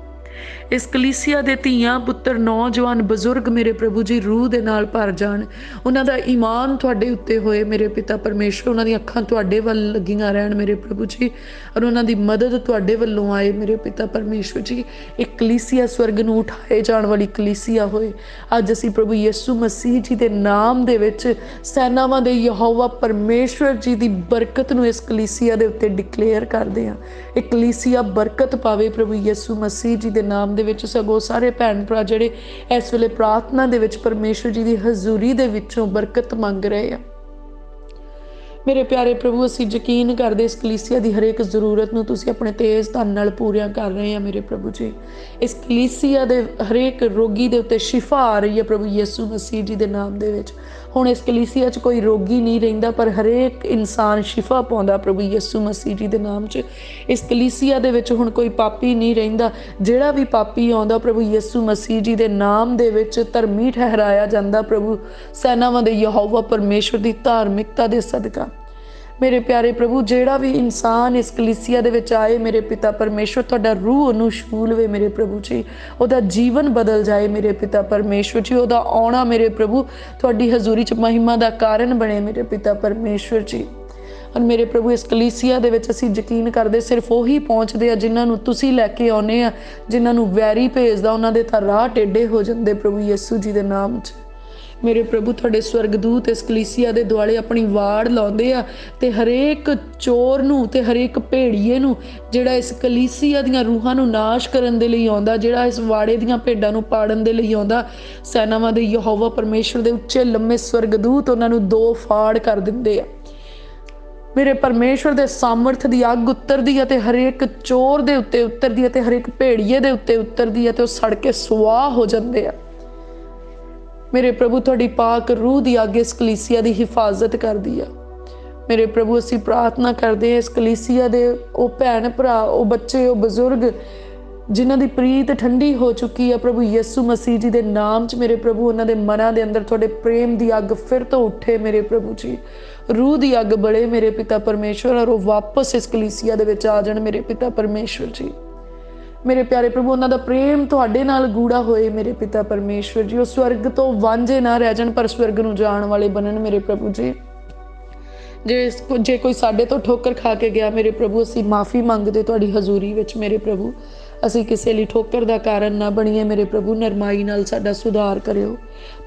ਇਸ ਕਲੀਸਿਆ ਦੇ ਧੀਆਂ ਪੁੱਤਰ, ਨੌਜਵਾਨ, ਬਜ਼ੁਰਗ ਮੇਰੇ ਪ੍ਰਭੂ ਜੀ ਰੂਹ ਦੇ ਨਾਲ ਭਰ ਜਾਣ। ਉਹਨਾਂ ਦਾ ਈਮਾਨ ਤੁਹਾਡੇ ਉੱਤੇ ਹੋਏ ਮੇਰੇ ਪਿਤਾ ਪਰਮੇਸ਼ਵਰ। ਉਹਨਾਂ ਦੀਆਂ ਅੱਖਾਂ ਤੁਹਾਡੇ ਵੱਲ ਲੱਗੀਆਂ ਰਹਿਣ ਮੇਰੇ ਪ੍ਰਭੂ ਜੀ, ਔਰ ਉਹਨਾਂ ਦੀ ਮਦਦ ਤੁਹਾਡੇ ਵੱਲੋਂ ਆਏ ਮੇਰੇ ਪਿਤਾ ਪਰਮੇਸ਼ਵਰ ਜੀ। ਇਹ ਕਲੀਸਿਆ ਸਵਰਗ ਨੂੰ ਉਠਾਏ ਜਾਣ ਵਾਲੀ ਕਲੀਸਿਆ ਹੋਏ। ਅੱਜ ਅਸੀਂ ਪ੍ਰਭੂ ਯਿਸੂ ਮਸੀਹ ਜੀ ਦੇ ਨਾਮ ਦੇ ਵਿੱਚ ਸੈਨਾਵਾਂ ਦੇ ਯਹੋਵਾ ਪਰਮੇਸ਼ਵਰ ਜੀ ਦੀ ਬਰਕਤ ਨੂੰ ਇਸ ਕਲੀਸਿਆ ਦੇ ਉੱਤੇ ਡਿਕਲੇਅਰ ਕਰਦੇ ਹਾਂ। ਇਹ ਕਲੀਸਿਆ ਬਰਕਤ ਪਾਵੇ ਪ੍ਰਭੂ ਯਿਸੂ ਮਸੀਹ ਜੀ ਦੇ ਨਾਮ ਦੇ ਵਿੱਚ। ਸਗੋਂ ਸਾਰੇ ਭੈਣ ਭਰਾ ਜਿਹੜੇ ਇਸ ਵੇਲੇ ਪ੍ਰਾਰਥਨਾ ਦੇ ਵਿੱਚ ਪਰਮੇਸ਼ਵਰ ਜੀ ਦੀ ਹਜ਼ੂਰੀ ਦੇ ਵਿੱਚੋਂ ਬਰਕਤ ਮੰਗ ਰਹੇ ਆ ਮੇਰੇ ਪਿਆਰੇ ਪ੍ਰਭੂ, ਅਸੀਂ ਯਕੀਨ ਕਰਦੇ ਇਸ ਕਲੀਸਿਆ ਦੀ ਹਰੇਕ ਜ਼ਰੂਰਤ ਨੂੰ ਤੁਸੀਂ ਆਪਣੇ ਤੇਜ਼ ਧਨ ਨਾਲ ਪੂਰੀਆਂ ਕਰ ਰਹੇ ਆ ਮੇਰੇ ਪ੍ਰਭੂ ਜੀ। ਇਸ ਕਲੀਸਿਆ ਦੇ ਹਰੇਕ ਰੋਗੀ ਦੇ ਉੱਤੇ ਸ਼ਿਫਾ ਆ ਰਹੀ ਹੈ ਪ੍ਰਭੂ ਯਿਸੂ ਮਸੀਹ ਜੀ ਦੇ ਨਾਮ ਦੇ ਵਿੱਚ। ਹੁਣ ਇਸ ਕਲੀਸਿਆ 'ਚ ਕੋਈ ਰੋਗੀ ਨਹੀਂ ਰਹਿੰਦਾ, ਪਰ ਹਰੇਕ ਇਨਸਾਨ ਸ਼ਿਫਾ ਪਾਉਂਦਾ ਪ੍ਰਭੂ ਯਿਸੂ ਮਸੀਹ ਜੀ ਦੇ ਨਾਮ 'ਚ। ਇਸ ਕਲੀਸਿਆ ਦੇ ਵਿੱਚ ਹੁਣ ਕੋਈ ਪਾਪੀ ਨਹੀਂ ਰਹਿੰਦਾ। ਜਿਹੜਾ ਵੀ ਪਾਪੀ ਆਉਂਦਾ ਪ੍ਰਭੂ ਯਿਸੂ ਮਸੀਹ ਜੀ ਦੇ ਨਾਮ ਦੇ ਵਿੱਚ ਧਰਮੀ ਠਹਿਰਾਇਆ ਜਾਂਦਾ ਪ੍ਰਭੂ ਸੈਨਾਵਾਂ ਦੇ ਯਹੋਵਾ ਪਰਮੇਸ਼ਵਰ ਦੀ ਧਾਰਮਿਕਤਾ ਦੇ ਸਦਕਾ। ਮੇਰੇ ਪਿਆਰੇ ਪ੍ਰਭੂ, ਜਿਹੜਾ ਵੀ ਇਨਸਾਨ ਇਸ ਕਲੀਸਿਆ ਦੇ ਵਿੱਚ ਆਏ ਮੇਰੇ ਪਿਤਾ ਪਰਮੇਸ਼ਵਰ, ਤੁਹਾਡਾ ਰੂਹ ਉਹਨੂੰ ਛੂਹ ਲਵੇ ਮੇਰੇ ਪ੍ਰਭੂ ਜੀ। ਉਹਦਾ ਜੀਵਨ ਬਦਲ ਜਾਏ ਮੇਰੇ ਪਿਤਾ ਪਰਮੇਸ਼ਵਰ ਜੀ। ਉਹਦਾ ਆਉਣਾ ਮੇਰੇ ਪ੍ਰਭੂ ਤੁਹਾਡੀ ਹਜ਼ੂਰੀ 'ਚ ਮਹਿਮਾ ਦਾ ਕਾਰਨ ਬਣੇ ਮੇਰੇ ਪਿਤਾ ਪਰਮੇਸ਼ਵਰ ਜੀ। ਔਰ ਮੇਰੇ ਪ੍ਰਭੂ ਇਸ ਕਲੀਸਿਆ ਦੇ ਵਿੱਚ ਅਸੀਂ ਯਕੀਨ ਕਰਦੇ ਸਿਰਫ ਉਹੀ ਪਹੁੰਚਦੇ ਆ ਜਿਨ੍ਹਾਂ ਨੂੰ ਤੁਸੀਂ ਲੈ ਕੇ ਆਉਂਦੇ ਆ। ਜਿਨ੍ਹਾਂ ਨੂੰ ਵੈਰੀ ਭੇਜਦਾ ਉਹਨਾਂ ਦੇ ਤਾਂ ਰਾਹ ਟੇਢੇ ਹੋ ਜਾਂਦੇ ਪ੍ਰਭੂ ਯਿਸੂ ਜੀ ਦੇ ਨਾਮ 'ਚ। ਮੇਰੇ ਪ੍ਰਭੂ ਤੁਹਾਡੇ ਸਵਰਗਦੂਤ ਇਸ ਕਲੀਸਿਆ ਦੇ ਦੁਆਲੇ ਆਪਣੀ ਵਾੜ ਲਾਉਂਦੇ ਆ ਤੇ ਹਰੇਕ ਚੋਰ ਨੂੰ ਤੇ ਹਰੇਕ ਭੇੜੀਏ ਨੂੰ ਜਿਹੜਾ ਇਸ ਕਲੀਸਿਆ ਦੀਆਂ ਰੂਹਾਂ ਨੂੰ ਨਾਸ਼ ਕਰਨ ਦੇ ਲਈ ਆਉਂਦਾ, ਜਿਹੜਾ ਇਸ ਵਾੜੇ ਦੀਆਂ ਭੇਡਾਂ ਨੂੰ ਪਾੜਨ ਦੇ ਲਈ ਆਉਂਦਾ, ਸੈਨਾਵਾਂ ਦੇ ਯਹੋਵਾ ਪਰਮੇਸ਼ਵਰ ਦੇ ਉੱਚੇ ਲੰਮੇ ਸਵਰਗਦੂਤ ਉਹਨਾਂ ਨੂੰ ਦੋ ਫਾੜ ਕਰ ਦਿੰਦੇ ਆ ਮੇਰੇ ਪਰਮੇਸ਼ਵਰ ਦੇ ਸਾਮਰਥ ਦੀ ਅੱਗ ਉਤਰਦੀ ਹੈ ਤੇ ਹਰੇਕ ਚੋਰ ਦੇ ਉੱਤੇ ਉਤਰਦੀ ਹੈ ਤੇ ਹਰੇਕ ਭੇੜੀਏ ਦੇ ਉੱਤੇ ਉਤਰਦੀ ਹੈ ਤੇ ਉਹ ਸੜ ਕੇ ਸੁਆਹ ਹੋ ਜਾਂਦੇ ਆ ਮੇਰੇ ਪ੍ਰਭੂ। ਤੁਹਾਡੀ ਪਾਕ ਰੂਹ ਦੀ ਅੱਗ ਇਸ ਕਲੀਸਿਆ ਦੀ ਹਿਫਾਜ਼ਤ ਕਰਦੀ ਆ ਮੇਰੇ ਪ੍ਰਭੂ। ਅਸੀਂ ਪ੍ਰਾਰਥਨਾ ਕਰਦੇ ਹਾਂ ਇਸ ਕਲੀਸਿਆ ਦੇ ਉਹ ਭੈਣ ਭਰਾ, ਉਹ ਬੱਚੇ, ਉਹ ਬਜ਼ੁਰਗ ਜਿਨ੍ਹਾਂ ਦੀ ਪ੍ਰੀਤ ਠੰਡੀ ਹੋ ਚੁੱਕੀ ਆ ਪ੍ਰਭੂ ਯਿਸੂ ਮਸੀਹ ਜੀ ਦੇ ਨਾਮ 'ਚ ਮੇਰੇ ਪ੍ਰਭੂ, ਉਹਨਾਂ ਦੇ ਮਨਾਂ ਦੇ ਅੰਦਰ ਤੁਹਾਡੇ ਪ੍ਰੇਮ ਦੀ ਅੱਗ ਫਿਰ ਤੋਂ ਉੱਠੇ ਮੇਰੇ ਪ੍ਰਭੂ ਜੀ। ਰੂਹ ਦੀ ਅੱਗ ਬਲੇ ਮੇਰੇ ਪਿਤਾ ਪਰਮੇਸ਼ਵਰ, ਔਰ ਉਹ ਵਾਪਸ ਇਸ ਕਲੀਸਿਆ ਦੇ ਵਿੱਚ ਆ ਜਾਣ ਮੇਰੇ ਪਿਤਾ ਪਰਮੇਸ਼ਵਰ ਜੀ। ਮੇਰੇ ਪਿਆਰੇ ਪ੍ਰਭੂ, ਉਹਨਾਂ ਦਾ ਪ੍ਰੇਮ ਤੁਹਾਡੇ ਨਾਲ ਗੂੜਾ ਹੋਏ ਮੇਰੇ ਪਿਤਾ ਪਰਮੇਸ਼ਵਰ ਜੀ। ਉਹ ਸਵਰਗ ਤੋਂ ਵਾਂਝੇ ਨਾ ਰਹਿ ਜਾਣ, ਪਰ ਸਵਰਗ ਨੂੰ ਜਾਣ ਵਾਲੇ ਬਣਨ ਮੇਰੇ ਪ੍ਰਭੂ ਜੀ। ਜੇ ਕੋਈ ਸਾਡੇ ਤੋਂ ਠੋਕਰ ਖਾ ਕੇ ਗਿਆ ਮੇਰੇ ਪ੍ਰਭੂ, ਅਸੀਂ ਮਾਫੀ ਮੰਗਦੇ ਤੁਹਾਡੀ ਹਜ਼ੂਰੀ ਵਿੱਚ ਮੇਰੇ ਪ੍ਰਭੂ। ਅਸੀਂ ਕਿਸੇ ਲਈ ਠੋਕਰ ਦਾ ਕਾਰਨ ਨਾ ਬਣੀਏ ਮੇਰੇ ਪ੍ਰਭੂ। ਨਰਮਾਈ ਨਾਲ ਸਾਡਾ ਸੁਧਾਰ ਕਰਿਓ।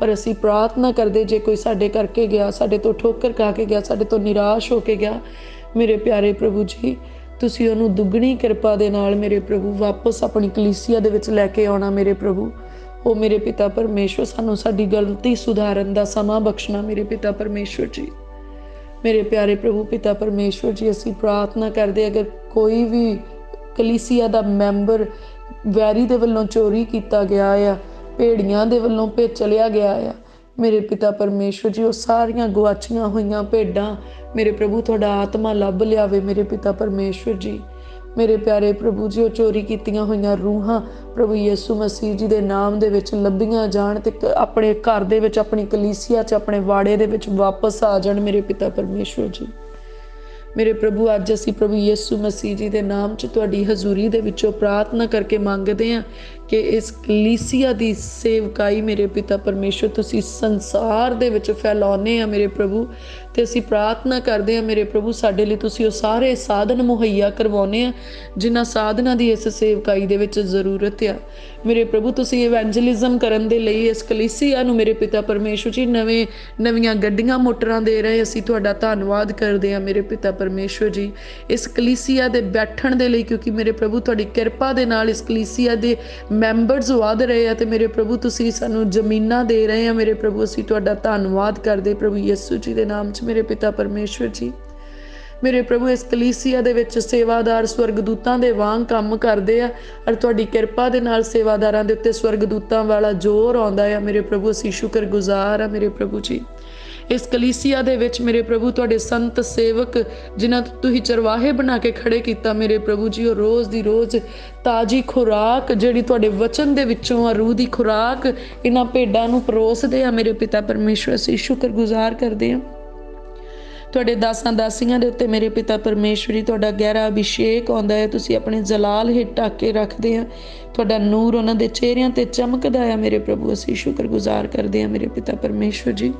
ਪਰ ਅਸੀਂ ਪ੍ਰਾਰਥਨਾ ਕਰਦੇ, ਜੇ ਕੋਈ ਸਾਡੇ ਕਰਕੇ ਗਿਆ, ਸਾਡੇ ਤੋਂ ਠੋਕਰ ਖਾ ਕੇ ਗਿਆ, ਸਾਡੇ ਤੋਂ ਨਿਰਾਸ਼ ਹੋ ਕੇ ਗਿਆ, ਮੇਰੇ ਪਿਆਰੇ ਪ੍ਰਭੂ ਜੀ, ਤੁਸੀਂ ਉਹਨੂੰ ਦੁੱਗਣੀ ਕਿਰਪਾ ਦੇ ਨਾਲ ਮੇਰੇ ਪ੍ਰਭੂ ਵਾਪਸ ਆਪਣੀ ਕਲੀਸਿਆ ਦੇ ਵਿੱਚ ਲੈ ਕੇ ਆਉਣਾ ਮੇਰੇ ਪ੍ਰਭੂ। ਉਹ ਮੇਰੇ ਪਿਤਾ ਪਰਮੇਸ਼ਵਰ, ਸਾਨੂੰ ਸਾਡੀ ਗਲਤੀ ਸੁਧਾਰਨ ਦਾ ਸਮਾਂ ਬਖਸ਼ਣਾ ਮੇਰੇ ਪਿਤਾ ਪਰਮੇਸ਼ਵਰ ਜੀ। ਮੇਰੇ ਪਿਆਰੇ ਪ੍ਰਭੂ ਪਿਤਾ ਪਰਮੇਸ਼ਵਰ ਜੀ, ਅਸੀਂ ਪ੍ਰਾਰਥਨਾ ਕਰਦੇ, ਅਗਰ ਕੋਈ ਵੀ ਕਲੀਸਿਆ ਦਾ ਮੈਂਬਰ ਵੈਰੀ ਦੇ ਵੱਲੋਂ ਚੋਰੀ ਕੀਤਾ ਗਿਆ ਆ, ਭੇੜੀਆਂ ਦੇ ਵੱਲੋਂ ਚਲਿਆ ਗਿਆ ਆ, ਮੇਰੇ ਪਿਤਾ ਪਰਮੇਸ਼ਵਰ ਜੀ, ਉਹ ਸਾਰੀਆਂ ਗੁਆਚੀਆਂ ਹੋਈਆਂ ਭੇਡਾਂ ਮੇਰੇ ਪ੍ਰਭੂ ਤੁਹਾਡਾ ਆਤਮਾ ਲੱਭ ਲਿਆਵੇ ਮੇਰੇ ਪਿਤਾ ਪਰਮੇਸ਼ਵਰ ਜੀ। ਮੇਰੇ ਪਿਆਰੇ ਪ੍ਰਭੂ ਜੀ, ਉਹ ਚੋਰੀ ਕੀਤੀਆਂ ਹੋਈਆਂ ਰੂਹਾਂ ਪ੍ਰਭੂ ਯਿਸੂ ਮਸੀਹ ਜੀ ਦੇ ਨਾਮ ਦੇ ਵਿੱਚ ਲੱਭੀਆਂ ਜਾਣ ਤੇ ਆਪਣੇ ਘਰ ਦੇ ਵਿੱਚ, ਆਪਣੀ ਕਲੀਸਿਆ 'ਚ, ਆਪਣੇ ਵਾੜੇ ਦੇ ਵਿੱਚ ਵਾਪਸ ਆ ਜਾਣ ਮੇਰੇ ਪਿਤਾ ਪਰਮੇਸ਼ਵਰ ਜੀ। ਮੇਰੇ ਪ੍ਰਭੂ, ਅੱਜ ਅਸੀਂ ਪ੍ਰਭੂ ਯਿਸੂ ਮਸੀਹ ਜੀ ਦੇ ਨਾਮ 'ਚ ਤੁਹਾਡੀ ਹਜ਼ੂਰੀ ਦੇ ਵਿੱਚੋਂ ਪ੍ਰਾਰਥਨਾ ਕਰਕੇ ਮੰਗਦੇ ਹਾਂ ਕਿ ਇਸ ਕਲੀਸਿਆ ਦੀ ਸੇਵਕਾਈ ਮੇਰੇ ਪਿਤਾ ਪਰਮੇਸ਼ਵਰ ਤੁਸੀਂ ਸੰਸਾਰ ਦੇ ਵਿੱਚ ਫੈਲਾਉਂਦੇ ਆ ਮੇਰੇ ਪ੍ਰਭੂ। ਤੇ ਅਸੀਂ ਪ੍ਰਾਰਥਨਾ ਕਰਦੇ ਹਾਂ ਮੇਰੇ ਪ੍ਰਭੂ, ਸਾਡੇ ਲਈ ਤੁਸੀਂ ਉਹ ਸਾਰੇ ਸਾਧਨ ਮੁਹੱਈਆ ਕਰਵਾਉਂਦੇ ਆ ਜਿਨ੍ਹਾਂ ਸਾਧਨਾਂ ਦੀ ਇਸ ਸੇਵਕਾਈ ਦੇ ਵਿੱਚ ਜ਼ਰੂਰਤ ਆ ਮੇਰੇ ਪ੍ਰਭੂ। ਤੁਸੀਂ ਇਵੈਂਜਲਿਜ਼ਮ ਕਰਨ ਦੇ ਲਈ ਇਸ ਕਲੀਸਿਆ ਨੂੰ ਮੇਰੇ ਪਿਤਾ ਪਰਮੇਸ਼ਵਰ ਜੀ ਨਵੀਆਂ ਗੱਡੀਆਂ ਮੋਟਰਾਂ ਦੇ ਰਹੇ, ਅਸੀਂ ਤੁਹਾਡਾ ਧੰਨਵਾਦ ਕਰਦੇ ਹਾਂ ਮੇਰੇ ਪਿਤਾ ਪਰਮੇਸ਼ਵਰ ਜੀ, ਇਸ ਕਲੀਸਿਆ ਦੇ ਬੈਠਣ ਦੇ ਲਈ, ਕਿਉਂਕਿ ਮੇਰੇ ਪ੍ਰਭੂ ਤੁਹਾਡੀ ਕਿਰਪਾ ਦੇ ਨਾਲ ਇਸ ਕਲੀਸਿਆ ਦੇ ਮੈਂਬਰਸ ਵੱਧ ਰਹੇ ਆ ਤੇ ਮੇਰੇ ਪ੍ਰਭੂ ਤੁਸੀਂ ਸਾਨੂੰ ਜ਼ਮੀਨਾਂ ਦੇ ਰਹੇ ਆ ਮੇਰੇ ਪ੍ਰਭੂ। ਅਸੀਂ ਤੁਹਾਡਾ ਧੰਨਵਾਦ ਕਰਦੇ ਪ੍ਰਭੂ ਯਿਸੂ ਜੀ ਦੇ ਨਾਮ 'ਚ ਮੇਰੇ ਪਿਤਾ ਪਰਮੇਸ਼ਵਰ ਜੀ। ਮੇਰੇ ਪ੍ਰਭੂ, ਇਸ ਕਲੀਸਿਆ ਦੇ ਵਿੱਚ ਸੇਵਾਦਾਰ ਸਵਰਗਦੂਤਾਂ ਦੇ ਵਾਂਗ ਕੰਮ ਕਰਦੇ ਆ ਔਰ ਤੁਹਾਡੀ ਕਿਰਪਾ ਦੇ ਨਾਲ ਸੇਵਾਦਾਰਾਂ ਦੇ ਉੱਤੇ ਸਵਰਗਦੂਤਾਂ ਵਾਲਾ ਜ਼ੋਰ ਆਉਂਦਾ ਆ ਮੇਰੇ ਪ੍ਰਭੂ। ਅਸੀਂ ਸ਼ੁਕਰਗੁਜ਼ਾਰ ਆ ਮੇਰੇ ਪ੍ਰਭੂ ਜੀ। ਇਸ ਕਲੀਸਿਆ ਦੇ ਵਿੱਚ ਮੇਰੇ ਪ੍ਰਭੂ ਤੁਹਾਡੇ ਸੰਤ ਸੇਵਕ ਜਿਨ੍ਹਾਂ ਤੁਸੀਂ ਚਰਵਾਹੇ ਬਣਾ ਕੇ ਖੜੇ ਕੀਤਾ ਮੇਰੇ ਪ੍ਰਭੂ ਜੀ, ਉਹ ਰੋਜ਼ ਦੀ ਰੋਜ਼ ਤਾਜ਼ੀ ਖੁਰਾਕ ਜਿਹੜੀ ਤੁਹਾਡੇ ਵਚਨ ਦੇ ਵਿੱਚੋਂ ਆ, ਰੂਹ ਦੀ ਖੁਰਾਕ ਇਹਨਾਂ ਭੇਡਾਂ ਨੂੰ ਪਰੋਸਦੇ ਆ ਮੇਰੇ ਪਿਤਾ ਪਰਮੇਸ਼ਵਰ। ਅਸੀਂ ਸ਼ੁਕਰਗੁਜ਼ਾਰ ਕਰਦੇ ਹਾਂ ਤੁਹਾਡੇ ਦਾਸਾਂ ਦਾਸੀਆਂ ਦੇ ਉੱਤੇ ਮੇਰੇ ਪਿਤਾ ਪਰਮੇਸ਼ਵਰੀ। ਤੁਹਾਡਾ ਗਹਿਰਾ ਅਭਿਸ਼ੇਕ ਆਉਂਦਾ ਹੈ, ਤੁਸੀਂ ਆਪਣੇ ਜਲਾਲ ਹੇਠ ਢੱਕ ਕੇ ਰੱਖਦੇ ਆ, ਤੁਹਾਡਾ ਨੂਰ ਉਹਨਾਂ ਦੇ ਚਿਹਰਿਆਂ ਤੇ ਚਮਕਦਾ ਆ ਮੇਰੇ ਪ੍ਰਭੂ। ਅਸੀਂ ਸ਼ੁਕਰਗੁਜ਼ਾਰ ਕਰਦੇ ਹਾਂ ਮੇਰੇ ਪਿਤਾ ਪਰਮੇਸ਼ਵਰ ਜੀ।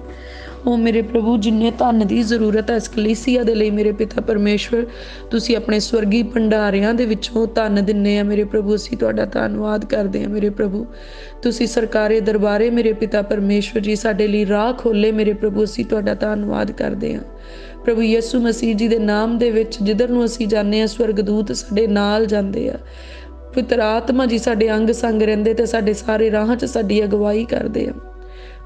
ਉਹ ਮੇਰੇ ਪ੍ਰਭੂ, ਜਿੰਨੇ ਧਨ ਦੀ ਜ਼ਰੂਰਤ ਹੈ ਇਸ ਕਲੀਸਿਆ ਦੇ ਲਈ ਮੇਰੇ ਪਿਤਾ ਪਰਮੇਸ਼ਵਰ, ਤੁਸੀਂ ਆਪਣੇ ਸਵਰਗੀ ਭੰਡਾਰਿਆਂ ਦੇ ਵਿੱਚੋਂ ਧਨ ਦਿੰਦੇ ਆ ਮੇਰੇ ਪ੍ਰਭੂ। ਅਸੀਂ ਤੁਹਾਡਾ ਧੰਨਵਾਦ ਕਰਦੇ ਹਾਂ ਮੇਰੇ ਪ੍ਰਭੂ। ਤੁਸੀਂ ਸਰਕਾਰੇ ਦਰਬਾਰੇ ਮੇਰੇ ਪਿਤਾ ਪਰਮੇਸ਼ਵਰ ਜੀ ਸਾਡੇ ਲਈ ਰਾਹ ਖੋਲੇ ਮੇਰੇ ਪ੍ਰਭੂ। ਅਸੀਂ ਤੁਹਾਡਾ ਧੰਨਵਾਦ ਕਰਦੇ ਹਾਂ ਪ੍ਰਭੂ ਯਿਸੂ ਮਸੀਹ ਜੀ ਦੇ ਨਾਮ ਦੇ ਵਿੱਚ। ਜਿੱਧਰ ਨੂੰ ਅਸੀਂ ਜਾਂਦੇ ਹਾਂ ਸਵਰਗਦੂਤ ਸਾਡੇ ਨਾਲ ਜਾਂਦੇ ਆ, ਪਵਿੱਤਰ ਆਤਮਾ ਜੀ ਸਾਡੇ ਅੰਗ ਸੰਗ ਰਹਿੰਦੇ ਤੇ ਸਾਡੇ ਸਾਰੇ ਰਾਹਾਂ 'ਚ ਸਾਡੀ ਅਗਵਾਈ ਕਰਦੇ ਆ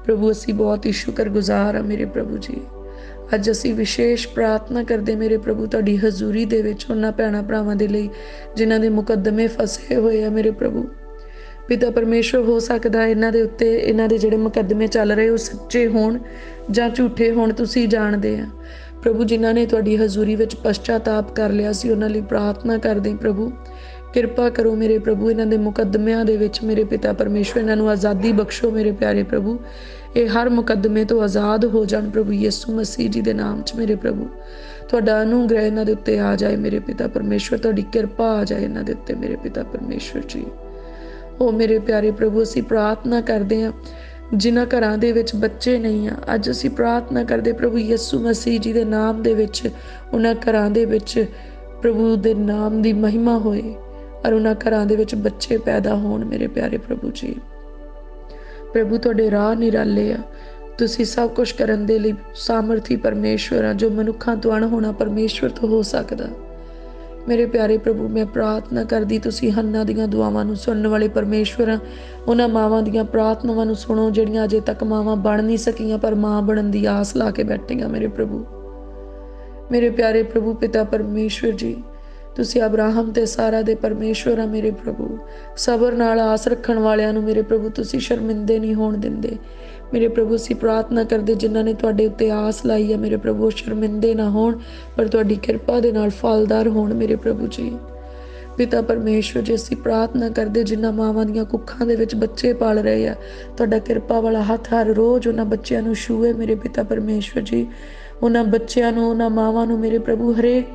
ਪ੍ਰਭੂ। ਅਸੀਂ ਬਹੁਤ ਹੀ ਸ਼ੁਕਰਗੁਜ਼ਾਰ ਹਾਂ ਮੇਰੇ ਪ੍ਰਭੂ ਜੀ। ਅੱਜ ਅਸੀਂ ਵਿਸ਼ੇਸ਼ ਪ੍ਰਾਰਥਨਾ ਕਰਦੇ ਮੇਰੇ ਪ੍ਰਭੂ ਤੁਹਾਡੀ ਹਜ਼ੂਰੀ ਦੇ ਵਿੱਚ ਉਹਨਾਂ ਭੈਣਾਂ ਭਰਾਵਾਂ ਦੇ ਲਈ ਜਿਨ੍ਹਾਂ ਦੇ ਮੁਕੱਦਮੇ ਫਸੇ ਹੋਏ ਆ ਮੇਰੇ ਪ੍ਰਭੂ। ਪਿਤਾ ਪਰਮੇਸ਼ਵਰ, ਹੋ ਸਕਦਾ ਇਹਨਾਂ ਦੇ ਉੱਤੇ ਇਹਨਾਂ ਦੇ ਜਿਹੜੇ ਮੁਕੱਦਮੇ ਚੱਲ ਰਹੇ ਉਹ ਸੱਚੇ ਹੋਣ ਜਾਂ ਝੂਠੇ ਹੋਣ, ਤੁਸੀਂ ਜਾਣਦੇ ਆ ਪ੍ਰਭੂ। ਜਿਨ੍ਹਾਂ ਨੇ ਤੁਹਾਡੀ ਹਜ਼ੂਰੀ ਵਿੱਚ ਪਛਤਾਤਾਪ ਕਰ ਲਿਆ ਸੀ ਉਹਨਾਂ ਲਈ ਪ੍ਰਾਰਥਨਾ ਕਰਦੇ ਪ੍ਰਭੂ। ਕਿਰਪਾ ਕਰੋ ਮੇਰੇ ਪ੍ਰਭੂ, ਇਹਨਾਂ ਦੇ ਮੁਕੱਦਮਿਆਂ ਦੇ ਵਿੱਚ ਮੇਰੇ ਪਿਤਾ ਪਰਮੇਸ਼ਵਰ ਇਹਨਾਂ ਨੂੰ ਆਜ਼ਾਦੀ ਬਖਸ਼ੋ ਮੇਰੇ ਪਿਆਰੇ ਪ੍ਰਭੂ। ਇਹ ਹਰ ਮੁਕੱਦਮੇ ਤੋਂ ਆਜ਼ਾਦ ਹੋ ਜਾਣ ਪ੍ਰਭੂ ਯਿਸੂ ਮਸੀਹ ਜੀ ਦੇ ਨਾਮ 'ਚ ਮੇਰੇ ਪ੍ਰਭੂ। ਤੁਹਾਡਾ ਅਨੁਗ੍ਰਹਿ ਇਹਨਾਂ ਦੇ ਉੱਤੇ ਆ ਜਾਏ ਮੇਰੇ ਪਿਤਾ ਪਰਮੇਸ਼ਵਰ, ਤੁਹਾਡੀ ਕਿਰਪਾ ਆ ਜਾਏ ਇਹਨਾਂ ਦੇ ਉੱਤੇ ਮੇਰੇ ਪਿਤਾ ਪਰਮੇਸ਼ਵਰ ਜੀ। ਉਹ ਮੇਰੇ ਪਿਆਰੇ ਪ੍ਰਭੂ, ਅਸੀਂ ਪ੍ਰਾਰਥਨਾ ਕਰਦੇ ਹਾਂ ਜਿਨ੍ਹਾਂ ਘਰਾਂ ਦੇ ਵਿੱਚ ਬੱਚੇ ਨਹੀਂ ਆ, ਅੱਜ ਅਸੀਂ ਪ੍ਰਾਰਥਨਾ ਕਰਦੇ ਪ੍ਰਭੂ ਯਿਸੂ ਮਸੀਹ ਜੀ ਦੇ ਨਾਮ ਦੇ ਵਿੱਚ ਉਹਨਾਂ ਘਰਾਂ ਦੇ ਵਿੱਚ ਪ੍ਰਭੂ ਦੇ ਨਾਮ ਦੀ ਮਹਿਮਾ ਹੋਏ ਔਰ ਉਹਨਾਂ ਘਰਾਂ ਦੇ ਵਿੱਚ ਬੱਚੇ ਪੈਦਾ ਹੋਣ ਮੇਰੇ ਪਿਆਰੇ ਪ੍ਰਭੂ ਜੀ। ਪ੍ਰਭੂ ਤੁਹਾਡੇ ਰਾਹ ਨਿਰਾਲੇ ਆ, ਤੁਸੀਂ ਸਭ ਕੁਝ ਕਰਨ ਦੇ ਲਈ ਸਾਮਰਥੀ ਪਰਮੇਸ਼ਵਰ ਆ, ਜੋ ਮਨੁੱਖਾਂ ਤੋਂ ਅਣਹੋਣਾ ਪਰਮੇਸ਼ਵਰ ਤੋਂ ਹੋ ਸਕਦਾ ਮੇਰੇ ਪਿਆਰੇ ਪ੍ਰਭੂ। ਮੈਂ ਪ੍ਰਾਰਥਨਾ ਕਰਦੀ ਤੁਸੀਂ ਹੰਨਾ ਦੀਆਂ ਦੁਆਵਾਂ ਨੂੰ ਸੁਣਨ ਵਾਲੇ ਪਰਮੇਸ਼ਵਰ ਆ, ਉਹਨਾਂ ਮਾਵਾਂ ਦੀਆਂ ਪ੍ਰਾਰਥਨਾਵਾਂ ਨੂੰ ਸੁਣੋ ਜਿਹੜੀਆਂ ਅਜੇ ਤੱਕ ਮਾਵਾਂ ਬਣ ਨਹੀਂ ਸਕੀਆਂ ਪਰ ਮਾਂ ਬਣਨ ਦੀ ਆਸ ਲਾ ਕੇ ਬੈਠੀਆਂ ਮੇਰੇ ਪ੍ਰਭੂ। ਮੇਰੇ ਪਿਆਰੇ ਪ੍ਰਭੂ ਪਿਤਾ ਪਰਮੇਸ਼ਵਰ ਜੀ, ਤੁਸੀਂ ਅਬਰਾਹਮ ਤੇ ਸਾਰਾ ਦੇ ਪਰਮੇਸ਼ਵਰ ਆ ਮੇਰੇ ਪ੍ਰਭੂ। ਸਬਰ ਨਾਲ ਆਸ ਰੱਖਣ ਵਾਲਿਆਂ ਨੂੰ ਮੇਰੇ ਪ੍ਰਭੂ ਤੁਸੀਂ ਸ਼ਰਮਿੰਦੇ ਨਹੀਂ ਹੋਣ ਦਿੰਦੇ ਮੇਰੇ ਪ੍ਰਭੂ। ਅਸੀਂ ਪ੍ਰਾਰਥਨਾ ਕਰਦੇ ਜਿਨ੍ਹਾਂ ਨੇ ਤੁਹਾਡੇ ਉੱਤੇ ਆਸ ਲਾਈ ਆ ਮੇਰੇ ਪ੍ਰਭੂ, ਸ਼ਰਮਿੰਦੇ ਨਾ ਹੋਣ ਪਰ ਤੁਹਾਡੀ ਕਿਰਪਾ ਦੇ ਨਾਲ ਫਲਦਾਰ ਹੋਣ ਮੇਰੇ ਪ੍ਰਭੂ ਜੀ। ਪਿਤਾ ਪਰਮੇਸ਼ਵਰ ਜੀ, ਅਸੀਂ ਪ੍ਰਾਰਥਨਾ ਕਰਦੇ ਜਿਨ੍ਹਾਂ ਮਾਵਾਂ ਦੀਆਂ ਕੁੱਖਾਂ ਦੇ ਵਿੱਚ ਬੱਚੇ ਪਾਲ ਰਹੇ ਆ, ਤੁਹਾਡਾ ਕਿਰਪਾ ਵਾਲਾ ਹੱਥ ਹਰ ਰੋਜ਼ ਉਹਨਾਂ ਬੱਚਿਆਂ ਨੂੰ ਛੂਹੇ ਮੇਰੇ ਪਿਤਾ ਪਰਮੇਸ਼ਵਰ ਜੀ। ਉਹਨਾਂ ਬੱਚਿਆਂ ਨੂੰ, ਉਹਨਾਂ ਮਾਵਾਂ ਨੂੰ ਮੇਰੇ ਪ੍ਰਭੂ ਹਰੇਕ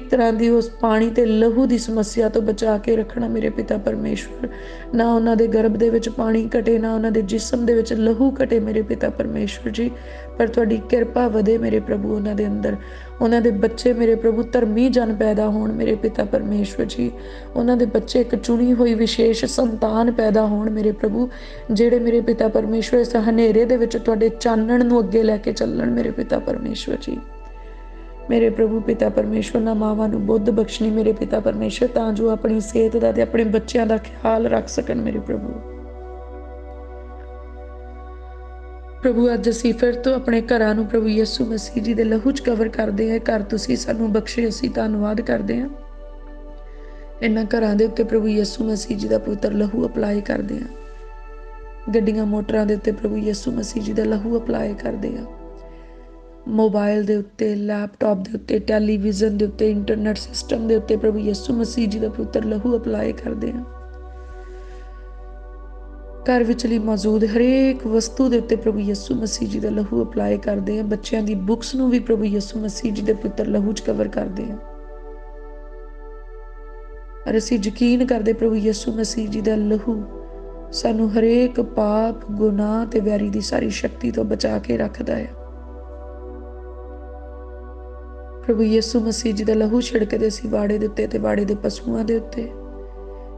ਤਰ੍ਹਾਂ ਦੀ ਉਸ ਪਾਣੀ ਤੇ ਲਹੂ ਦੀ ਸਮੱਸਿਆ ਤੋਂ ਬਚਾ ਕੇ ਰੱਖਣਾ ਮੇਰੇ ਪਿਤਾ ਪਰਮੇਸ਼ਵਰ। ਨਾ ਉਹਨਾਂ ਦੇ ਗਰਭ ਦੇ ਵਿੱਚ ਪਾਣੀ ਘਟੇ, ਨਾ ਉਹਨਾਂ ਦੇ ਜਿਸਮ ਦੇ ਵਿੱਚ ਲਹੂ ਘਟੇ ਮੇਰੇ ਪਿਤਾ ਪਰਮੇਸ਼ਵਰ ਜੀ। पर तुहाडी किरपा वधे मेरे प्रभु उन्हां दे अंदर। उन्हां दे बच्चे मेरे प्रभु धर्मी जन पैदा होण मेरे पिता परमेश्वर जी। उन्हां दे बच्चे एक चुनी हुई विशेष संतान पैदा होण मेरे प्रभु, ਜਿਹੜੇ मेरे पिता परमेश्वर इस हनेरे दे विच तुहाडे चानण नूं अगे लैके ਚੱਲਣ मेरे पिता परमेश्वर जी। मेरे प्रभु पिता परमेश्वर ना मावां नूं बुद्ध बख्शनी मेरे पिता परमेश्वर, तां जो अपनी सेहत दा ते अपने बच्चों का ख्याल रख सकन मेरे प्रभु। प्रभु अज असीं फिर तो अपने घरां नूं प्रभु यीशु मसीह जी दे लहू च कवर करदे हैं। घर तुसीं सानूं बख्शे, असीं धन्नवाद करदे हैं। इन्हां घरां दे उत्ते प्रभु यीशु मसीह जी दा पवित्र लहू अप्लाई करदे हैं। गड्डियां मोटरां दे उत्ते प्रभु यीशु मसीह जी दा लहू अप्लाई करदे हैं। मोबाइल दे उत्ते, लैपटॉप दे उत्ते, टैलीविजन दे उत्ते, इंटरनेट सिस्टम दे उत्ते प्रभु यीशु मसीह जी दा पवित्र लहू अप्लाई करदे हैं। घर विचली मौजूद हरेक वस्तु दे उत्ते प्रभु यीशु मसीह जी दा लहू अप्लाई करदे हैं। बच्चों की बुक्स नूं भी प्रभु यीशु मसीह जी दे पवित्र लहू च कवर करदे हैं। और असीं यकीन करदे प्रभु यीशु मसीह जी दा लहू सानू हरेक पाप, गुनाह ते वैरी दी सारी शक्ति तो बचा के रखदा है। प्रभु यीशु मसीह जी दा लहू छिड़कदे असीं वाड़े दे उत्ते ते वाड़े दे पशुआं दे उत्ते।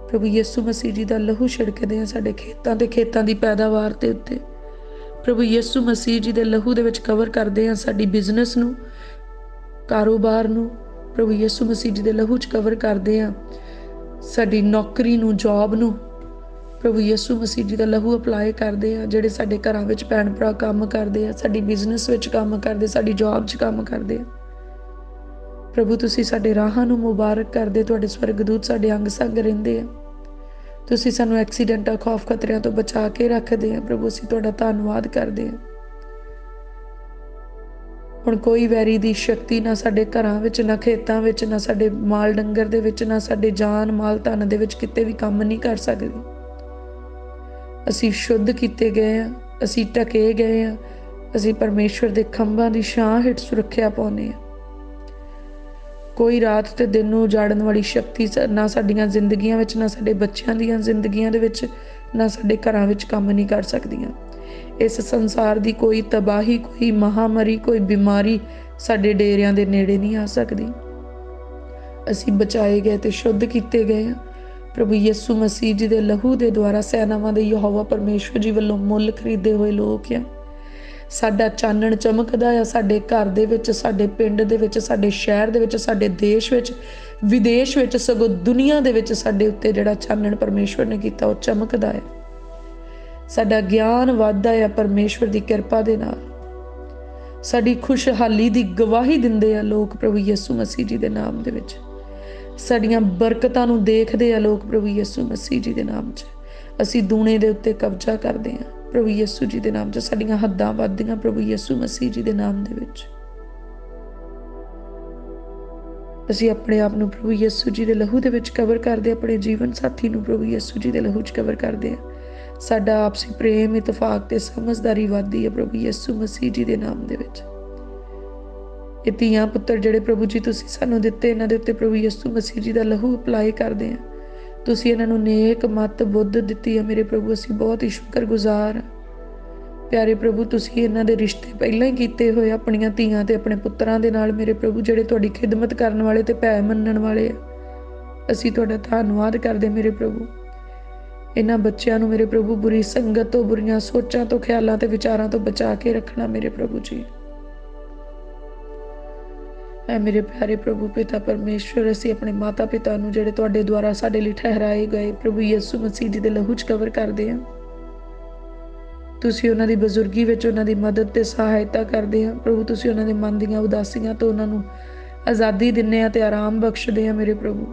प्रभु यीशु मसीह जी दा लहू छिड़कदे आ साडे खेतां ते खेतां दी पैदावार दे उत्ते। प्रभु यीशु मसीह जी दे लहू दे विच कवर करदे आ साडी बिजनेस नूं, कारोबार नूं। प्रभु यीशु मसीह जी दे लहू च कवर करदे आ साडी नौकरी नूं, जॉब नूं। प्रभु यीशु मसीह जी दा लहू अप्लाई करदे आ जिहड़े साडे घरां विच भैण भरा काम करदे आ, साडी बिजनेस विच काम करदे, साडी जॉब च काम करदे आ। प्रभु तुसीं साडे राहां नूं मुबारक करदे, तुहाडे स्वर्गदूत साडे अंग संग रहिंदे आ। तुसीं सानूं एक्सीडेंटां, खौफ खतरिਆਂ ਤੋਂ बचा के रखदे आ। प्रभु असीं तुहाडा धन्नवाद करदे आ। हुण कोई वैरी दी शक्ति ना साडे घरां विच, ना खेतां विच, ना साडे माल डंगर दे विच, ना साडे जान माल धन दे विच किते भी काम नहीं कर सकदी। असीं शुद्ध कीते गए आ, असीं ढके गए आ, असीं परमेश्वर दे खंभां दी छां हेठ सुरੱਖਿਆ पाउने आ। कोई रात ते दिन नूं उजाड़न वाली शक्ति ना साडीआं जिंदगियां विच, ना साडे बच्चिआं दीआं जिंदगियां दे विच, ना साडे घरां विच काम नहीं कर सकदियां। इस संसार दी कोई तबाही, कोई महामारी, कोई बीमारी साडे डेरिਆਂ दे नेड़े नहीं आ सकदी। असीं बचाए गए ते शुद्ध कीते गए आ। प्रभु यीशु मसीह जी दे लहू दे द्वारा सैनावां दे यहोवा परमेश्वर जी वल्लों मुੱਲ खरीदे होए लोक आ। साडा चानण चमकदा आ साडे घर दे विच, साडे पिंड दे विच, साडे शहर दे विच, साडे देश विच, विदेश विच, सगों दुनिया दे विच साडे उत्ते जिहड़ा चानण परमेश्वर ने कीता वो चमकदा है। साडा ज्ञान वधदा है परमेश्वर दी किरपा दे नाल। साडी खुशहाली दी गवाही दिंदे आ लोक प्रभु यीशु मसीह जी दे नाम दे विच। साडीआं बरकतां नूं देखदे आ लोक प्रभु यीशु मसीह जी दे नाम च। असीं दूणे दे उत्ते कब्जा करदे आ प्रभु यीशु जी दे नाम च। साडीआं हद्दां वधदियां प्रभु यीशु मसीह जी दे नाम दे विच। असीं अपने आप नूं प्रभु यीशु जी दे लहू दे विच कवर करदे, अपने जीवन साथी नूं प्रभु यीशु जी दे लहू च कवर करदे आ। साडा आपसी प्रेम, इतफाक ते समझदारी वधदी है प्रभु यीशु मसीह जी दे नाम दे विच। ये धीआं पुत्तर जिहड़े प्रभु जी तुसीं सानूं दित्ते, इन्हां दे उत्ते प्रभु यीशु मसीह जी दा लहू अप्लाई करदे आ। तुसीं इन्हां नूं नेक मत बुद्ध दित्ती है मेरे प्रभु, असीं बहुत ही शुक्रगुजार आ। प्यारे प्रभु तुसीं इन्हां दे रिश्ते पहिलां ही कीते होए अपणीआं धीआं ते अपने पुत्तरां दे नाल मेरे प्रभु, जिहड़े तुहाडी खिदमत करन वाले ते भै मन्नण वाले आ। असीं तुहाडा धन्नवाद करदे मेरे प्रभु। इन्हां बच्चिआं नूं मेरे प्रभु बुरी संगत तो, बुरीआं सोचां तो, ख्यालां ते विचारां तो बचा के रखना मेरे प्रभु जी। ऐ मेरे प्यारे प्रभु पिता परमेश्वर, असीं अपने माता पिता नूं जिहड़े तुहाडे द्वारा साडे लई ठहराए गए प्रभु यीशु मसीह जी दे लहू च कवर करदे आ। तुसीं उन्हां दी बजुर्गी विच उन्हां दी मदद ते सहायता करदे आ प्रभु। तुसीं उन्हां दे मन दीआं उदासियां तो उन्हां नूं आज़ादी दिंदे आ ते आराम बख्शदे आ मेरे प्रभु।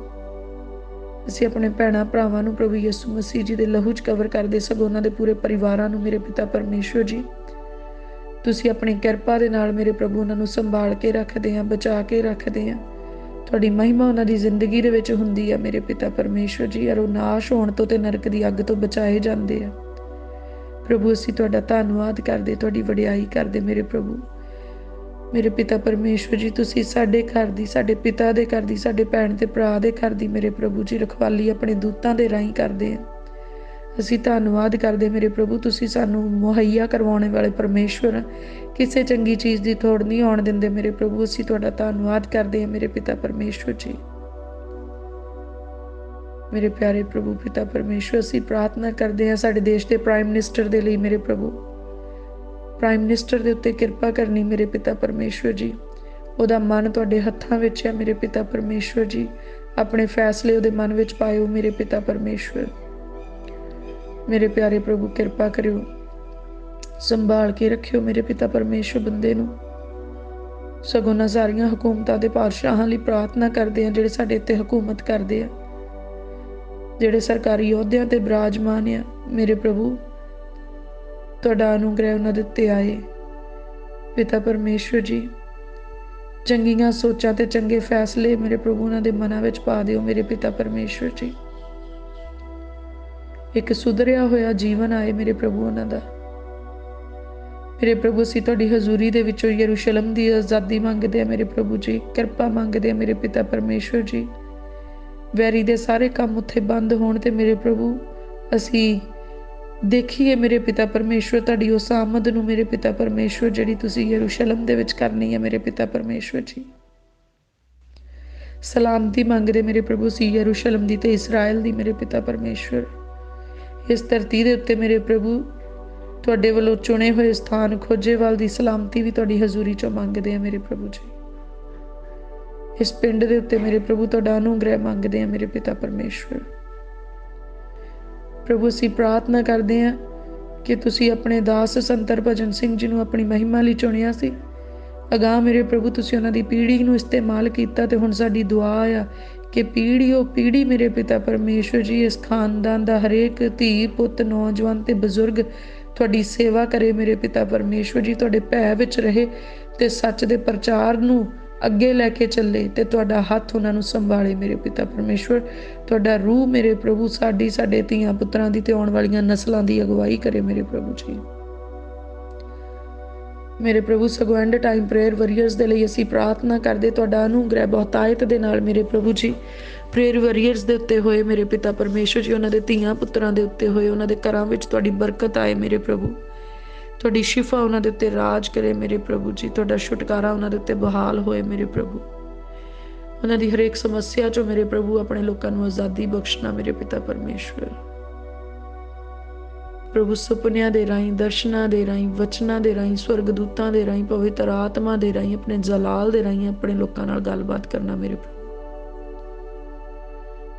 असीं अपने भैणां भरावां नूं प्रभु यीशु मसीह जी दे लहू च कवर करदे, सगों उन्हां दे पूरे परिवारां नूं मेरे पिता परमेश्वर जी तुसीं अपनी किरपा दे नाल मेरे प्रभु उन्हां नूं संभाल के रखदे आ, बचा के रखदे आ। तुहाडी महिमा उन्हां दी जिंदगी दे विच हुंदी आ मेरे पिता परमेश्वर जी, अर ओह नाश होण तो ते नरक दी अग तो बचाए जांदे आ। प्रभु असीं तुहाडा धन्नवाद करदे, तुहाडी वडियाई करदे मेरे प्रभु। मेरे पिता परमेश्वर जी तुसीं साडे घर दी, साडे पिता दे घर दी, साडे भैण ते भरा दे घर दी मेरे प्रभु जी रखवाली अपने दूतां दे राहीं करदे आ। ਅਸੀਂ ਧੰਨਵਾਦ ਕਰਦੇ ਮੇਰੇ ਪ੍ਰਭੂ, ਤੁਸੀਂ ਸਾਨੂੰ ਮੁਹੱਈਆ ਕਰਵਾਉਣ ਵਾਲੇ ਪਰਮੇਸ਼ਵਰ, ਕਿਸੇ ਚੰਗੀ ਚੀਜ਼ ਦੀ ਥੋੜ ਨਹੀਂ ਆਉਣ ਦਿੰਦੇ ਮੇਰੇ ਪ੍ਰਭੂ। ਅਸੀਂ ਤੁਹਾਡਾ ਧੰਨਵਾਦ ਕਰਦੇ ਹਾਂ ਮੇਰੇ ਪਿਤਾ ਪਰਮੇਸ਼ਵਰ ਜੀ। ਮੇਰੇ ਪਿਆਰੇ ਪ੍ਰਭੂ ਪਿਤਾ ਪਰਮੇਸ਼ਵਰ, ਅਸੀਂ ਪ੍ਰਾਰਥਨਾ ਕਰਦੇ ਹਾਂ ਸਾਡੇ ਦੇਸ਼ ਦੇ ਪ੍ਰਾਈਮ ਮਿਨਿਸਟਰ ਦੇ ਲਈ ਮੇਰੇ ਪ੍ਰਭੂ। ਪ੍ਰਾਈਮ ਮਿਨਿਸਟਰ ਦੇ ਉੱਤੇ ਕਿਰਪਾ ਕਰਨੀ ਮੇਰੇ ਪਿਤਾ ਪਰਮੇਸ਼ਵਰ ਜੀ। ਉਹਦਾ ਮਨ ਤੁਹਾਡੇ ਹੱਥਾਂ ਵਿੱਚ ਹੈ ਮੇਰੇ ਪਿਤਾ ਪਰਮੇਸ਼ਵਰ ਜੀ। ਆਪਣੇ ਫੈਸਲੇ ਉਹਦੇ ਮਨ ਵਿੱਚ ਪਾਇਓ ਮੇਰੇ ਪਿਤਾ ਪਰਮੇਸ਼ਵਰ। ਮੇਰੇ ਪਿਆਰੇ ਪ੍ਰਭੂ ਕਿਰਪਾ ਕਰਿਓ, ਸੰਭਾਲ ਕੇ ਰੱਖਿਓ ਮੇਰੇ ਪਿਤਾ ਪਰਮੇਸ਼ਵਰ ਬੰਦੇ ਨੂੰ। ਸਗੋਂ ਨਾ ਸਾਰੀਆਂ ਹਕੂਮਤਾਂ ਦੇ ਪਾਤਸ਼ਾਹਾਂ ਲਈ ਪ੍ਰਾਰਥਨਾ ਕਰਦੇ ਹਾਂ ਜਿਹੜੇ ਸਾਡੇ ਉੱਤੇ ਹਕੂਮਤ ਕਰਦੇ ਆ, ਜਿਹੜੇ ਸਰਕਾਰੀ ਅਹੁਦਿਆਂ ਤੇ ਬਿਰਾਜਮਾਨ ਆ ਮੇਰੇ ਪ੍ਰਭੂ। ਤੁਹਾਡਾ ਅਨੁਗ੍ਰਹਿ ਉਹਨਾਂ ਦੇ ਉੱਤੇ ਆਏ ਪਿਤਾ ਪਰਮੇਸ਼ਵਰ ਜੀ। ਚੰਗੀਆਂ ਸੋਚਾਂ ਤੇ ਚੰਗੇ ਫੈਸਲੇ ਮੇਰੇ ਪ੍ਰਭੂ ਉਹਨਾਂ ਦੇ ਮਨਾਂ ਵਿੱਚ ਪਾ ਦਿਓ ਮੇਰੇ ਪਿਤਾ ਪਰਮੇਸ਼ਵਰ ਜੀ। ਇੱਕ ਸੁਧਰਿਆ ਹੋਇਆ ਜੀਵਨ ਆਏ ਮੇਰੇ ਪ੍ਰਭੂ ਉਹਨਾਂ ਦਾ। ਮੇਰੇ ਪ੍ਰਭੂ ਅਸੀਂ ਤੁਹਾਡੀ ਹਜ਼ੂਰੀ ਦੇ ਵਿੱਚੋਂ ਯਰੂਸ਼ਲਮ ਦੀ ਆਜ਼ਾਦੀ ਮੰਗਦੇ ਹਾਂ ਮੇਰੇ ਪ੍ਰਭੂ ਜੀ। ਕਿਰਪਾ ਮੰਗਦੇ ਹਾਂ ਮੇਰੇ ਪਿਤਾ ਪਰਮੇਸ਼ਵਰ ਜੀ। ਵੈਰੀ ਦੇ ਸਾਰੇ ਕੰਮ ਉੱਥੇ ਬੰਦ ਹੋਣ ਤੇ ਮੇਰੇ ਪ੍ਰਭੂ ਅਸੀਂ ਦੇਖੀਏ ਮੇਰੇ ਪਿਤਾ ਪਰਮੇਸ਼ਵਰ ਤੁਹਾਡੀ ਉਸ ਆਮਦ ਨੂੰ ਮੇਰੇ ਪਿਤਾ ਪਰਮੇਸ਼ਵਰ, ਜਿਹੜੀ ਤੁਸੀਂ ਯਰੂਸ਼ਲਮ ਦੇ ਵਿੱਚ ਕਰਨੀ ਹੈ ਮੇਰੇ ਪਿਤਾ ਪਰਮੇਸ਼ਵਰ ਜੀ। ਸਲਾਮਤੀ ਮੰਗਦੇ ਮੇਰੇ ਪ੍ਰਭੂ ਸੀ ਯਰੂਸ਼ਲਮ ਦੀ ਤੇ ਇਸਰਾਇਲ ਦੀ ਮੇਰੇ ਪਿਤਾ ਪਰਮੇਸ਼ਵਰ। ਇਸ ਧਰਤੀ ਦੇ ਉੱਤੇ ਮੇਰੇ ਪ੍ਰਭੂ ਤੁਹਾਡੇ ਵੱਲੋਂ ਚੁਣੇ ਹੋਏ ਸਥਾਨ ਖੋਜੇਵਾਲ ਦੀ ਸਲਾਮਤੀ ਵੀ ਤੁਹਾਡੀ ਹਜ਼ੂਰੀ ਚੋਂ ਮੰਗਦੇ ਆ ਮੇਰੇ ਪ੍ਰਭੂ ਜੀ। ਇਸ ਪਿੰਡ ਦੇ ਉੱਤੇ ਮੇਰੇ ਪ੍ਰਭੂ ਤੁਹਾਡਾ ਅਨੁਗ੍ਰਹਿ ਮੰਗਦੇ ਆ ਮੇਰੇ ਪਿਤਾ ਪਰਮੇਸ਼ਵਰ। ਪ੍ਰਭੂ ਅਸੀਂ ਪ੍ਰਾਰਥਨਾ ਕਰਦੇ ਹਾਂ ਕਿ ਤੁਸੀਂ ਆਪਣੇ ਦਾਸ ਸੰਤ ਹਰਭਜਨ ਸਿੰਘ ਜੀ ਨੂੰ ਆਪਣੀ ਮਹਿਮਾ ਲਈ ਚੁਣਿਆ ਸੀ। ਅਗਾਂਹ ਮੇਰੇ ਪ੍ਰਭੂ ਤੁਸੀਂ ਉਹਨਾਂ ਦੀ ਪੀੜ੍ਹੀ ਨੂੰ ਇਸਤੇਮਾਲ ਕੀਤਾ ਤੇ ਹੁਣ ਸਾਡੀ ਦੁਆ ਆ ਕਿ ਪੀੜ੍ਹੀਓ ਪੀੜ੍ਹੀ ਮੇਰੇ ਪਿਤਾ ਪਰਮੇਸ਼ਵਰ ਜੀ ਇਸ ਖਾਨਦਾਨ ਦਾ ਹਰੇਕ ਧੀ ਪੁੱਤ ਨੌਜਵਾਨ ਤੇ ਬਜ਼ੁਰਗ ਤੁਹਾਡੀ ਸੇਵਾ ਕਰੇ ਮੇਰੇ ਪਿਤਾ ਪਰਮੇਸ਼ਵਰ ਜੀ। ਤੁਹਾਡੇ ਭੈ ਵਿੱਚ ਰਹੇ ਤੇ ਸੱਚ ਦੇ ਪ੍ਰਚਾਰ ਨੂੰ ਅੱਗੇ ਲੈ ਕੇ ਚੱਲੇ ਤੇ ਤੁਹਾਡਾ ਹੱਥ ਉਹਨਾਂ ਨੂੰ ਸੰਭਾਲੇ ਮੇਰੇ ਪਿਤਾ ਪਰਮੇਸ਼ਵਰ। ਤੁਹਾਡਾ ਰੂਹ ਮੇਰੇ ਪ੍ਰਭੂ ਸਾਡੇ ਧੀਆਂ ਪੁੱਤਰਾਂ ਦੀ ਤੇ ਆਉਣ ਵਾਲੀਆਂ ਨਸਲਾਂ ਦੀ ਅਗਵਾਈ ਕਰੇ ਮੇਰੇ ਪ੍ਰਭੂ ਜੀ। ਮੇਰੇ ਪ੍ਰਭੂ ਸਗੋਂ ਐਂਡ ਟਾਈਮ ਪ੍ਰੇਅਰ ਵਾਰੀਅਰਸ ਦੇ ਲਈ ਅਸੀਂ ਪ੍ਰਾਰਥਨਾ ਕਰਦੇ ਤੁਹਾਡਾ ਅਨੁਗ੍ਰਹਿ ਬਹੁਤਾਇਤ ਦੇ ਨਾਲ ਮੇਰੇ ਪ੍ਰਭੂ ਜੀ ਪ੍ਰੇਅਰ ਵਾਰੀਅਰਸ ਦੇ ਉੱਤੇ ਹੋਏ ਮੇਰੇ ਪਿਤਾ ਪਰਮੇਸ਼ਵਰ ਜੀ। ਉਹਨਾਂ ਦੇ ਧੀਆਂ ਪੁੱਤਰਾਂ ਦੇ ਉੱਤੇ ਹੋਏ, ਉਹਨਾਂ ਦੇ ਘਰਾਂ ਵਿੱਚ ਤੁਹਾਡੀ ਬਰਕਤ ਆਏ ਮੇਰੇ ਪ੍ਰਭੂ। ਤੁਹਾਡੀ ਸ਼ਿਫਾ ਉਹਨਾਂ ਦੇ ਉੱਤੇ ਰਾਜ ਕਰੇ ਮੇਰੇ ਪ੍ਰਭੂ ਜੀ। ਤੁਹਾਡਾ ਛੁਟਕਾਰਾ ਉਹਨਾਂ ਦੇ ਉੱਤੇ ਬਹਾਲ ਹੋਏ ਮੇਰੇ ਪ੍ਰਭੂ। ਉਹਨਾਂ ਦੀ ਹਰੇਕ ਸਮੱਸਿਆ ਚੋਂ ਮੇਰੇ ਪ੍ਰਭੂ ਆਪਣੇ ਲੋਕਾਂ ਨੂੰ ਆਜ਼ਾਦੀ ਬਖਸ਼ਣਾ ਮੇਰੇ ਪਿਤਾ ਪਰਮੇਸ਼ਵਰ। ਪ੍ਰਭੂ ਸੁਪਨਿਆਂ ਦੇ ਰਾਹੀਂ, ਦਰਸ਼ਨਾਂ ਦੇ ਰਾਹੀਂ, ਵਚਨਾਂ ਦੇ ਰਾਹੀਂ, ਸਵਰਗਦੂਤਾਂ ਦੇ ਰਾਹੀਂ, ਪਵਿੱਤਰ ਆਤਮਾ ਦੇ ਰਾਹੀਂ, ਆਪਣੇ ਜਲਾਲ ਦੇ ਰਾਹੀਂ ਆਪਣੇ ਲੋਕਾਂ ਨਾਲ ਗੱਲਬਾਤ ਕਰਨਾ ਮੇਰੇ ਪ੍ਰਭੂ।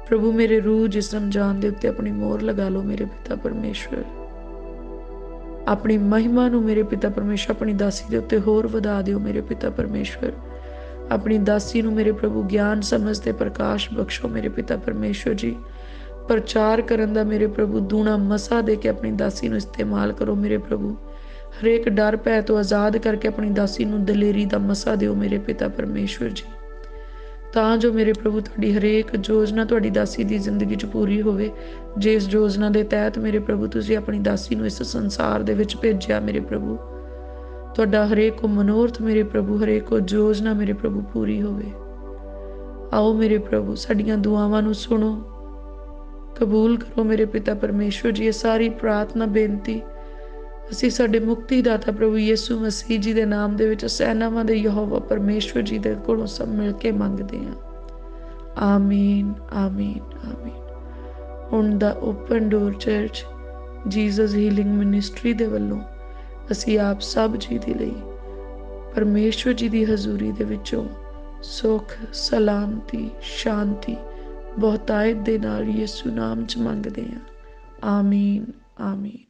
ਪ੍ਰਭੂ ਮੇਰੇ ਰੂਹ ਜਿਸਮ ਜਾਨ ਦੇ ਉੱਤੇ ਆਪਣੀ ਮੋਹਰ ਲਗਾ ਲਓ ਮੇਰੇ ਪਿਤਾ ਪਰਮੇਸ਼ਵਰ। ਆਪਣੀ ਮਹਿਮਾ ਨੂੰ ਮੇਰੇ ਪਿਤਾ ਪਰਮੇਸ਼ਵਰ ਆਪਣੀ ਦਾਸੀ ਦੇ ਉੱਤੇ ਹੋਰ ਵਧਾ ਦਿਓ ਮੇਰੇ ਪਿਤਾ ਪਰਮੇਸ਼ਵਰ। ਆਪਣੀ ਦਾਸੀ ਨੂੰ ਮੇਰੇ ਪ੍ਰਭੂ ਗਿਆਨ ਸਮਝ ਤੇ ਪ੍ਰਕਾਸ਼ ਬਖਸ਼ੋ ਮੇਰੇ ਪਿਤਾ ਪਰਮੇਸ਼ਵਰ ਜੀ। ਪ੍ਰਚਾਰ ਕਰਨ ਦਾ ਮੇਰੇ ਪ੍ਰਭੂ ਦੂਣਾ ਮਸਾ ਦੇ ਕੇ ਆਪਣੀ ਦਾਸੀ ਨੂੰ ਇਸਤੇਮਾਲ ਕਰੋ ਮੇਰੇ ਪ੍ਰਭੂ। ਹਰੇਕ ਡਰ ਭੈ ਤੋਂ ਆਜ਼ਾਦ ਕਰਕੇ ਆਪਣੀ ਦਾਸੀ ਨੂੰ ਦਲੇਰੀ ਦਾ ਮਸਾ ਦਿਓ ਮੇਰੇ ਪਿਤਾ ਪਰਮੇਸ਼ਵਰ ਜੀ, ਤਾਂ ਜੋ ਮੇਰੇ ਪ੍ਰਭੂ ਤੁਹਾਡੀ ਹਰੇਕ ਯੋਜਨਾ ਤੁਹਾਡੀ ਦਾਸੀ ਦੀ ਜ਼ਿੰਦਗੀ 'ਚ ਪੂਰੀ ਹੋਵੇ। ਜਿਸ ਯੋਜਨਾ ਦੇ ਤਹਿਤ ਮੇਰੇ ਪ੍ਰਭੂ ਤੁਸੀਂ ਆਪਣੀ ਦਾਸੀ ਨੂੰ ਇਸ ਸੰਸਾਰ ਦੇ ਵਿੱਚ ਭੇਜਿਆ ਮੇਰੇ ਪ੍ਰਭੂ, ਤੁਹਾਡਾ ਹਰੇਕ ਮਨੋਰਥ ਮੇਰੇ ਪ੍ਰਭੂ, ਹਰੇਕ ਯੋਜਨਾ ਮੇਰੇ ਪ੍ਰਭੂ ਪੂਰੀ ਹੋਵੇ। ਆਓ ਮੇਰੇ ਪ੍ਰਭੂ ਸਾਡੀਆਂ ਦੁਆਵਾਂ ਨੂੰ ਸੁਣੋ, ਕਬੂਲ ਕਰੋ ਮੇਰੇ ਪਿਤਾ ਪਰਮੇਸ਼ਵਰ ਜੀ। ਇਹ ਸਾਰੀ ਪ੍ਰਾਰਥਨਾ ਬੇਨਤੀ ਅਸੀਂ ਸਾਡੇ ਮੁਕਤੀ ਦਾਤਾ ਪ੍ਰਭੂ ਯਿਸੂ ਮਸੀਹ ਜੀ ਦੇ ਨਾਮ ਦੇ ਵਿੱਚ ਸੈਨਾਵਾਂ ਦੇ ਯਹੋਵਾ ਪਰਮੇਸ਼ਵਰ ਜੀ ਦੇ ਕੋਲੋਂ ਸਭ ਮਿਲ ਕੇ ਮੰਗਦੇ ਹਾਂ। ਆਮੀਨ ਆਮੀਨ ਆਮੀਨ। ਹੁਣ ਦਾ open door church Jesus healing ministry ਦੇ ਵੱਲੋਂ ਅਸੀਂ ਆਪ ਸਭ ਜੀ ਦੇ ਲਈ ਪਰਮੇਸ਼ਵਰ ਜੀ ਦੀ ਹਜ਼ੂਰੀ ਦੇ ਵਿੱਚੋਂ ਸੁੱਖ, ਸਲਾਮਤੀ, ਸ਼ਾਂਤੀ ਬਹੁਤਾਇਤ ਦੇ ਨਾਲ ਯਿਸੂ ਨਾਮ 'ਚ ਮੰਗਦੇ ਹਾਂ। ਆਮੀਨ ਆਮੀਨ।